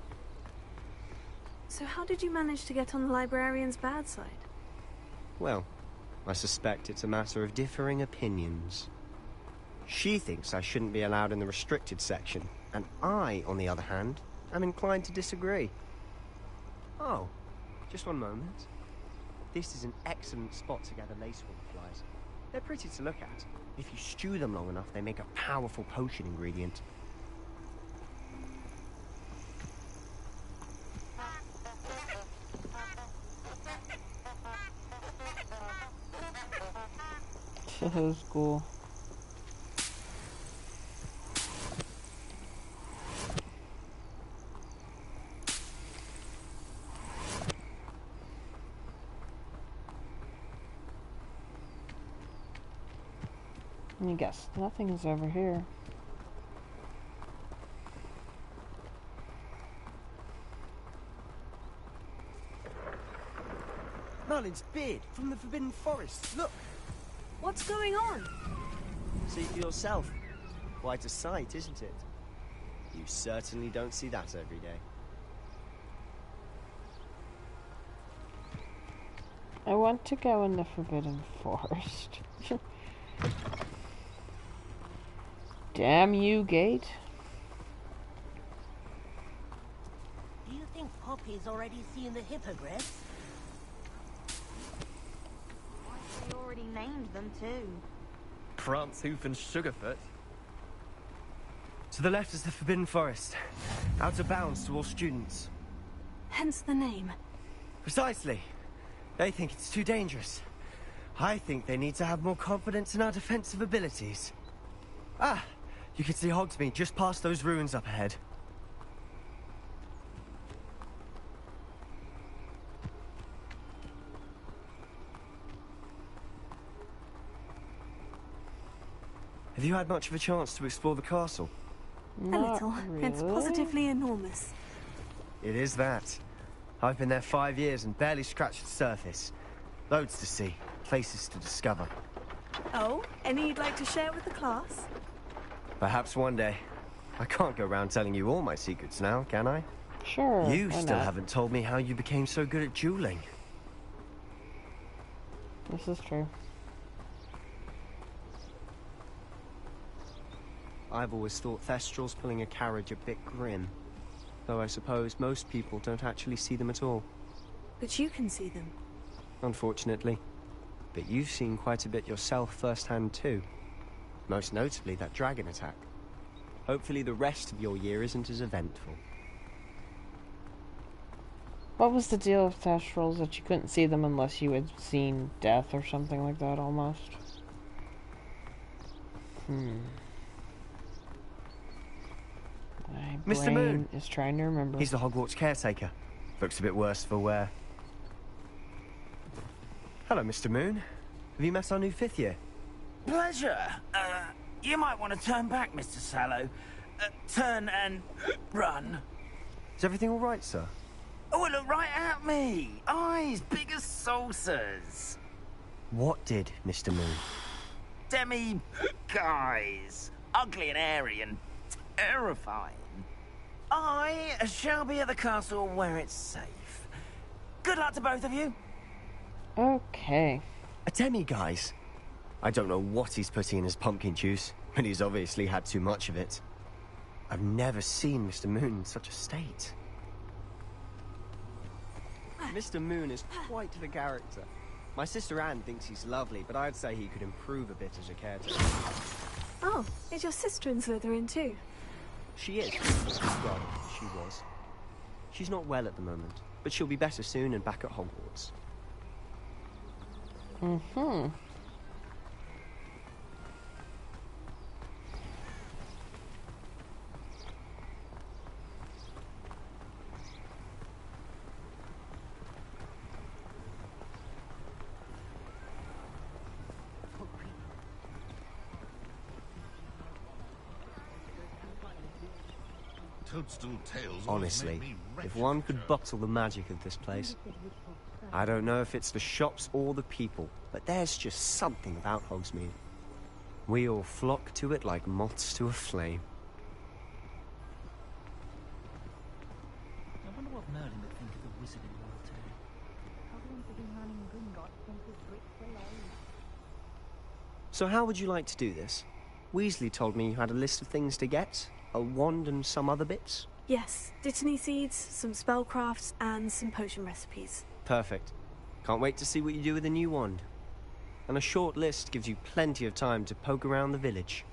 So how did you manage to get on the librarian's bad side? Well, I suspect it's a matter of differing opinions. She thinks I shouldn't be allowed in the restricted section, and I, on the other hand, am inclined to disagree. Oh, just one moment. This is an excellent spot to gather lacewing flies. They're pretty to look at. If you stew them long enough, they make a powerful potion ingredient. That was cool. I guess nothing is over here. Merlin's beard from the Forbidden Forest. Look! What's going on? See for yourself. Quite a sight, isn't it? You certainly don't see that every day. I want to go in the Forbidden Forest. Damn you, gate. Do you think Poppy's already seen the hippogriffs? They already named them too. Prance, Hoof and Sugarfoot. To the left is the Forbidden Forest. Out of bounds to all students. Hence the name. Precisely. They think it's too dangerous. I think they need to have more confidence in our defensive abilities. Ah! You can see Hogsmeade just past those ruins up ahead. Have you had much of a chance to explore the castle? A little. It's positively enormous. It is that. I've been there 5 years and barely scratched the surface. Loads to see, places to discover. Oh, any you'd like to share with the class? Perhaps one day. I can't go around telling you all my secrets now, can I? Sure. You still haven't told me how you became so good at dueling. This is true. I've always thought Thestrals pulling a carriage a bit grim. Though I suppose most people don't actually see them at all. But you can see them. Unfortunately. But you've seen quite a bit yourself firsthand too. Most notably that dragon attack. Hopefully the rest of your year isn't as eventful. What was the deal with Thestrals that you couldn't see them unless you had seen death or something like that almost? My Mr. Moon is trying to remember. He's the Hogwarts caretaker. Looks a bit worse for wear. Hello, Mr. Moon. Have you met our new 5th year? Pleasure. You might want to turn back, Mr. Sallow. Turn and run. Is everything all right, sir? Oh, look right at me. Eyes big as saucers. What did, Mr. Moon? Demi guys. Ugly and airy and terrifying. I shall be at the castle where it's safe. Good luck to both of you. Okay. Attend me, guys. I don't know what he's putting in his pumpkin juice, but he's obviously had too much of it. I've never seen Mr. Moon in such a state. Mr. Moon is quite the character. My sister Anne thinks he's lovely, but I'd say he could improve a bit as a caretaker. Oh, is your sister in Slytherin too? She is. Well, she was. She's not well at the moment, but she'll be better soon and back at Hogwarts. Mm-hmm. Toadstool tales Honestly, if one could bottle the magic of this place. I don't know if it's the shops or the people, but there's just something about Hogsmeade. We all flock to it like moths to a flame. I wonder what Merlin would think of the wizarding world today. So how would you like to do this? Weasley told me you had a list of things to get. A wand and some other bits? Yes, dittany seeds, some spellcrafts, and some potion recipes. Perfect. Can't wait to see what you do with the new wand. And a short list gives you plenty of time to poke around the village.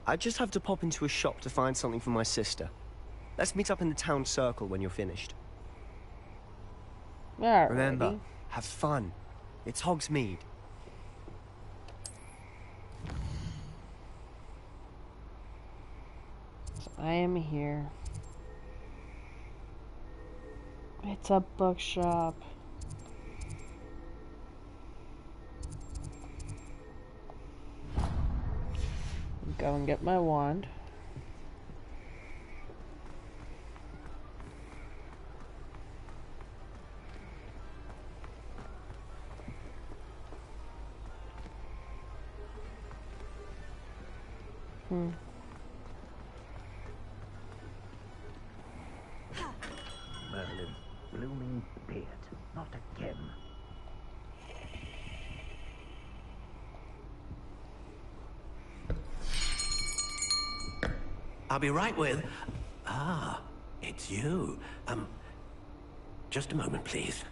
I just have to pop into a shop to find something for my sister. Let's meet up in the town circle when you're finished. Alrighty. Remember, have fun. It's Hogsmeade. I am here. It's a bookshop. Go and get my wand. Merlin, blooming beard, not again. I'll be right with... Ah, it's you. Just a moment, please.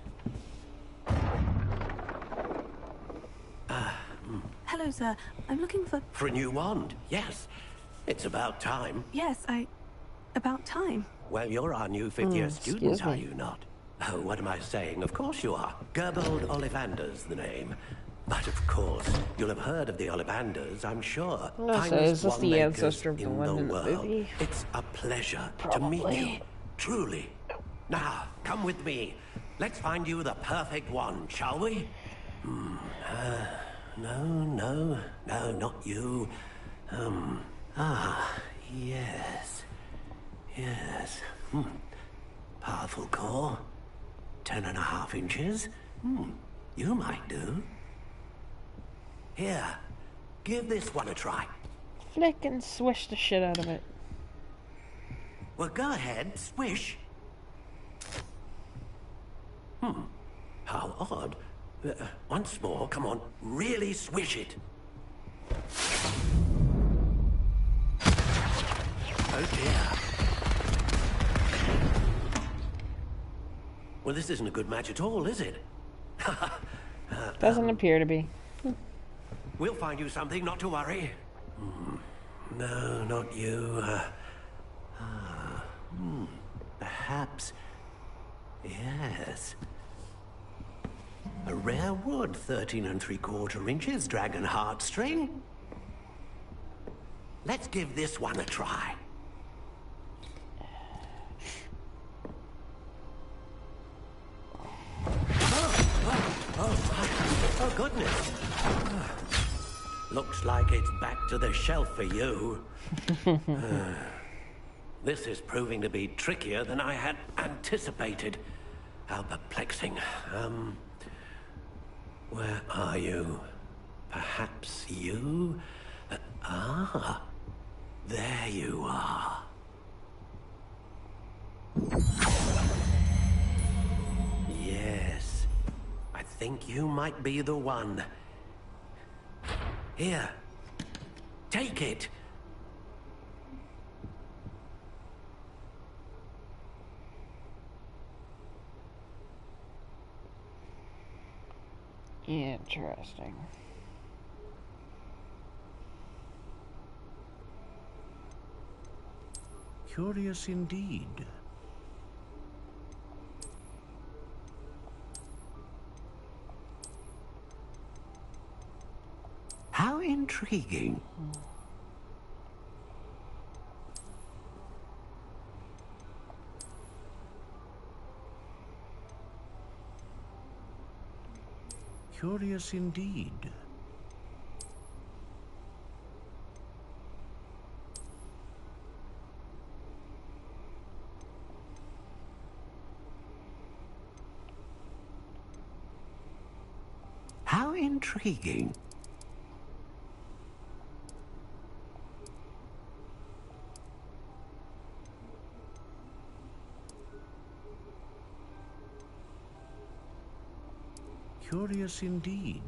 Hello, sir. I'm looking for... For a new wand, yes. It's about time. Yes, about time. Well, you're our new fifth-year student, are you not? Oh, what am I saying? Of course you are. Gerbold Ollivander's the name. But of course, you'll have heard of the Ollivanders, I'm sure. Is this the ancestor of the one in the movie? It's a pleasure to meet you. Truly. Now, come with me. Let's find you the perfect one, shall we? No, not you. Yes. Powerful core. 10.5 inches. You might do. Here, give this one a try. Flick and swish the shit out of it. Well, go ahead, swish. How odd. Once more, come on, really swish it. Oh dear. Well, this isn't a good match at all, is it? Doesn't appear to be. We'll find you something, not to worry. No, not you. Perhaps. Yes. A rare wood, 13 3/4 inches, dragon heartstring. Let's give this one a try. Oh, goodness. Looks like it's back to the shelf for you. This is proving to be trickier than I had anticipated. How perplexing. Where are you? Perhaps you? There you are. think you might be the one. Here. Take it. Interesting. Curious indeed. How intriguing. Curious indeed. How intriguing. Curious indeed.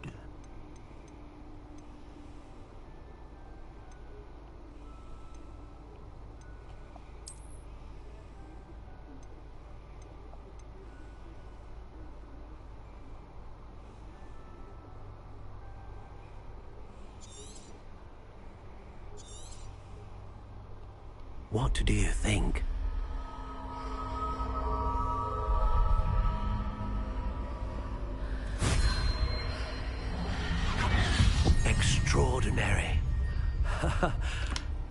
What do you think? Extraordinary.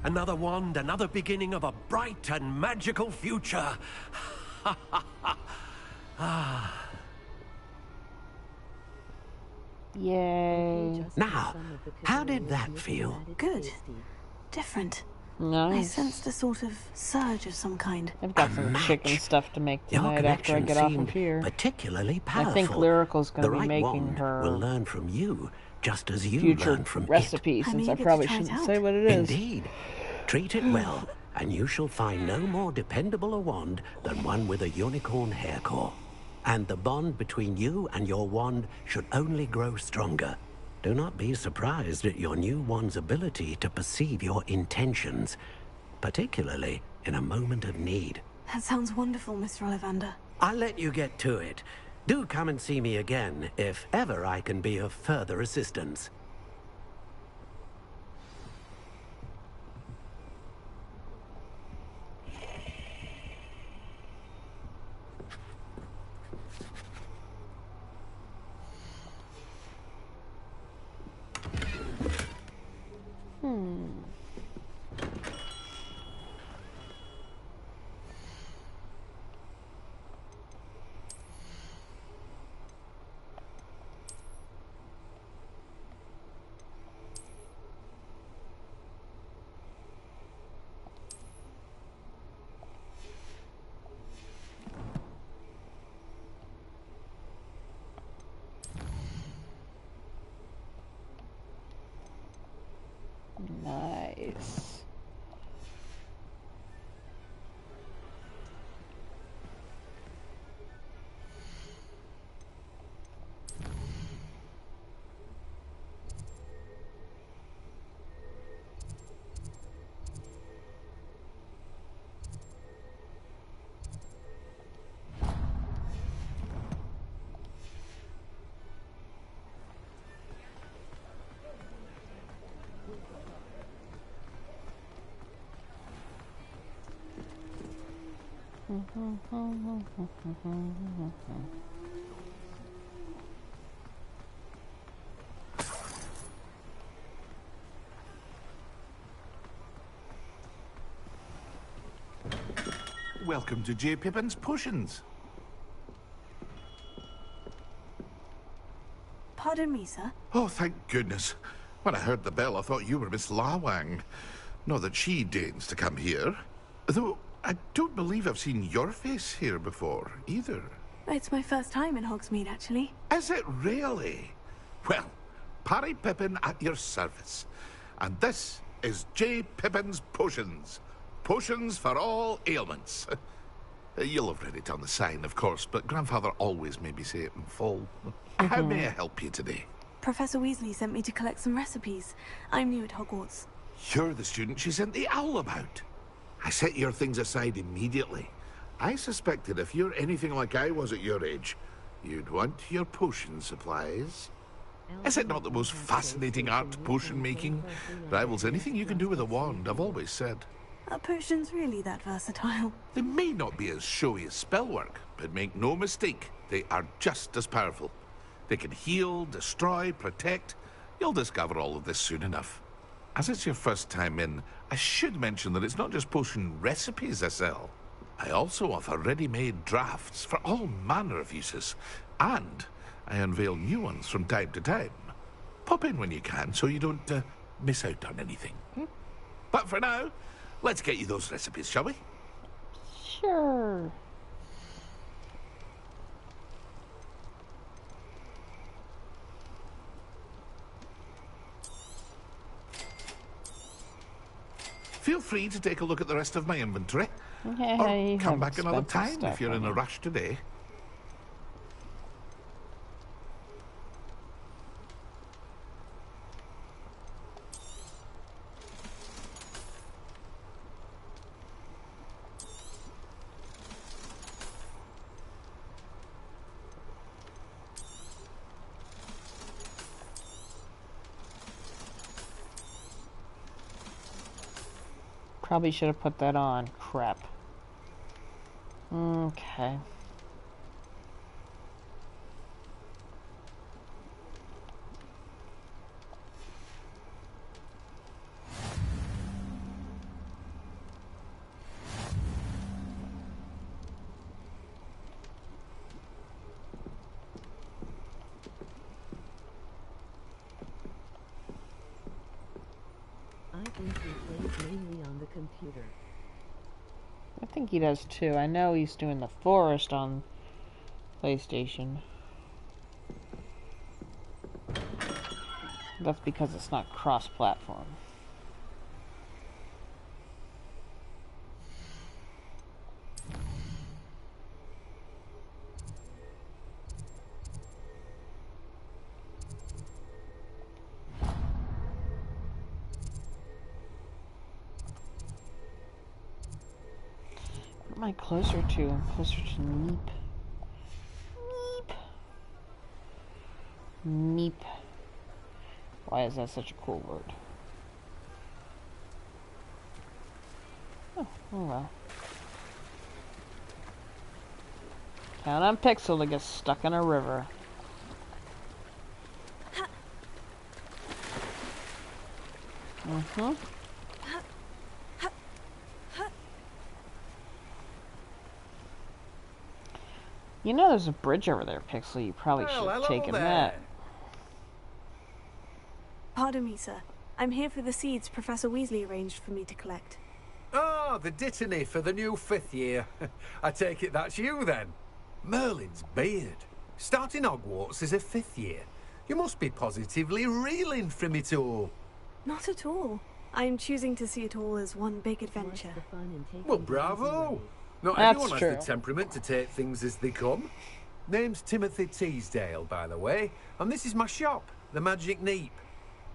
Another wand, another beginning of a bright and magical future. Yay. Now, how did that feel? Good. Different. Nice. I sensed a sort of surge of some kind. I've got some chicken stuff to make Your tonight after I connection get off seemed of here. particularly powerful. I think Lyrical's going the to be right making wand her will learn from you, just as you future learn from recipe, it. since I probably shouldn't say what it is. Indeed. Treat it well, and you shall find no more dependable a wand than one with a unicorn hair core. And the bond between you and your wand should only grow stronger. Do not be surprised at your new wand's ability to perceive your intentions, particularly in a moment of need. That sounds wonderful, Mr. Ollivander. I'll let you get to it. Do come and see me again if ever I can be of further assistance. Nice. Welcome to J. Pippin's Potions. Pardon me, sir. Oh, thank goodness. When I heard the bell, I thought you were Miss Lawang. Not that she deigns to come here. Though, I don't believe I've seen your face here before, either. It's my first time in Hogsmeade, actually. Is it really? Well, Parry Pippin at your service. And this is J. Pippin's Potions. Potions for all ailments. You'll have read it on the sign, of course, but Grandfather always made me say it in full. How may I help you today? Professor Weasley sent me to collect some recipes. I'm new at Hogwarts. You're the student she sent the owl about. I set your things aside immediately. I suspected if you're anything like I was at your age, you'd want your potion supplies. Is it not the most fascinating art, potion making? Rivals anything you can do with a wand, I've always said. Are potions really that versatile? They may not be as showy as spellwork, but make no mistake, they are just as powerful. They can heal, destroy, protect. You'll discover all of this soon enough. As it's your first time in, I should mention that it's not just potion recipes I sell. I also offer ready-made drafts for all manner of uses, and I unveil new ones from time to time. Pop in when you can so you don't miss out on anything. But for now, let's get you those recipes, shall we? Sure. Feel free to take a look at the rest of my inventory. Yeah, or come back another time if you're in a rush today. Probably should have put that on. Crap. Okay. I think he plays mainly on the computer. I think he does too. I know he's doing the forest on PlayStation. That's because it's not cross-platform. What am I closer to? I'm closer to Neep. Neep. Neep. Why is that such a cool word? Oh well. Count on Pixel to get stuck in a river. Mm-hmm. You know there's a bridge over there, Pixel. You probably should have taken that. Pardon me, sir. I'm here for the seeds Professor Weasley arranged for me to collect. Oh, the dittany for the new 5th year. I take it that's you, then. Merlin's beard. Starting Hogwarts as a 5th year. You must be positively reeling from it all. Not at all. I'm choosing to see it all as one big adventure. Well, bravo. Not That's everyone true. has the temperament to take things as they come. Name's Timothy Teasdale, by the way, and this is my shop, the Magic Neep.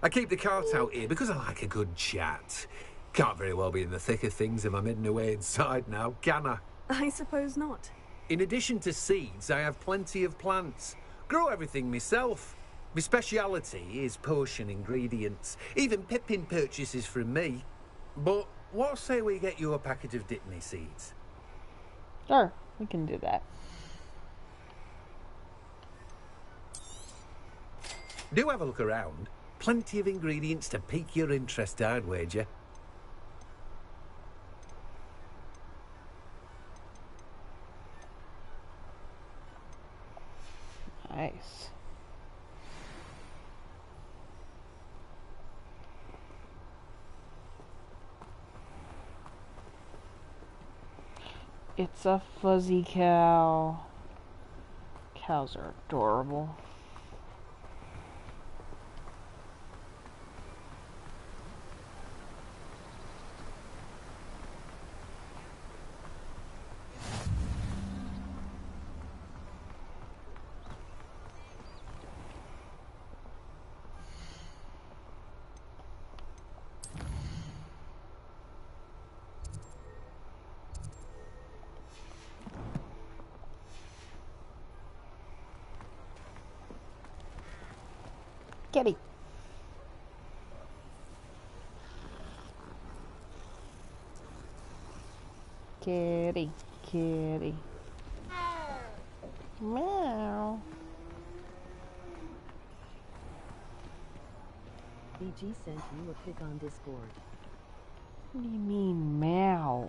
I keep the cart out here because I like a good chat. Can't very well be in the thick of things if I'm hidden away inside now, can I? I suppose not. In addition to seeds, I have plenty of plants. Grow everything myself. My speciality is potion ingredients. Even Pippin purchases from me. But what say we get you a packet of Dittany seeds? Sure, we can do that. Do have a look around. Plenty of ingredients to pique your interest, I'd wager. Nice. It's a fuzzy cow. Cows are adorable. Kitty. Kitty, kitty. Meow. BG sent you a pic on Discord. What do you mean, meow?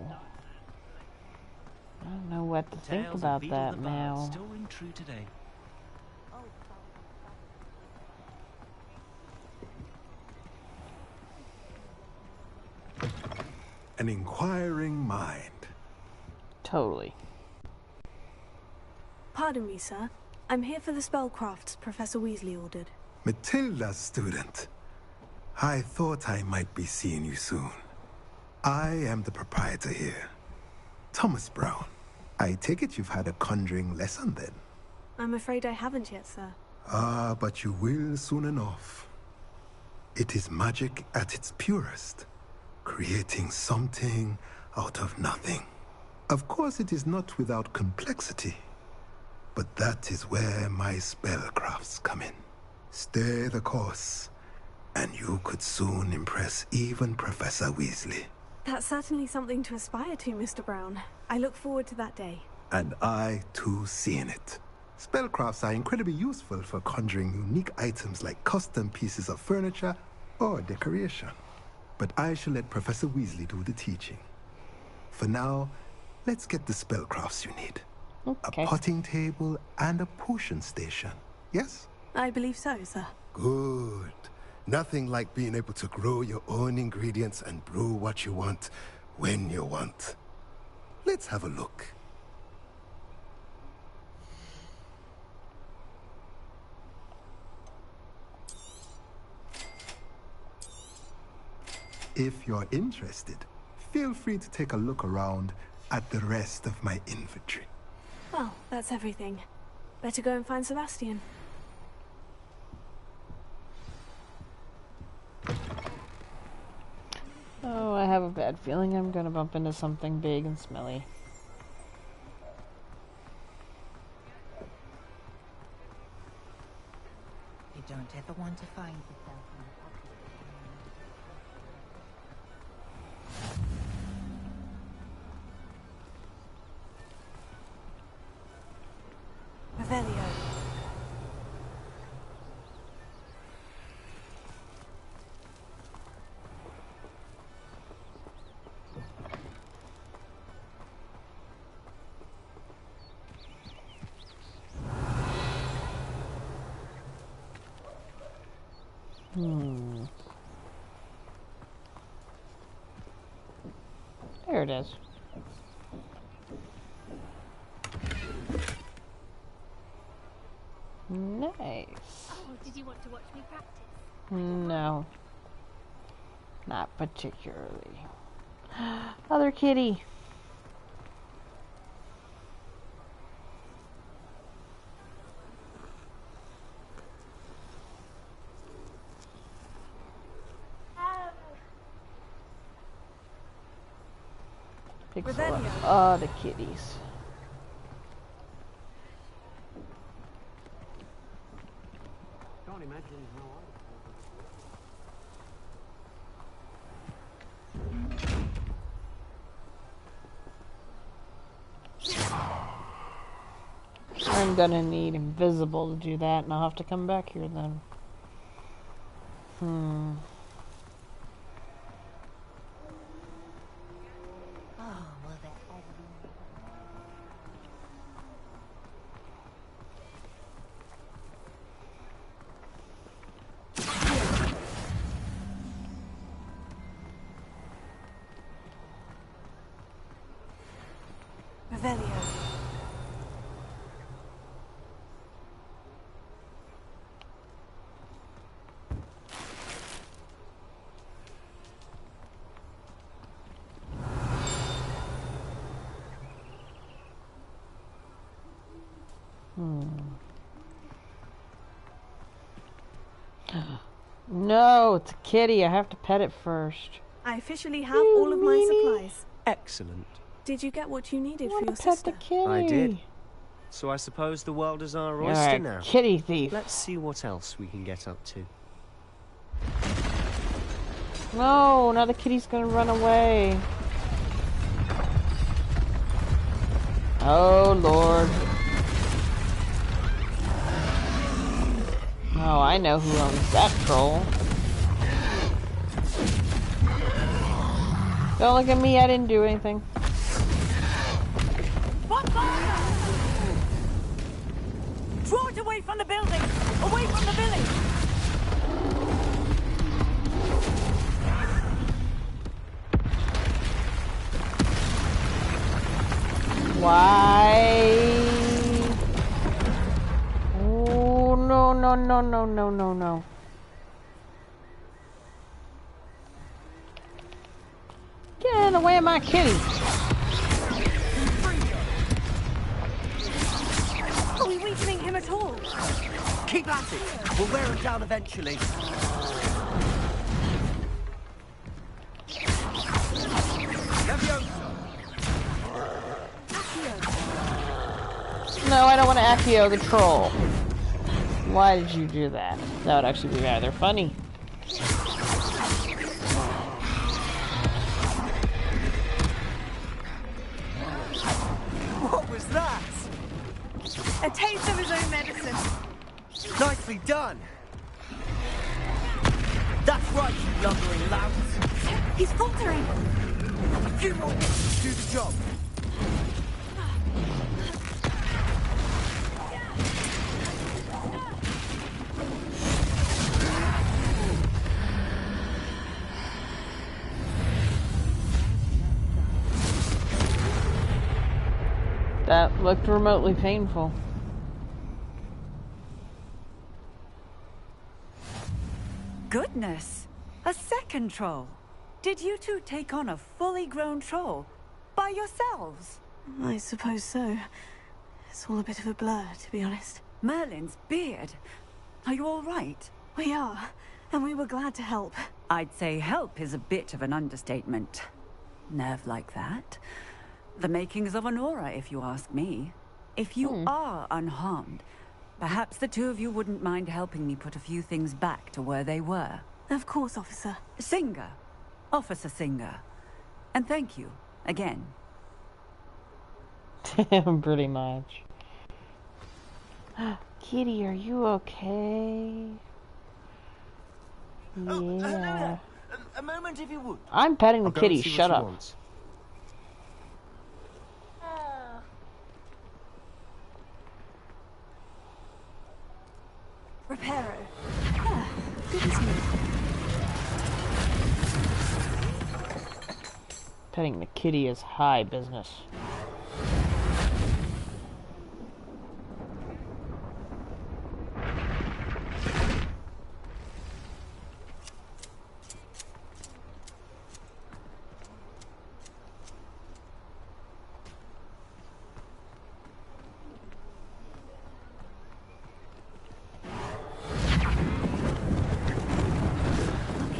I don't know what to think about that, meow. Still ring true today. An inquiring mind. Totally. Pardon me, sir. I'm here for the spellcrafts Professor Weasley ordered. Matilda's student. I thought I might be seeing you soon. I am the proprietor here. Thomas Brown. I take it you've had a conjuring lesson then? I'm afraid I haven't yet, sir. Ah, but you will soon enough. It is magic at its purest, creating something out of nothing. Of course, it is not without complexity, but that is where my spellcrafts come in. Stay the course, and you could soon impress even Professor Weasley. That's certainly something to aspire to, Mr. Brown. I look forward to that day. And I, too, seeing it. Spellcrafts are incredibly useful for conjuring unique items like custom pieces of furniture or decoration. But I shall let Professor Weasley do the teaching. For now, let's get the spellcrafts you need. Okay. A potting table and a potion station, yes? I believe so, sir. Good. Nothing like being able to grow your own ingredients and brew what you want, when you want. Let's have a look. If you're interested, feel free to take a look around at the rest of my inventory. Well, that's everything. Better go and find Sebastian. Oh, I have a bad feeling I'm gonna bump into something big and smelly. You don't ever want to find yourself in a Revelio. There it is. Nice. Oh, did you want to watch me practice? No. Not particularly. Other kitty. Pixel. Oh, the kitties. Can't imagine how I'm gonna need invisible to do that, and I'll have to come back here then. Revelio. No, it's a kitty. I have to pet it first. I officially have all of my supplies. Excellent. Did you get what you needed for your Pet sister? the kitty. I did. So I suppose the world is our oyster You're a now. kitty thief. Let's see what else we can get up to. No, now the kitty's gonna run away. Oh, Lord. Oh, I know who owns that troll. Don't look at me, I didn't do anything. Draw it away from the building! Away from the village! Why? Oh, no, no, no, no, no, no, no. Get in the way of my kitty. Are we weakening him at all? Keep at it. We'll wear him down eventually. No, I don't want to Accio the troll. Why did you do that? That would actually be rather funny. What was that? A taste of his own medicine. Nicely done. That's right, you lumbering louts. He's faltering. A few more minutes to do the job. That looked remotely painful. Goodness, a second troll. Did you two take on a fully grown troll by yourselves? I suppose so. It's all a bit of a blur, to be honest. Merlin's beard. Are you all right? We are, and we were glad to help. I'd say help is a bit of an understatement. Nerve like that. The makings of an aura, if you ask me. If you are unharmed, perhaps the two of you wouldn't mind helping me put a few things back to where they were. Of course, officer. Singer. Officer Singer. And thank you, again. Pretty much. Kitty, are you okay? Yeah. A moment if you would. I'm petting the kitty, shut up. Reparo. Ah, good to see you. Petting the kitty is high business.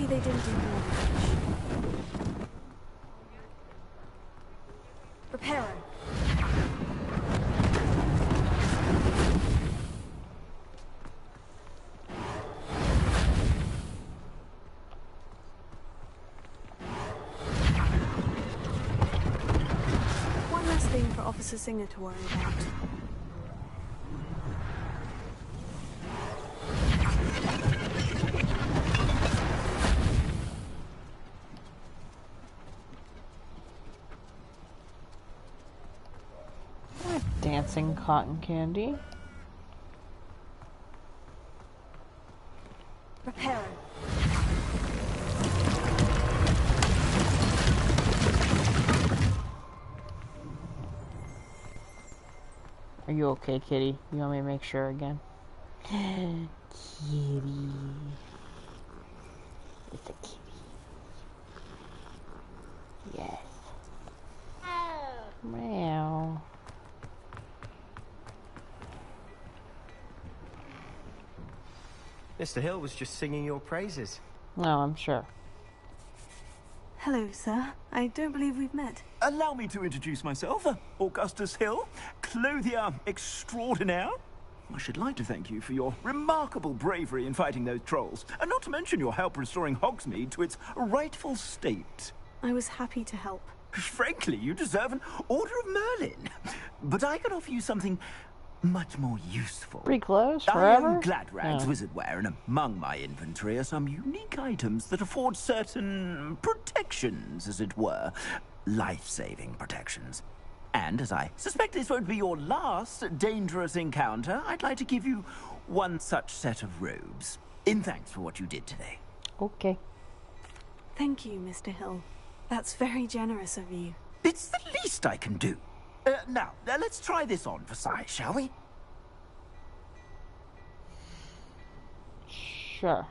They didn't do more damage. Reparo. One less thing for Officer Singer to worry about. Dancing cotton candy. Reparo. Are you okay, kitty? You want me to make sure again? Kitty. It's a kitty. Yes. Meow. Mr. Hill was just singing your praises. No, I'm sure. Hello, sir. I don't believe we've met. Allow me to introduce myself. Augustus Hill, clothier extraordinaire. I should like to thank you for your remarkable bravery in fighting those trolls, and not to mention your help restoring Hogsmeade to its rightful state. I was happy to help. Frankly, you deserve an Order of Merlin. But I can offer you something much more useful. Free clothes I forever? own Gladrag's Oh. wizard wear, and among my inventory are some unique items that afford certain protections, as it were. Life-saving protections. And as I suspect this won't be your last dangerous encounter, I'd like to give you one such set of robes, in thanks for what you did today. Okay. Thank you, Mr. Hill. That's very generous of you. It's the least I can do. Now, let's try this on for size, shall we? Sure.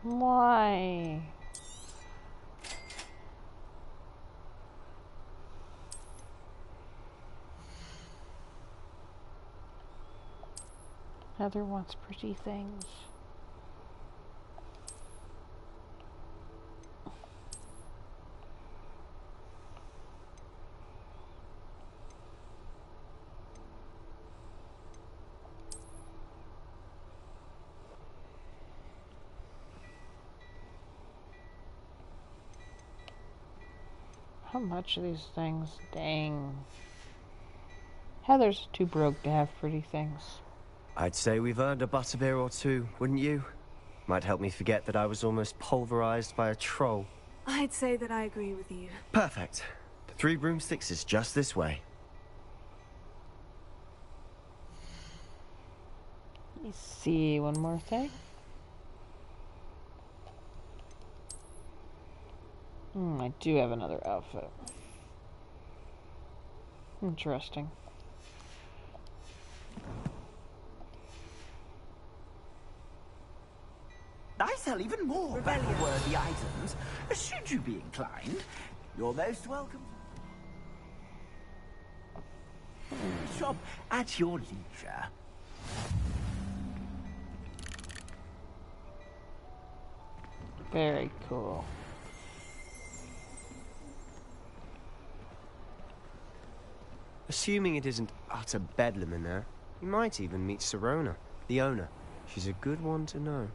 Why? Heather wants pretty things. How much are these things? Dang. Heather's too broke to have pretty things. I'd say we've earned a butterbeer or two, wouldn't you? Might help me forget that I was almost pulverized by a troll. I'd say that I agree with you. Perfect. The 3 broomsticks is just this way. Let me see one more thing. I do have another outfit. Interesting. I sell even more battle-worthy items. Should you be inclined, you're most welcome. Shop at your leisure. Very cool. Assuming it isn't utter bedlam in there, you might even meet Sirona, the owner. She's a good one to know.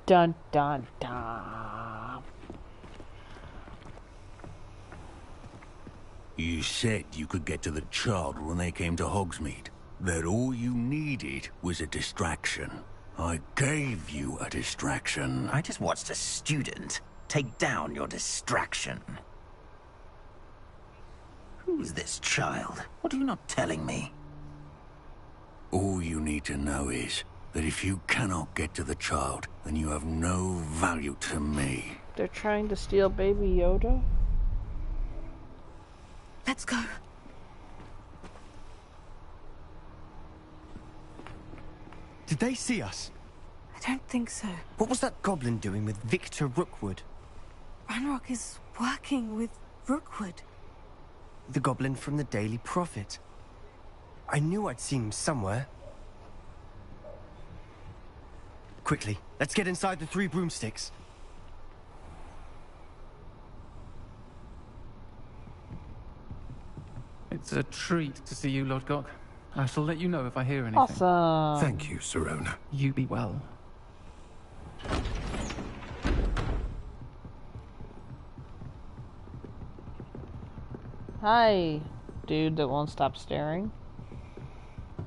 Dun dun dun. You said you could get to the child when they came to Hogsmeade. That all you needed was a distraction. I gave you a distraction. I just watched a student take down your distraction. Who's this child? What are you not telling me? All you need to know is that if you cannot get to the child, then you have no value to me. They're trying to steal Baby Yoda? Let's go. Did they see us? I don't think so. What was that goblin doing with Victor Rookwood? Ranrock is working with Rookwood. The goblin from the Daily Prophet. I knew I'd seen him somewhere. Quickly, let's get inside the 3 broomsticks. It's a treat to see you, Lodgok. I shall let you know if I hear anything. Awesome. Thank you, Sirona. You be well. Hi, dude that won't stop staring.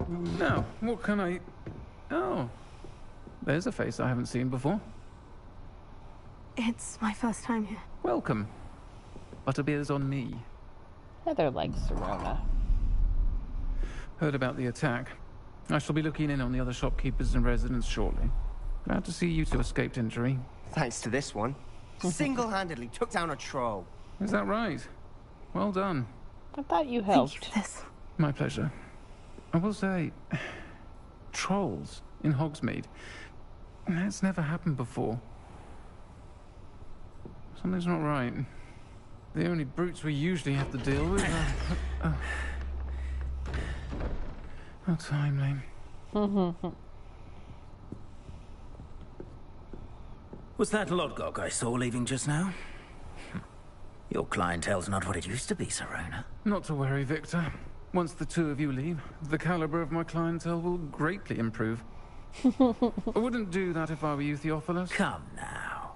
Now, what can I... Oh, there's a face I haven't seen before. It's my first time here. Welcome. Butterbeer's on me. Heather likes Sirona. Heard about the attack. I shall be looking in on the other shopkeepers and residents shortly. Glad to see you two escaped injury. Thanks to this one. Single-handedly took down a troll. Is that right? Well done. I thought you helped. My pleasure. I will say, trolls in Hogsmeade. That's never happened before. Something's not right. The only brutes we usually have to deal with are... How timely. Was that Lodgok I saw leaving just now? Your clientele's not what it used to be, Serona. Not to worry, Victor. Once the two of you leave, the caliber of my clientele will greatly improve. I wouldn't do that if I were you, Theophilus. Come now.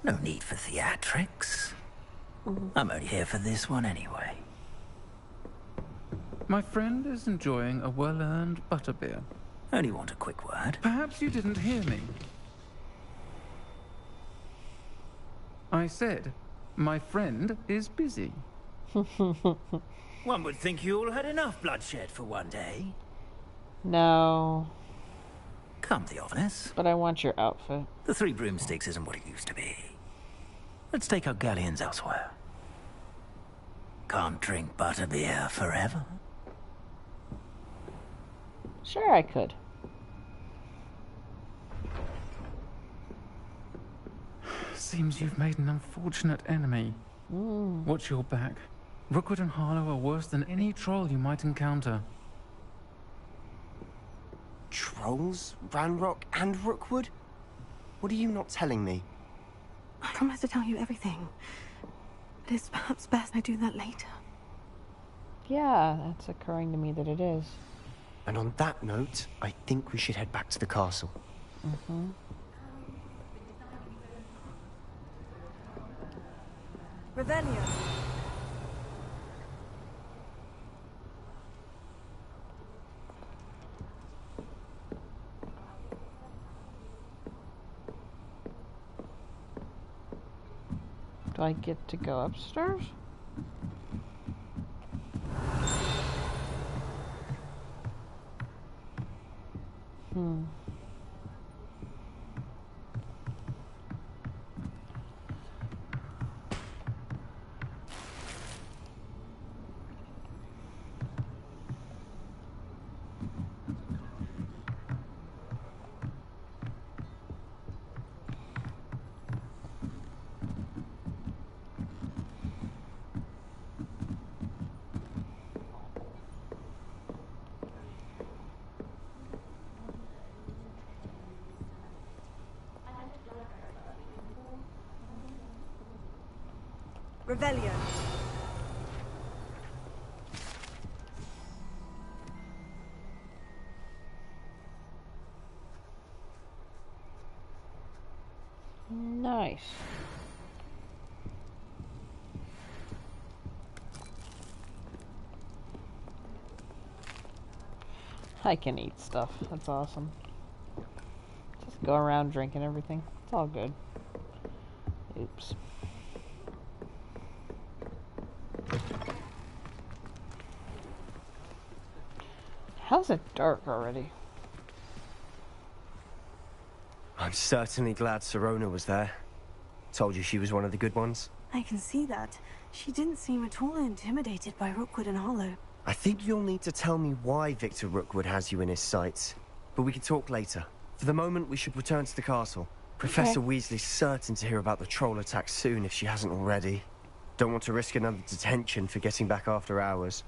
No need for theatrics. I'm only here for this one anyway. My friend is enjoying a well-earned butterbeer. Only want a quick word. Perhaps you didn't hear me. I said, my friend is busy. One would think you all had enough bloodshed for one day. No. Come, Theophilus. But I want your outfit. The Three Broomsticks isn't what it used to be. Let's take our galleons elsewhere. Can't drink butterbeer forever. Sure, I could. Seems you've made an unfortunate enemy. Watch your back. Rookwood and Harlow are worse than any troll you might encounter. Trolls? Ranrock and Rookwood? What are you not telling me? I promise to tell you everything. But it's perhaps best I do that later. Yeah, that's occurring to me that it is. And on that note, I think we should head back to the castle. Revelio. Do I get to go upstairs? Revelio. Nice. I can eat stuff. That's awesome. Just go around drinking everything. It's all good. Oops. How's it dark already? I'm certainly glad Serona was there. Told you she was one of the good ones. I can see that. She didn't seem at all intimidated by Rookwood and Harlow. I think you'll need to tell me why Victor Rookwood has you in his sights. But we can talk later. For the moment, we should return to the castle. Professor Weasley's certain to hear about the troll attack soon if she hasn't already. Don't want to risk another detention for getting back after hours.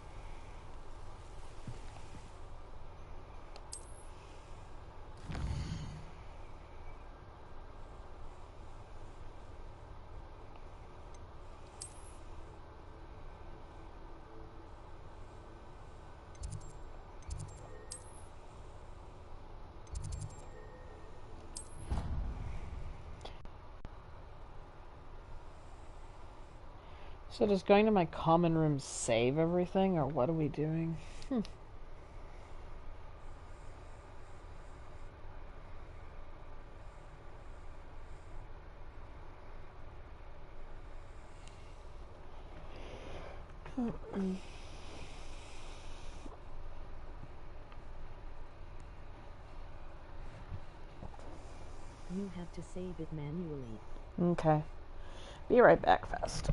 So does going to my common room save everything, or what are we doing? You have to save it manually. Okay. Be right back fast.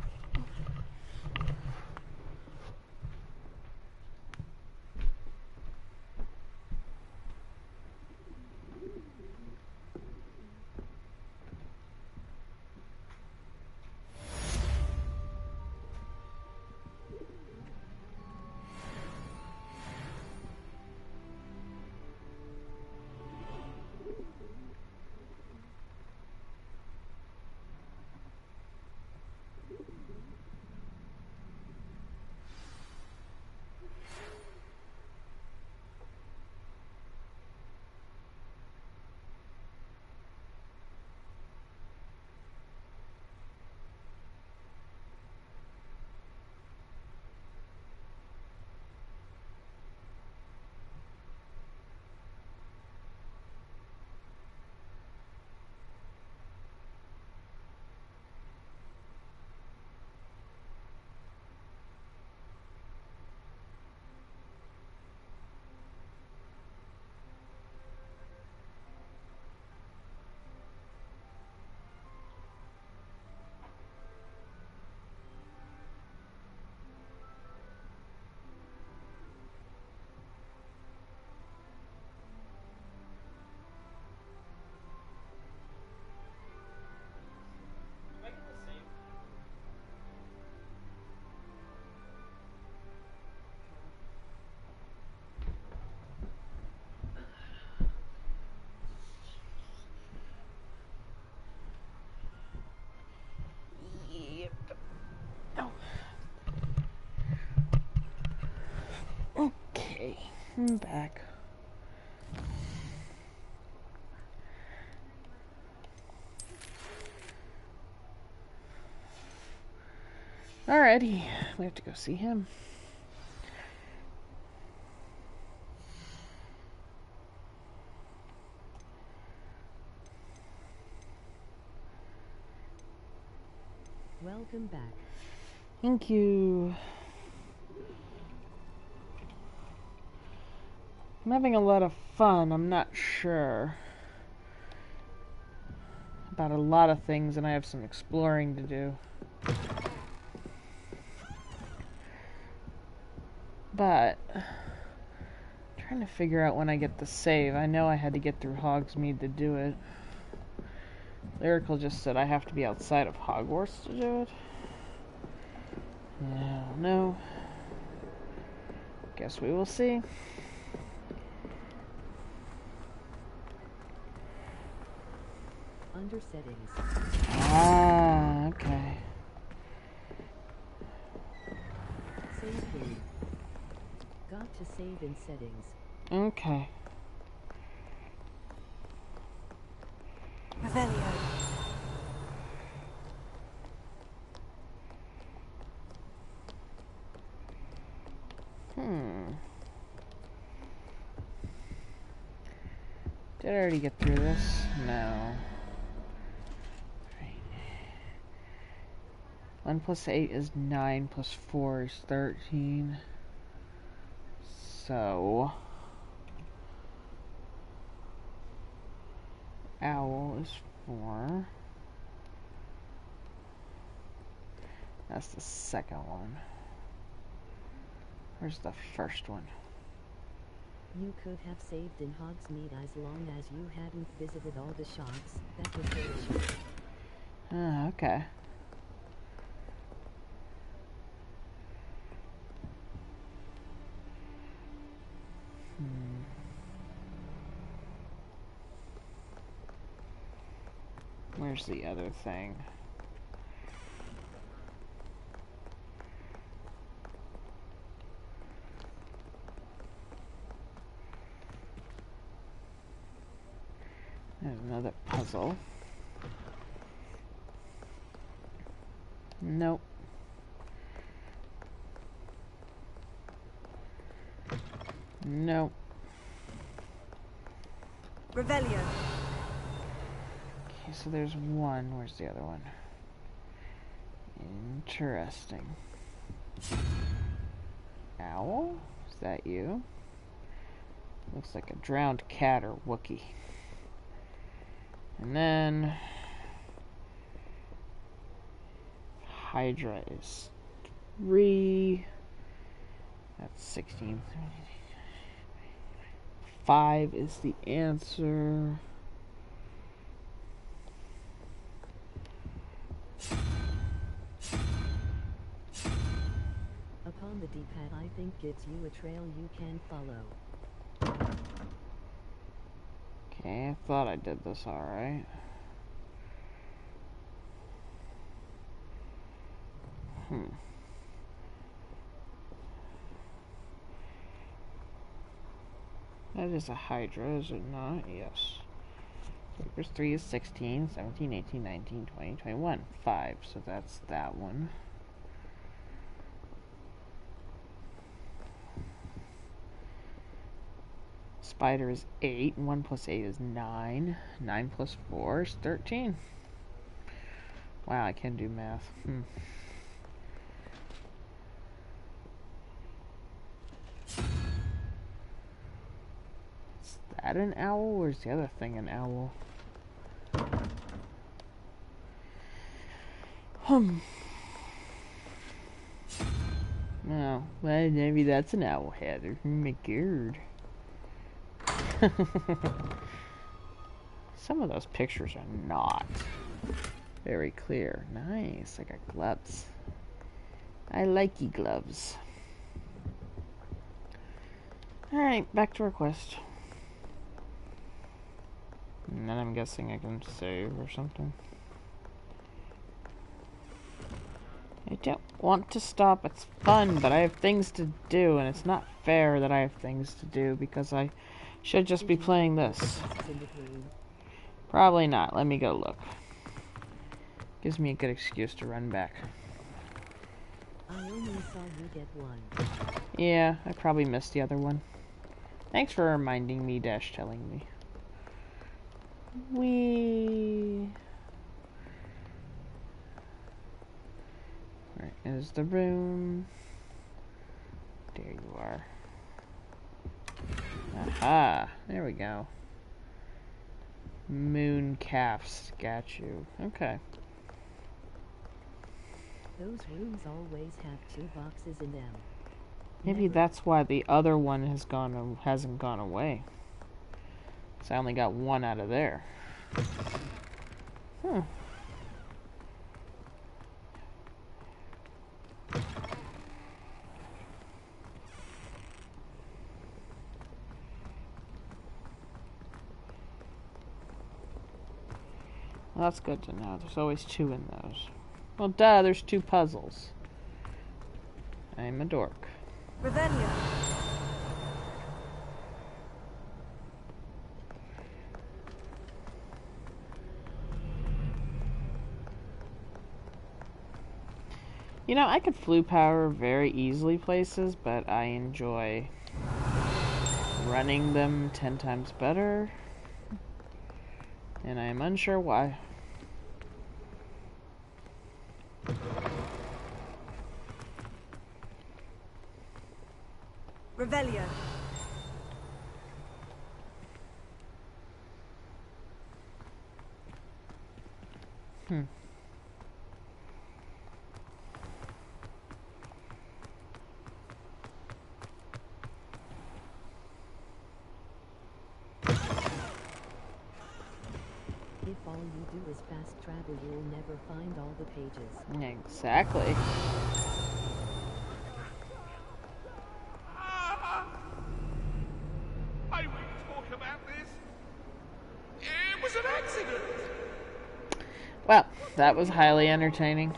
Okay, I'm back. Alrighty, we have to go see him. Welcome back. Thank you. I'm having a lot of fun. I'm not sure about a lot of things, and I have some exploring to do. But I'm trying to figure out when I get the save. I know I had to get through Hogsmeade to do it. Lyrical just said I have to be outside of Hogwarts to do it. Yeah, I don't know. Guess we will see. Under settings. Ah, okay. Save game. Got to save in settings. Okay. Revelio. Did I already get through this? No. 1 plus 8 is 9, plus 4 is 13. So... Owl is 4. That's the second one. Where's the first one? You could have saved in Hogsmeade as long as you hadn't visited all the shops. That was the issue. Ah, okay. Where's the other thing? There's another puzzle. Nope. Nope. Revelio. Okay, so there's one. Where's the other one? Interesting. Owl? Is that you? Looks like a drowned cat or Wookiee. And then Hydra is 3. That's 16. 5 is the answer. Upon the D-pad, I think gives you a trail you can follow. Okay, I thought I did this alright. That is a Hydra, is it not? Yes. Papers 3 is 16, 17, 18, 19, 20, 21. 5, so that's that one. Spider is 8, and 1 plus 8 is 9. 9 plus 4 is 13. Wow, I can do math. Is that an owl, or is the other thing an owl? No, well, maybe that's an owl head. Oh my god. Some of those pictures are not very clear. Nice, I got gloves. I likey gloves. Alright, back to our quest. And then I'm guessing I can save or something. I don't want to stop. It's fun, but I have things to do, and it's not fair that I have things to do because I should just be playing this. Probably not. Let me go look. Gives me a good excuse to run back. I only saw you get one. Yeah, I probably missed the other one. Thanks for reminding me, dash telling me. Right, is the room. There you are. Aha, there we go. Moon calves, got you. Okay. Those rooms always have 2 boxes in them. Maybe that's why the other one hasn't gone away. So I only got 1 out of there. Well, that's good to know. There's always 2 in those. Well, duh, there's 2 puzzles. I'm a dork. Revelio. You know, I could flu power very easily places, but I enjoy running them 10 times better. And I am unsure why. Revelio. If all you do is fast travel, you'll never find all the pages. Exactly. I won't talk about this. It was an accident. Well, that was highly entertaining.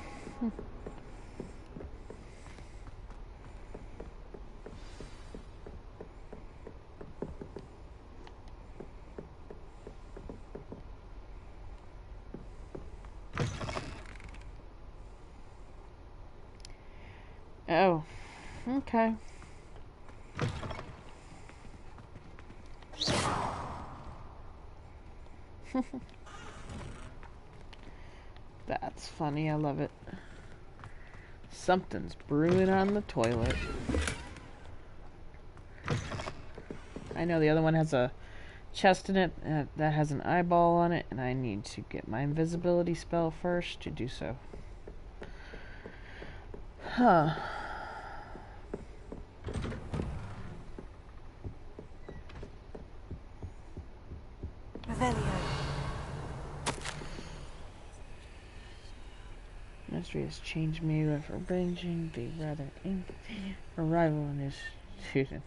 Oh, okay. That's funny, I love it. Something's brewing on the toilet. I know the other one has a chest in it that has an eyeball on it, and I need to get my invisibility spell first to do so. Huh. Revelio. Mystery has changed me for arranging the rather arrival on his student.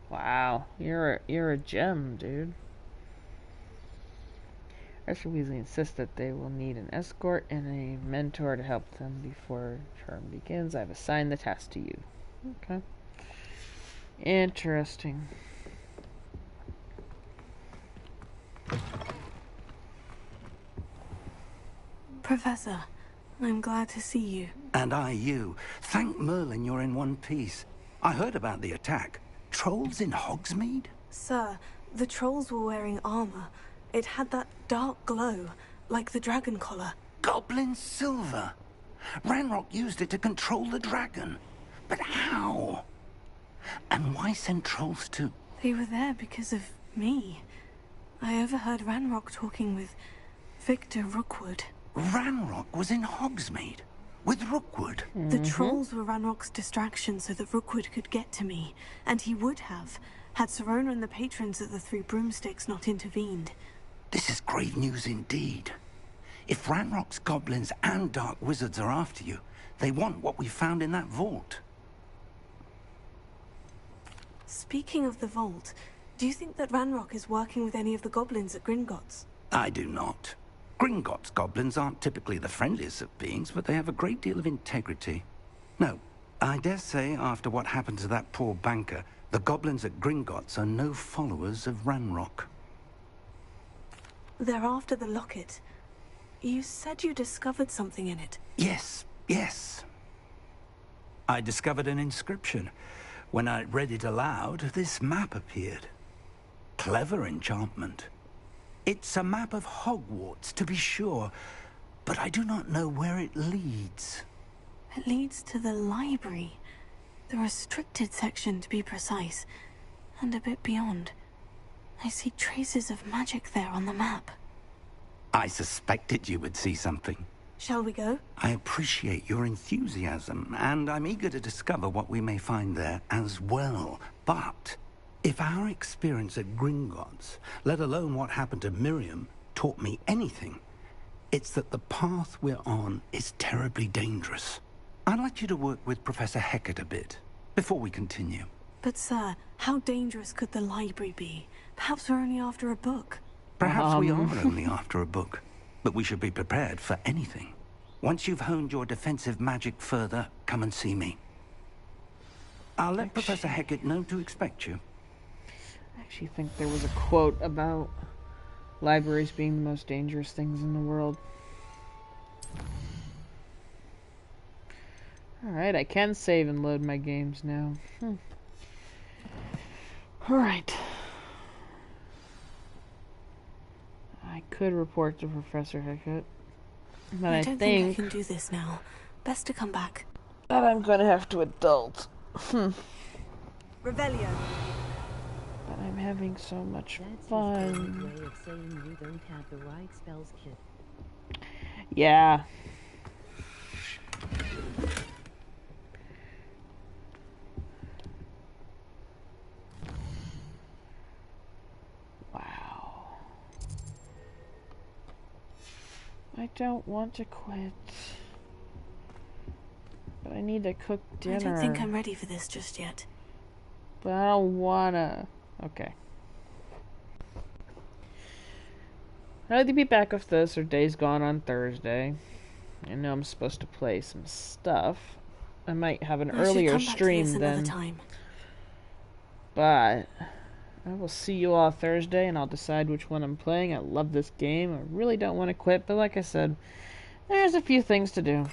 Wow, you're a gem, dude. Arthur Weasley insists that they will need an escort and a mentor to help them before term begins. I've assigned the task to you. Okay. Interesting. Professor, I'm glad to see you. And I you. Thank Merlin you're in one piece. I heard about the attack. Trolls in Hogsmeade? Sir, the trolls were wearing armor. It had that dark glow, like the dragon collar. Goblin silver. Ranrock used it to control the dragon. But how? And why send trolls too? They were there because of me. I overheard Ranrock talking with Victor Rookwood. Ranrock was in Hogsmeade with Rookwood. The trolls were Ranrock's distraction so that Rookwood could get to me, and he would have, had Serona and the patrons of the Three Broomsticks not intervened. This is grave news indeed. If Ranrock's goblins and dark wizards are after you, they want what we found in that vault. Speaking of the vault, do you think that Ranrock is working with any of the goblins at Gringotts? I do not. Gringotts goblins aren't typically the friendliest of beings, but they have a great deal of integrity. No, I dare say after what happened to that poor banker, the goblins at Gringotts are no followers of Ranrock. They're after the locket. You said you discovered something in it. Yes, yes. I discovered an inscription. When I read it aloud, this map appeared. Clever enchantment. It's a map of Hogwarts, to be sure, but I do not know where it leads. It leads to the library. The restricted section, to be precise. And a bit beyond. I see traces of magic there on the map. I suspected you would see something. Shall we go? I appreciate your enthusiasm, and I'm eager to discover what we may find there as well. But if our experience at Gringotts, let alone what happened to Miriam, taught me anything, it's that the path we're on is terribly dangerous. I'd like you to work with Professor Hecat a bit, before we continue. But sir, how dangerous could the library be? Perhaps we're only after a book. Perhaps we are only after a book, but we should be prepared for anything. Once you've honed your defensive magic further, come and see me. I'll let Professor Hecat know to expect you. I actually think there was a quote about libraries being the most dangerous things in the world. Alright, I can save and load my games now. Alright. I could report to Professor Hecat, but I don't think I can do this now. Best to come back. That I'm gonna have to adult. Revelio. But I'm having so much That's fun. his way of saying you don't have the right spells kit. Yeah. Wow. I don't want to quit. But I need to cook dinner. I don't think I'm ready for this just yet. But I don't wanna. Okay. I'll either be back with this or Days Gone on Thursday. I know I'm supposed to play some stuff. I might have an earlier stream then. But I will see you all Thursday and I'll decide which one I'm playing. I love this game. I really don't want to quit, but like I said, there's a few things to do.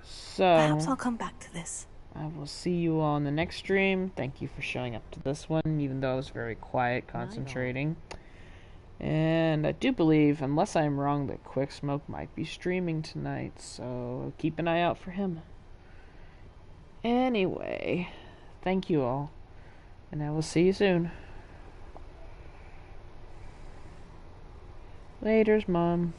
So perhaps I'll come back to this. I will see you all in the next stream. Thank you for showing up to this one, even though I was very quiet, concentrating. And I do believe, unless I'm wrong, that Quick Smoke might be streaming tonight, so keep an eye out for him. Anyway, thank you all, and I will see you soon. Laters, Mom.